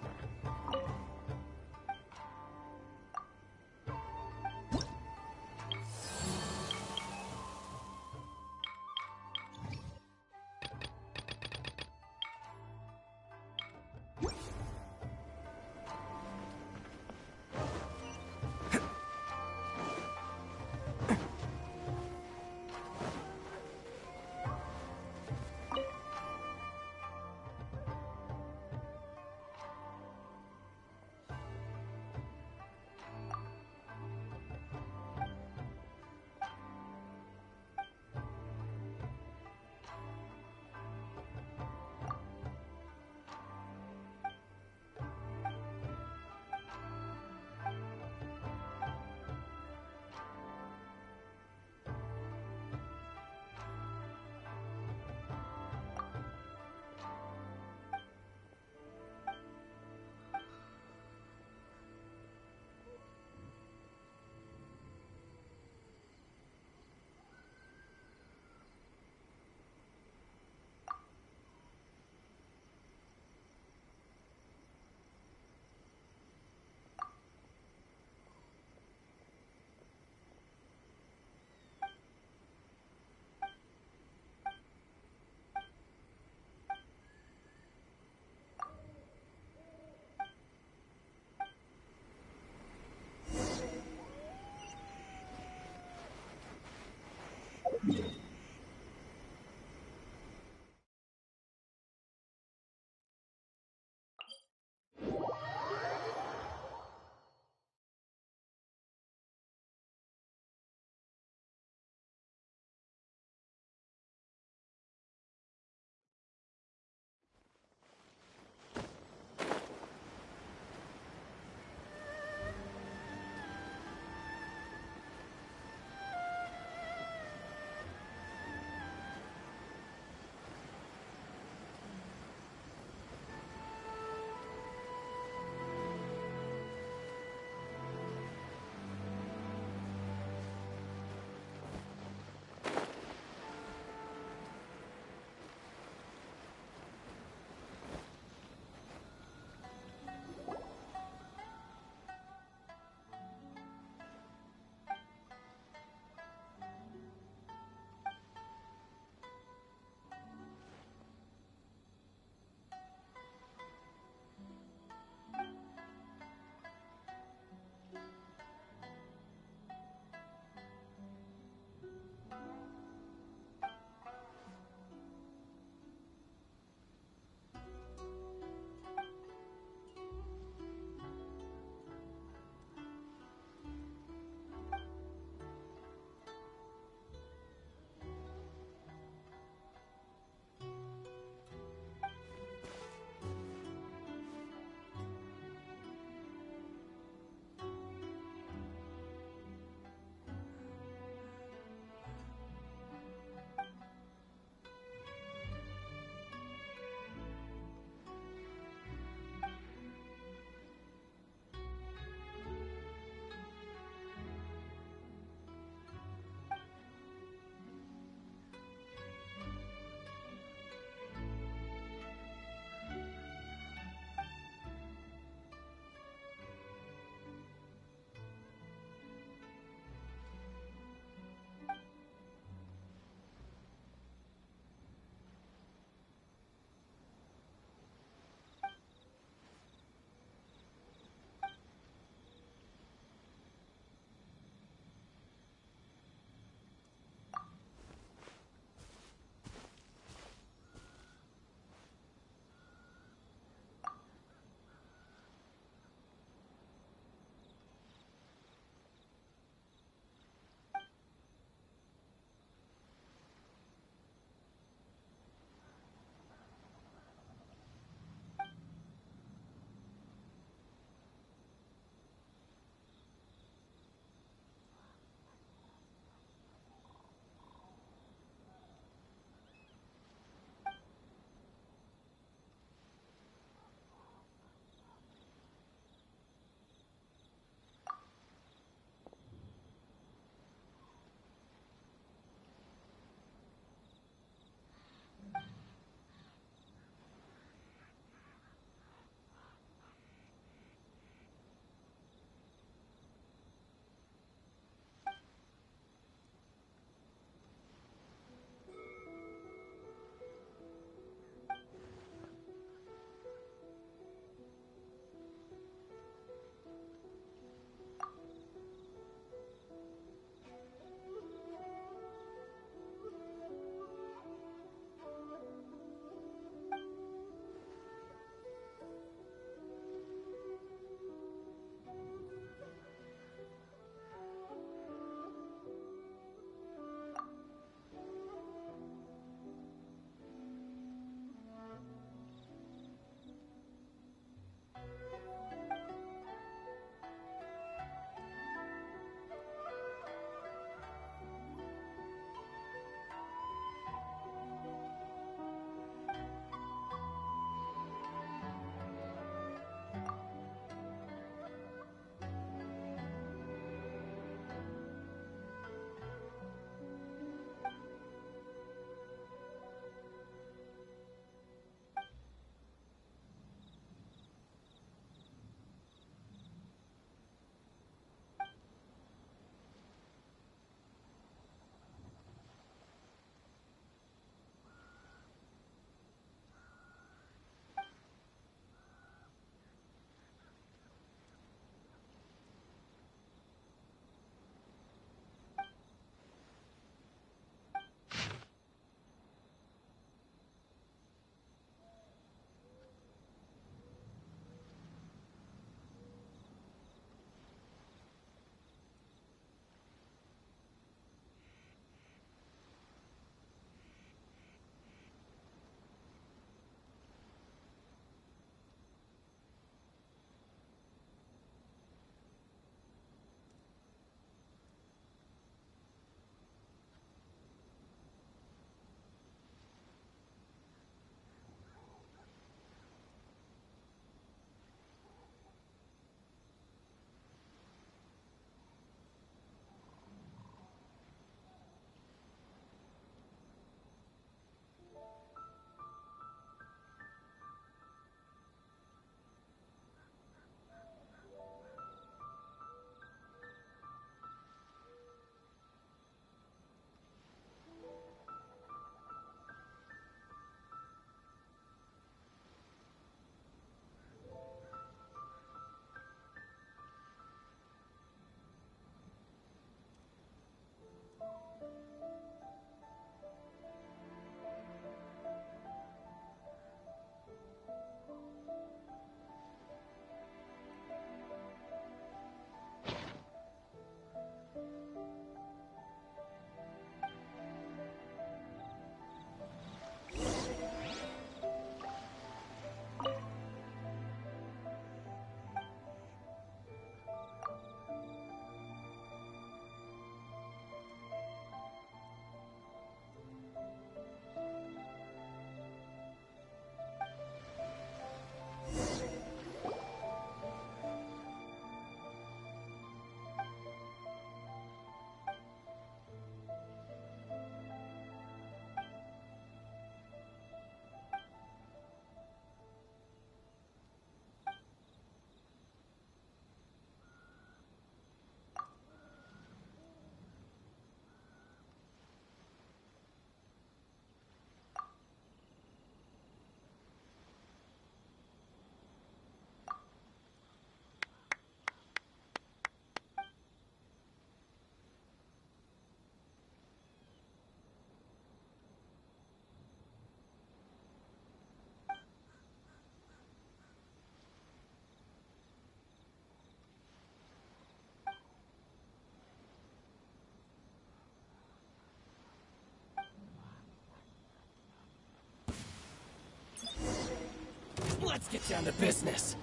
Let's get down to business.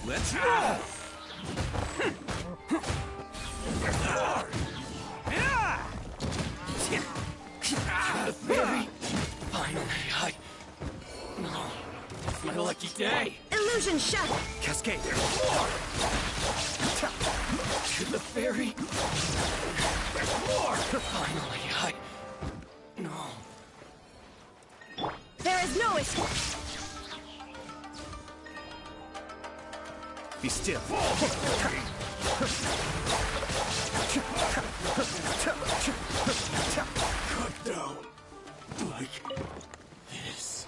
Let's roll! The theory. Finally, No. It's my lucky day. Illusion shot. Cascade. To the fairy. Finally, No. There is no escape. Be still. Cut down. Like this.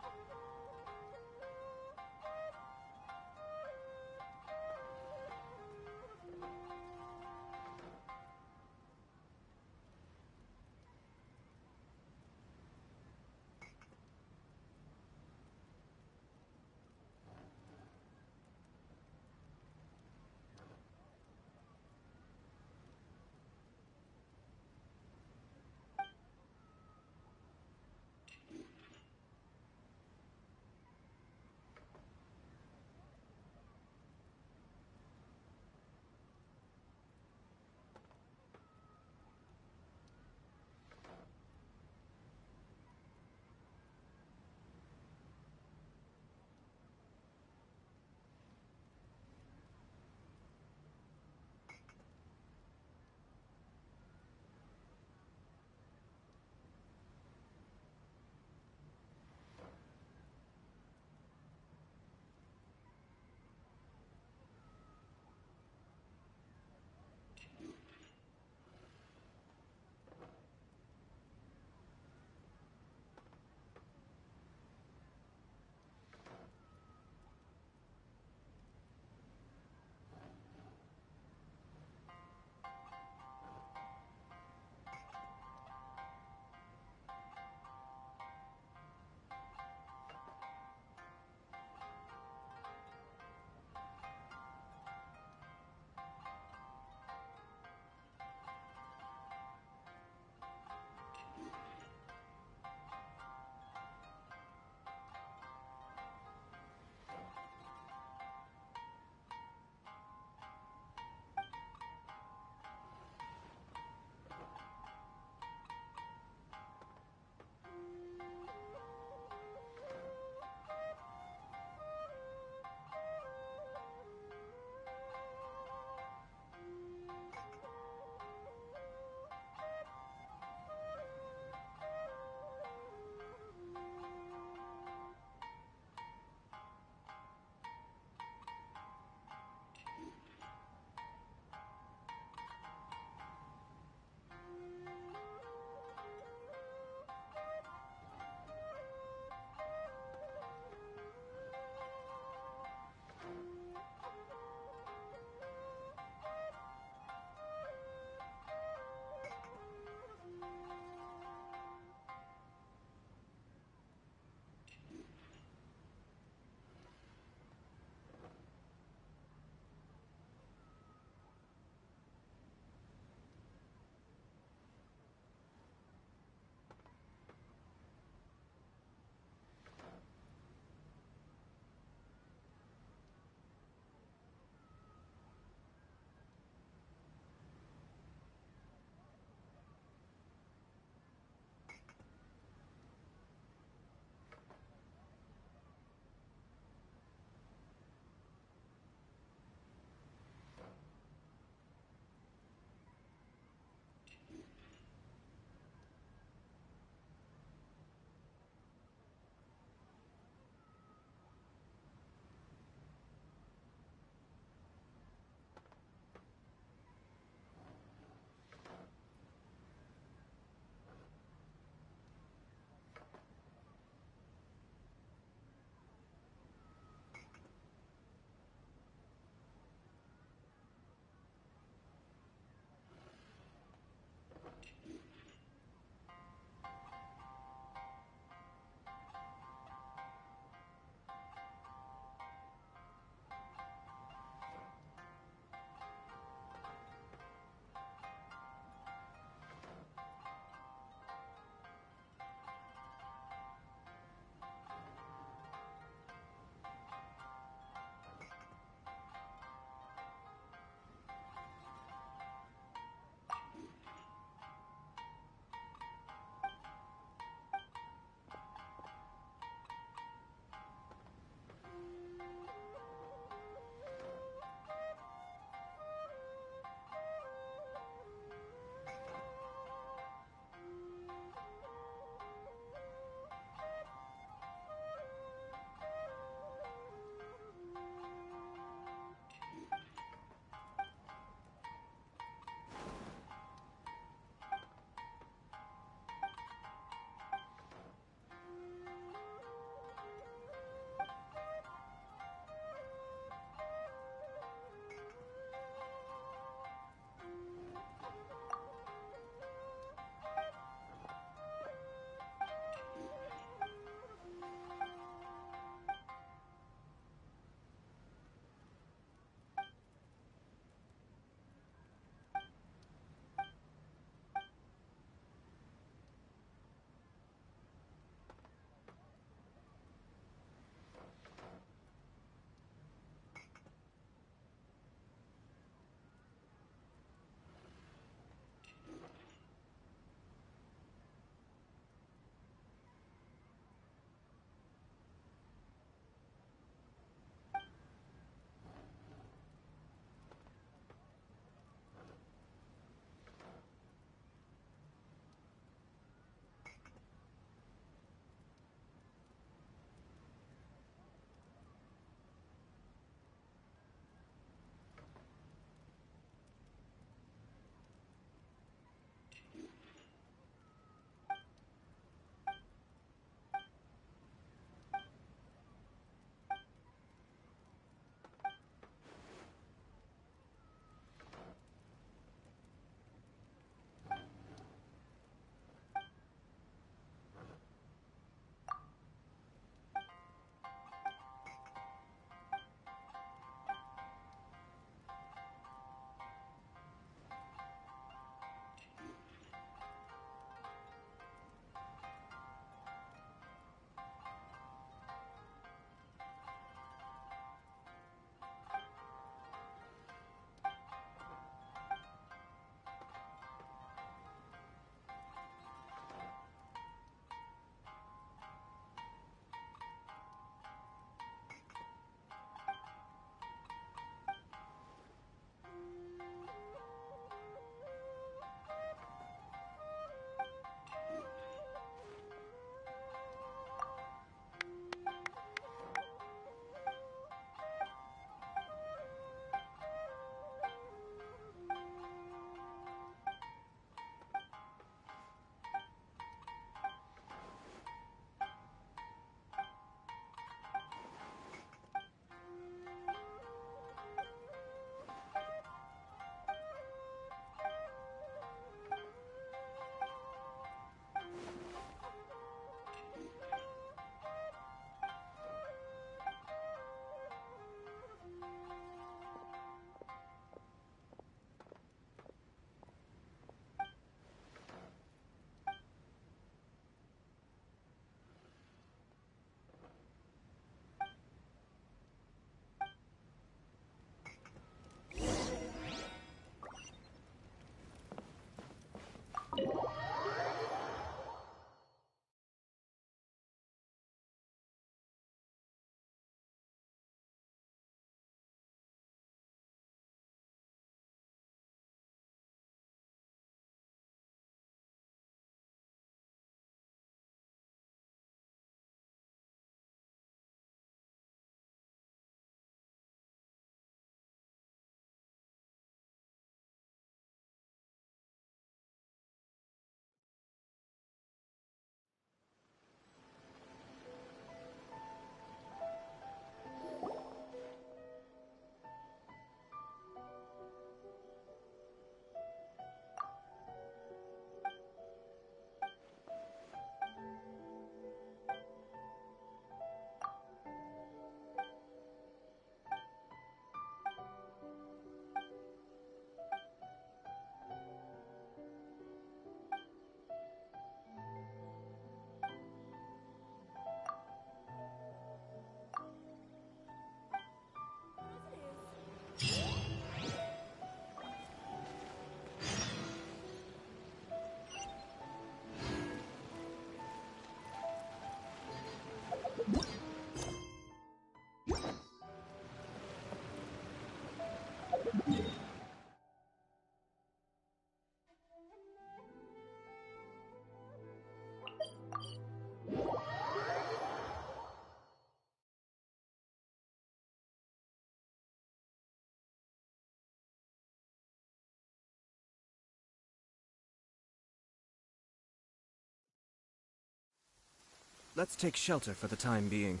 let's take shelter for the time being.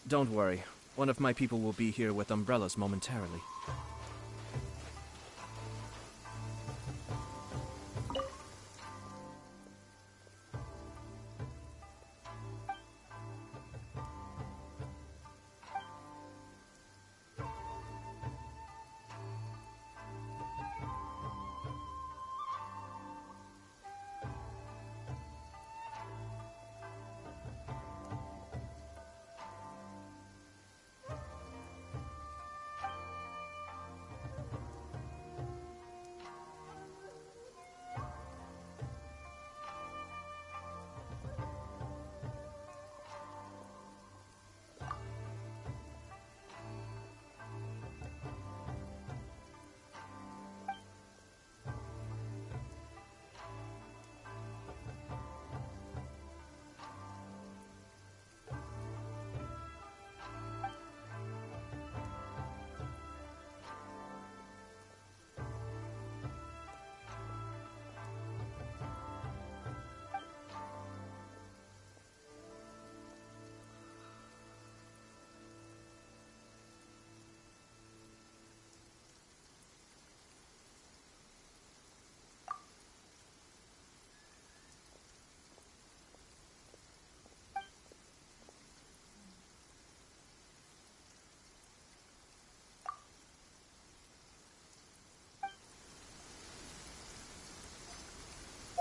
Don't worry, one of my people will be here with umbrellas momentarily.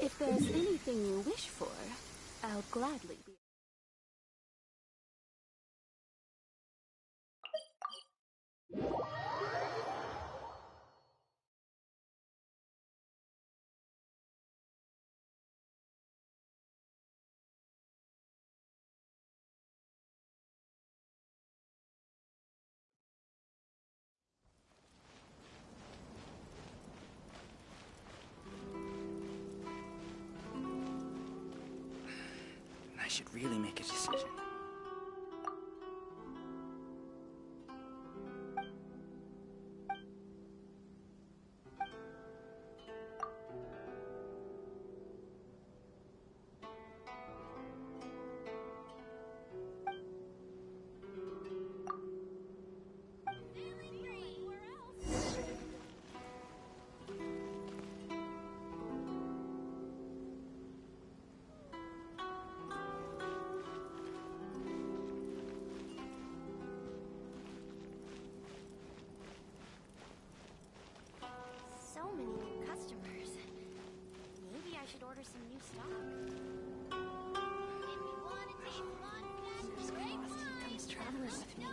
If there's anything you wish for, I'll gladly be. I should really make a decision. So many new customers. Maybe I should order some new stock. There's constant travelers with me.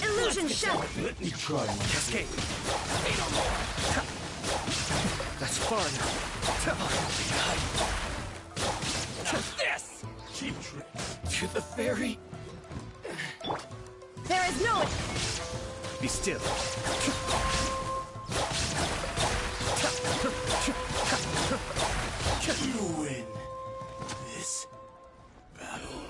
Illusion shot! Let me try my cascade. That's far enough. This! Cheap tricks. To the fairy. There is no... Be still. You win this battle.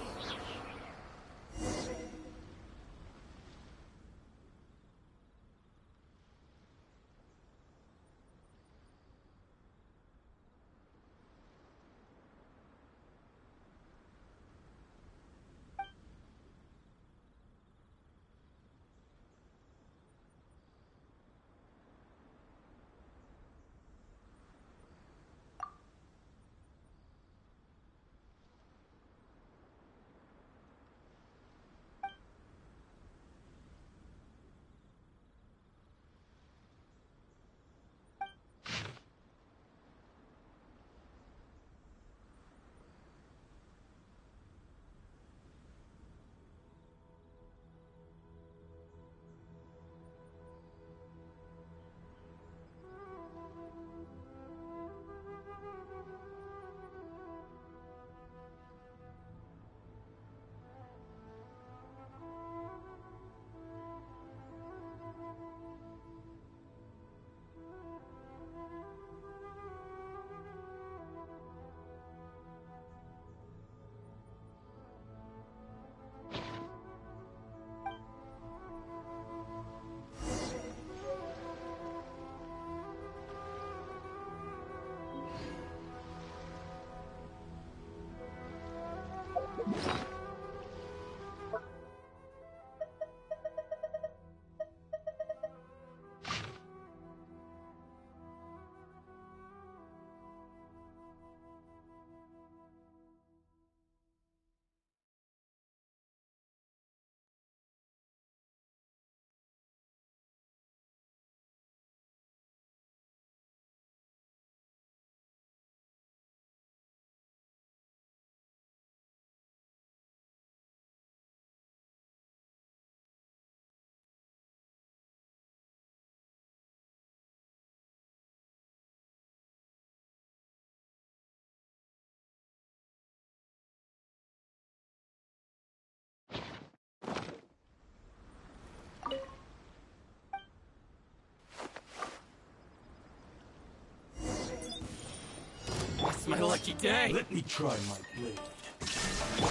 lucky day. Let me try my blade.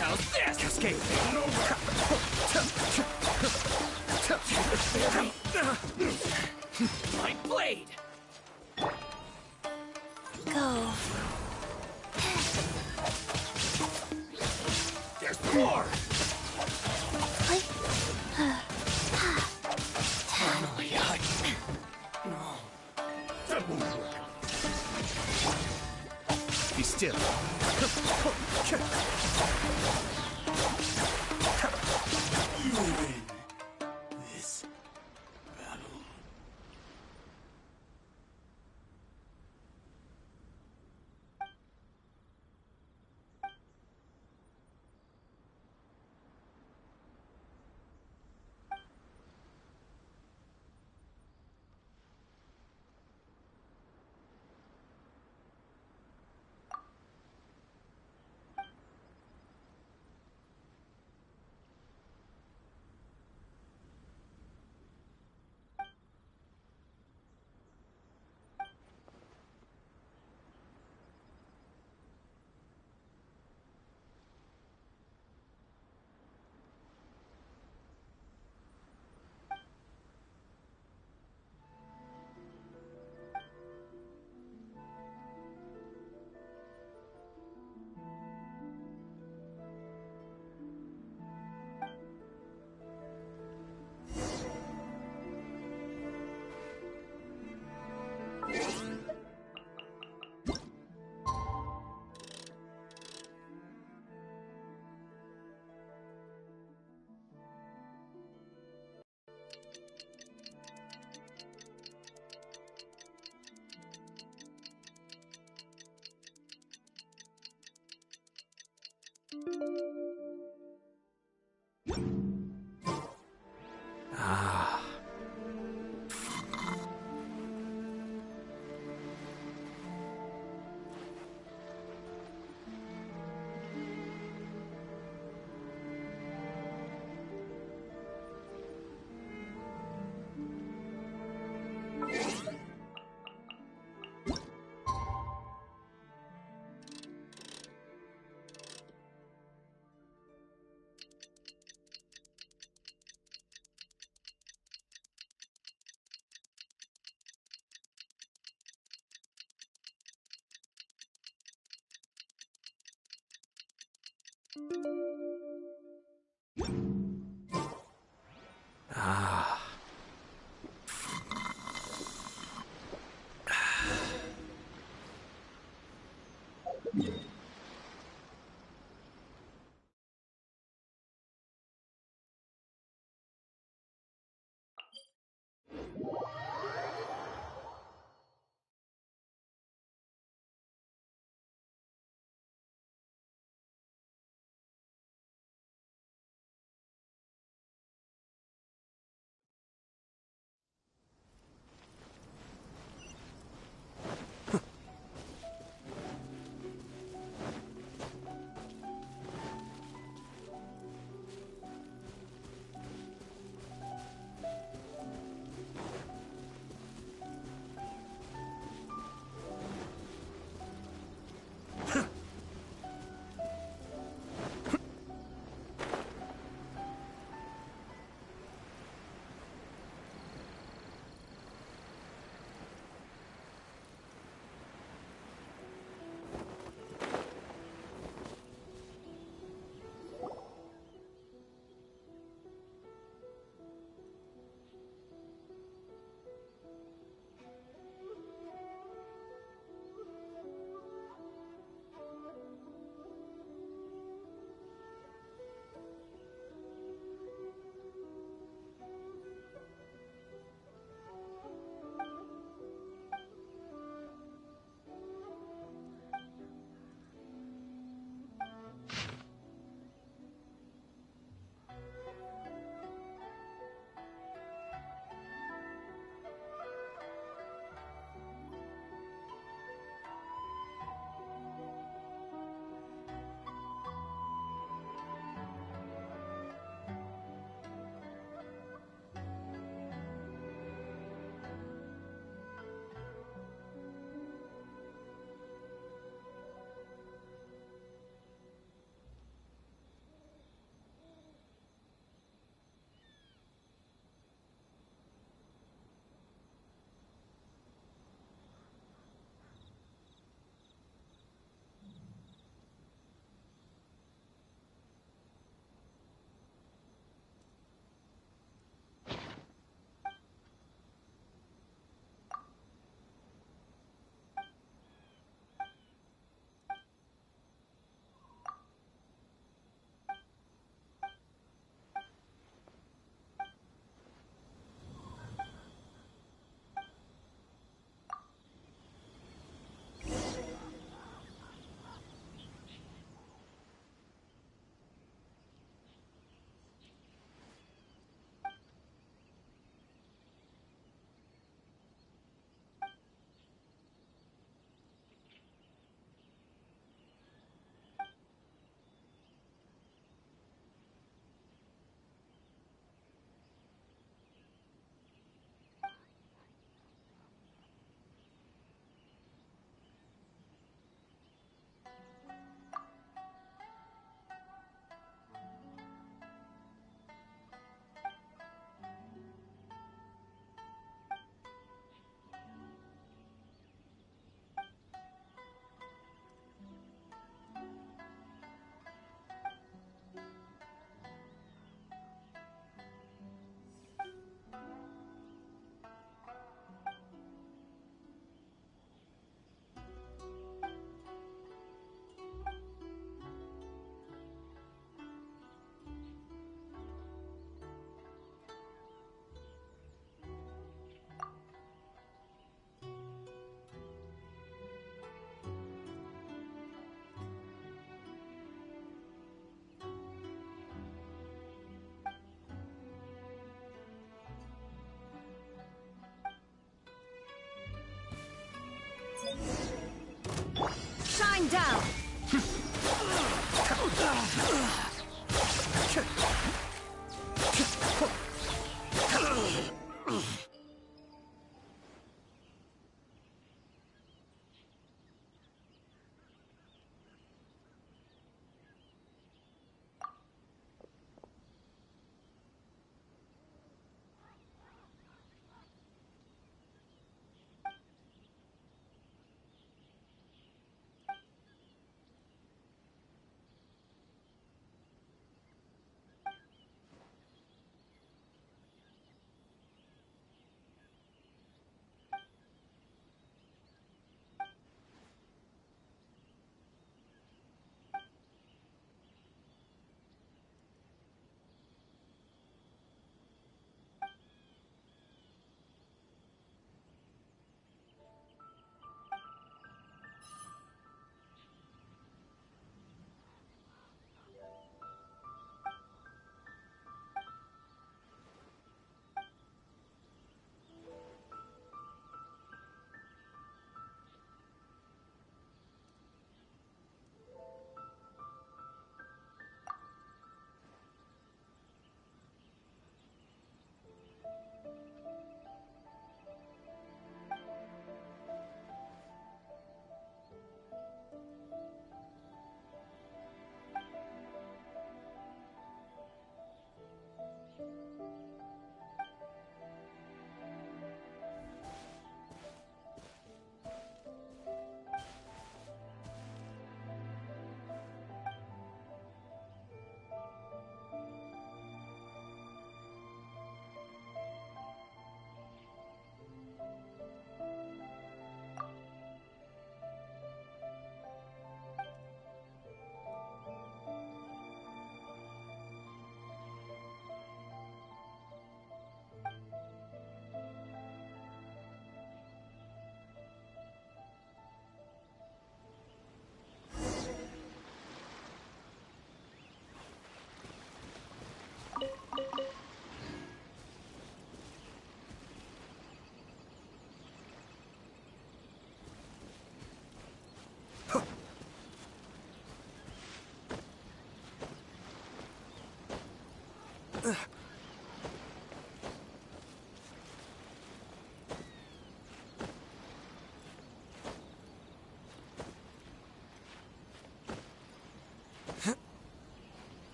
How's this? Cascade. My blade. Go. There's more. Be still. You win this battle. Shine down!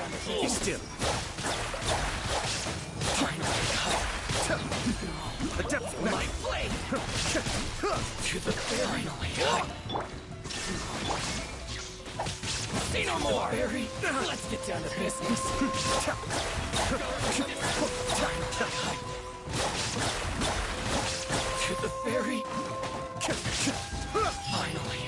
Be still. The depths of my blade! To the finally. Say no more! Barry, let's get down to business. To the ferry. Finally,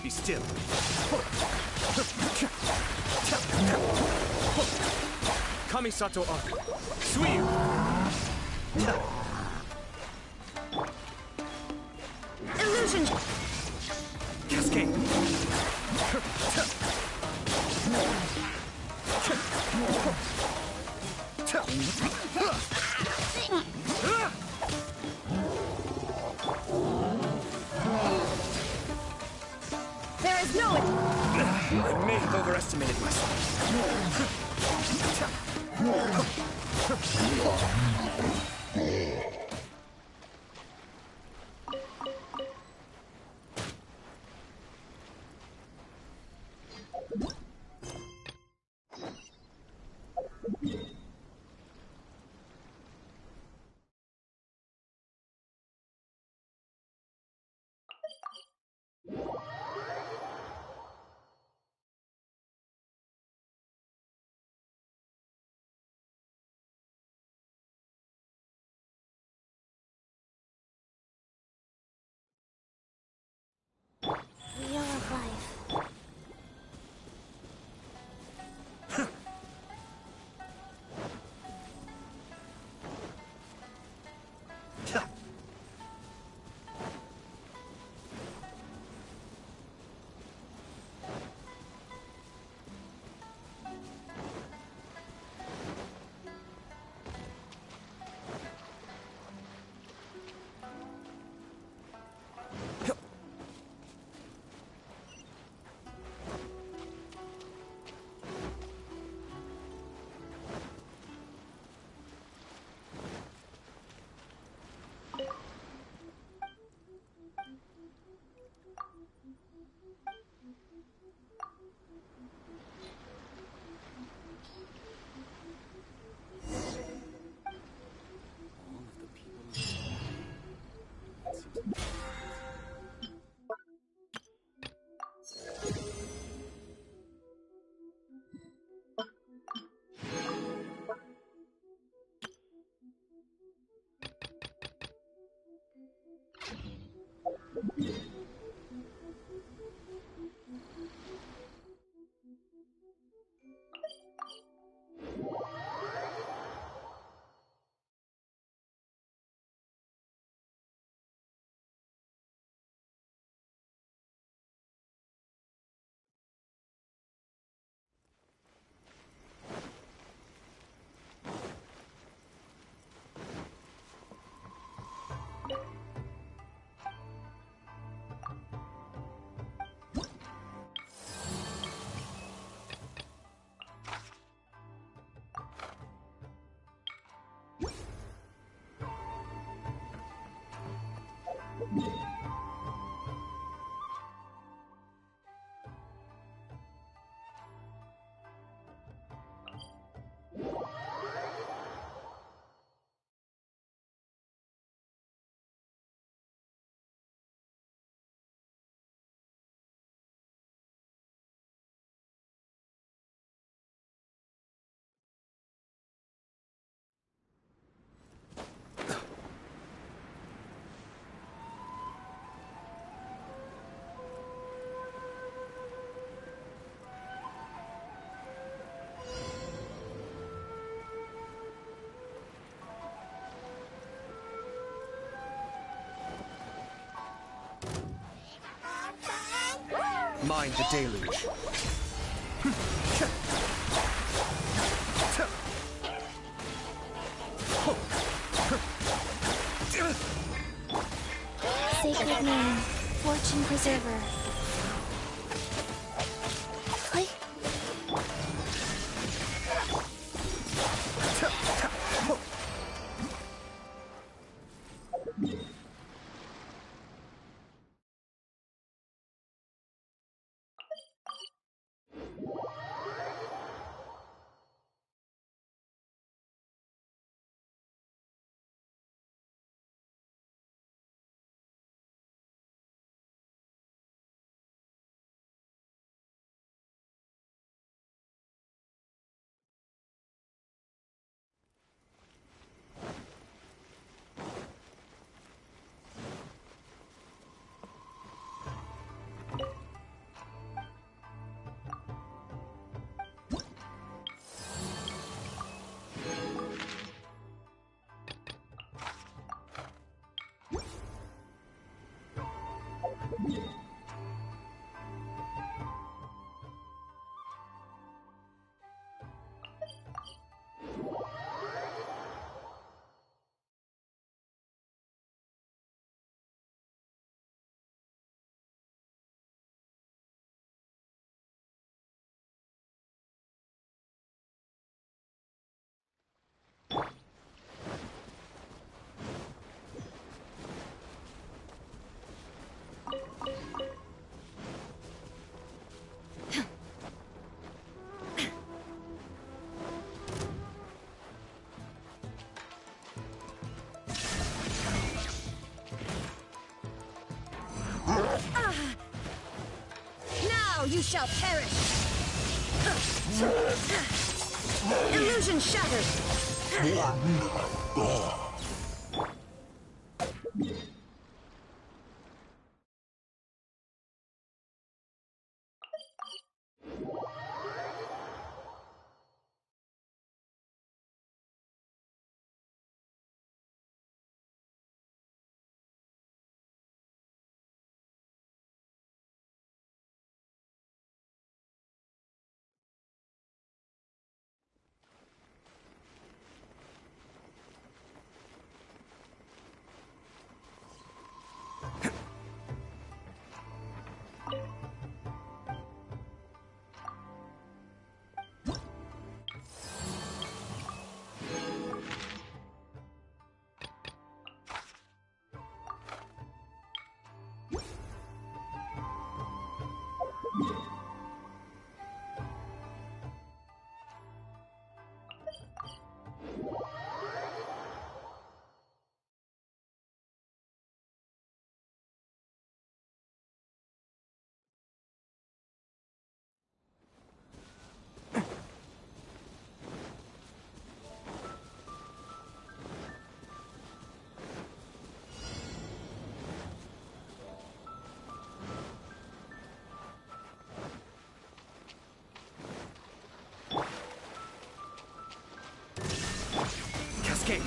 Be still. Kamisato Arc. Suiyu! Illusion! Cascade! There is no... I may have overestimated myself. Mind the deluge. Sacred name, fortune preserver. Click. Now you shall perish! Illusion shattered! Cascade!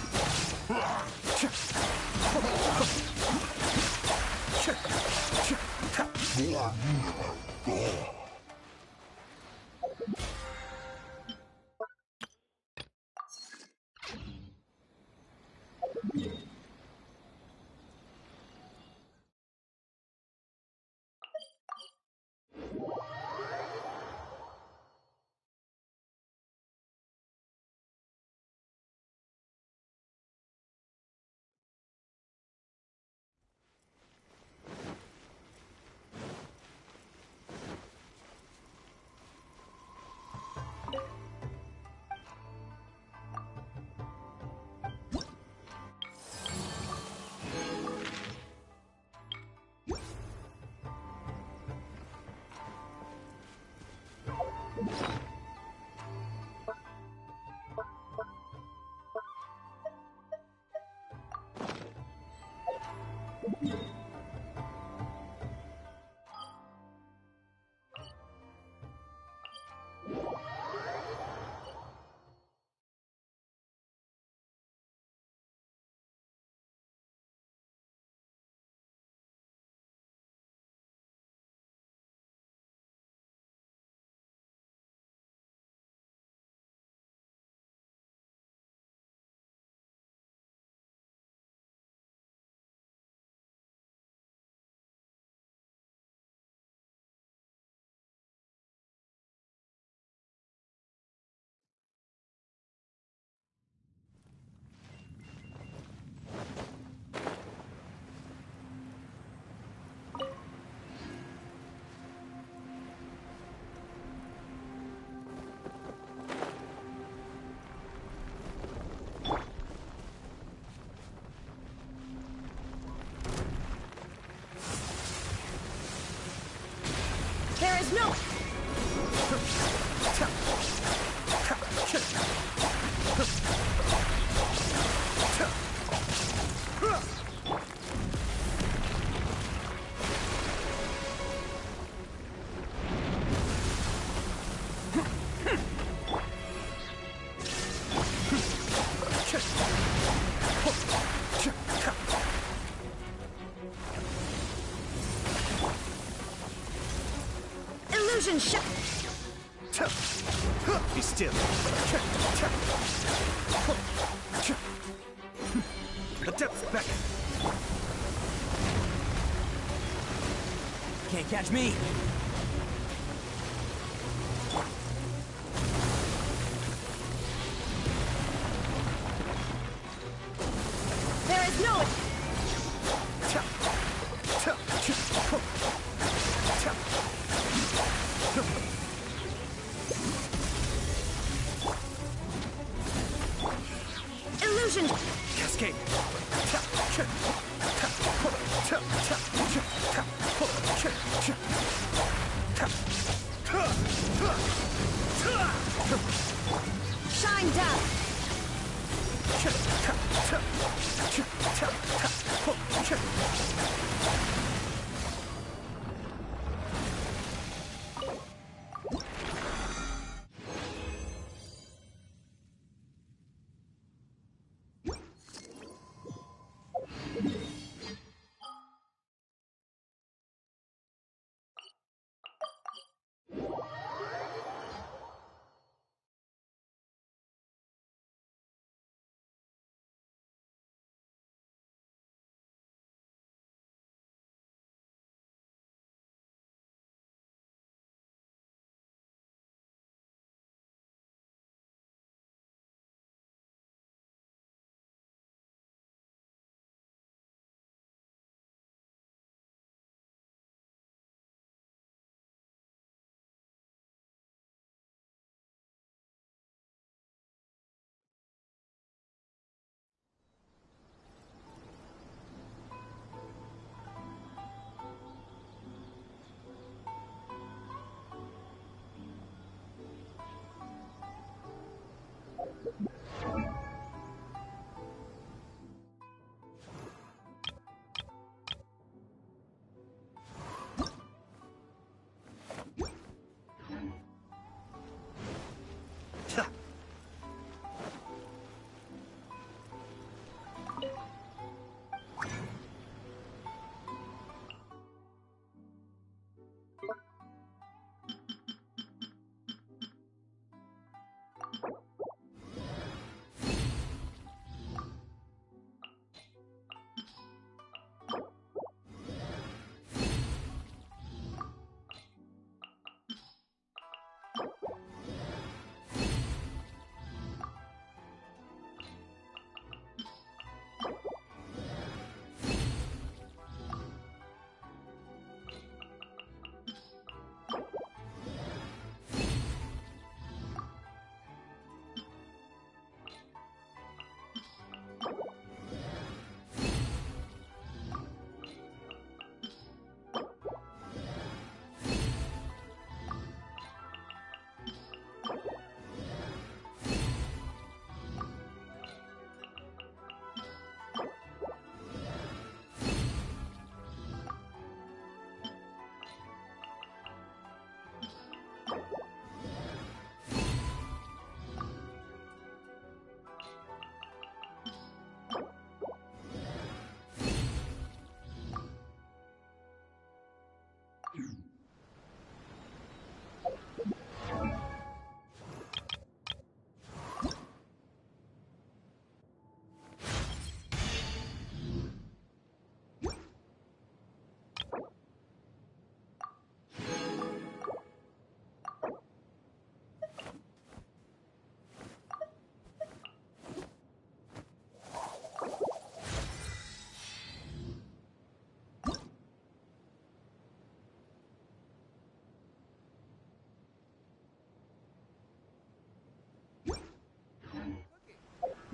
Illusion shot. Be still. The depth beckon. Can't catch me. There is no... Illusion! Cascade. Shine down!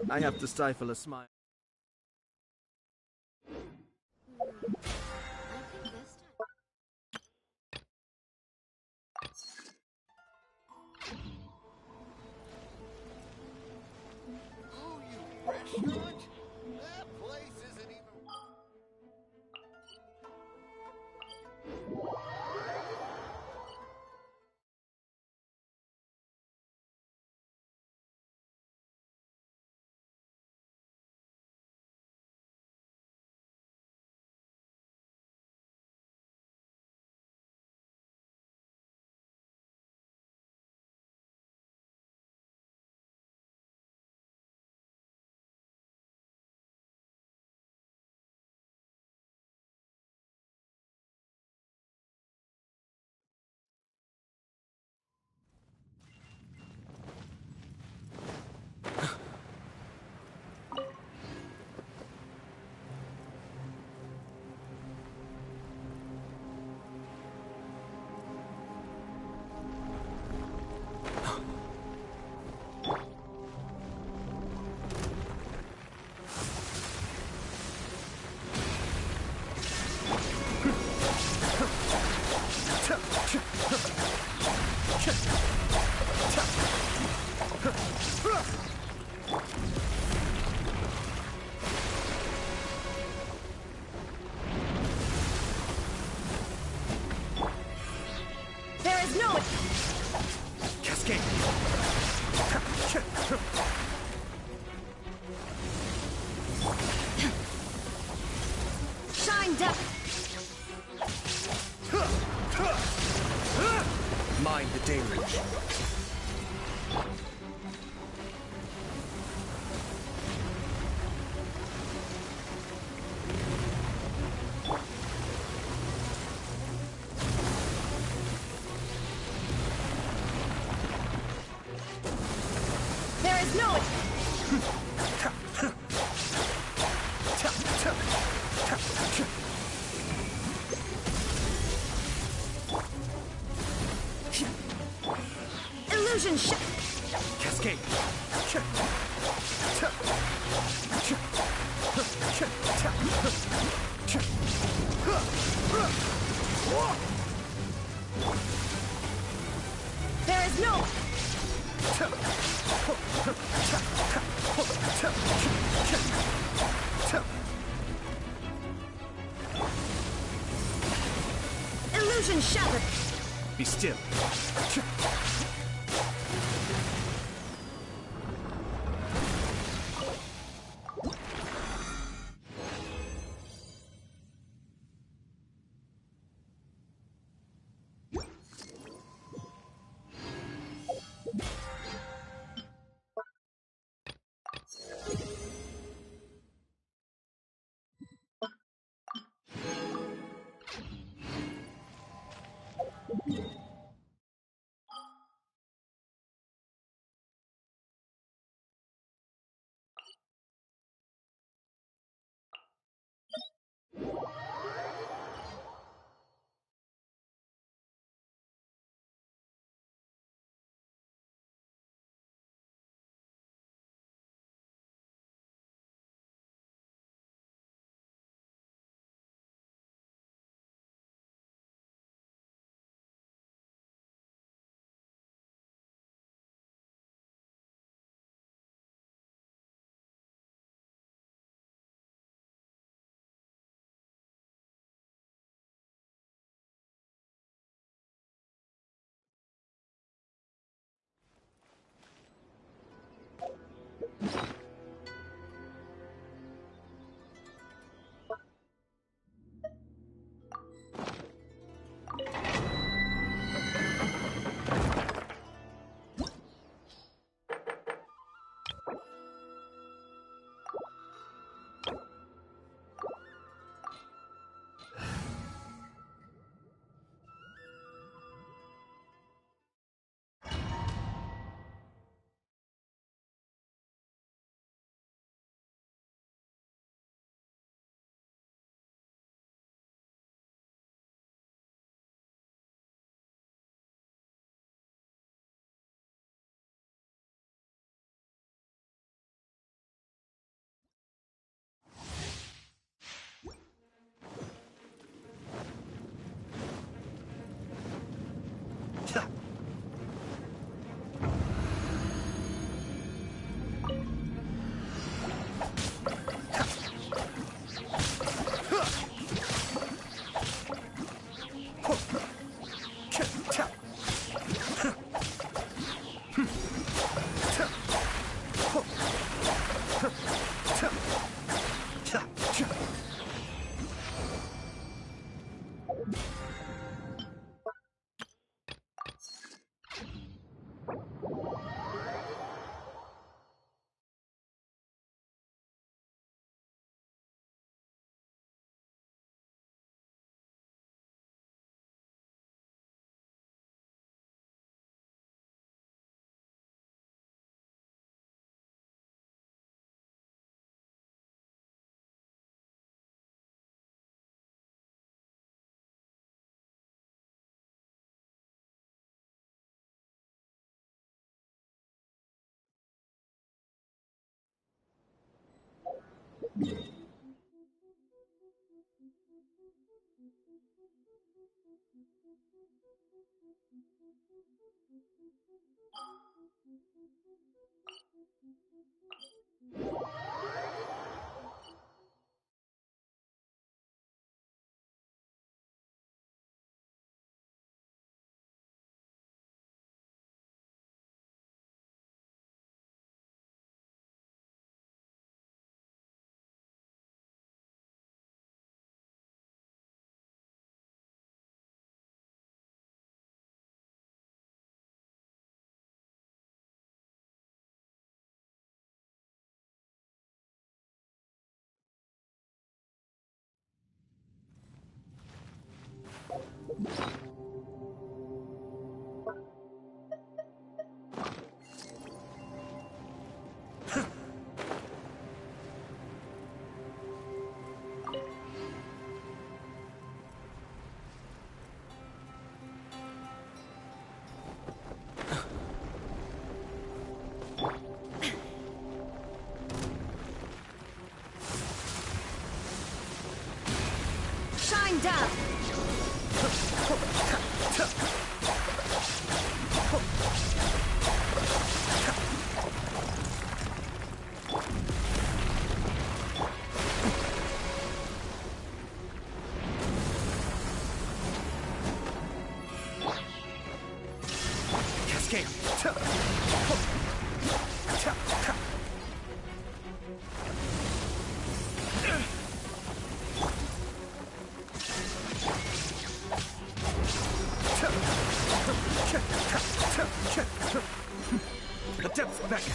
I have to stifle a smile. is no... Cascade! Shine down! Mind the deluge. There is no... Illusion shot! Cascade! There is no... Illusion shattered! Be still. Shine down! Cascade! A depth beacon!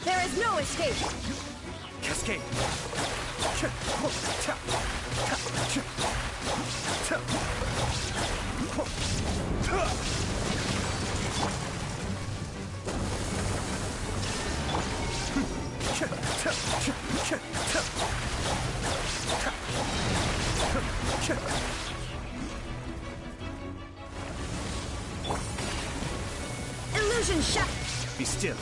There is no escape! Cascade! Illusion shot! Be still.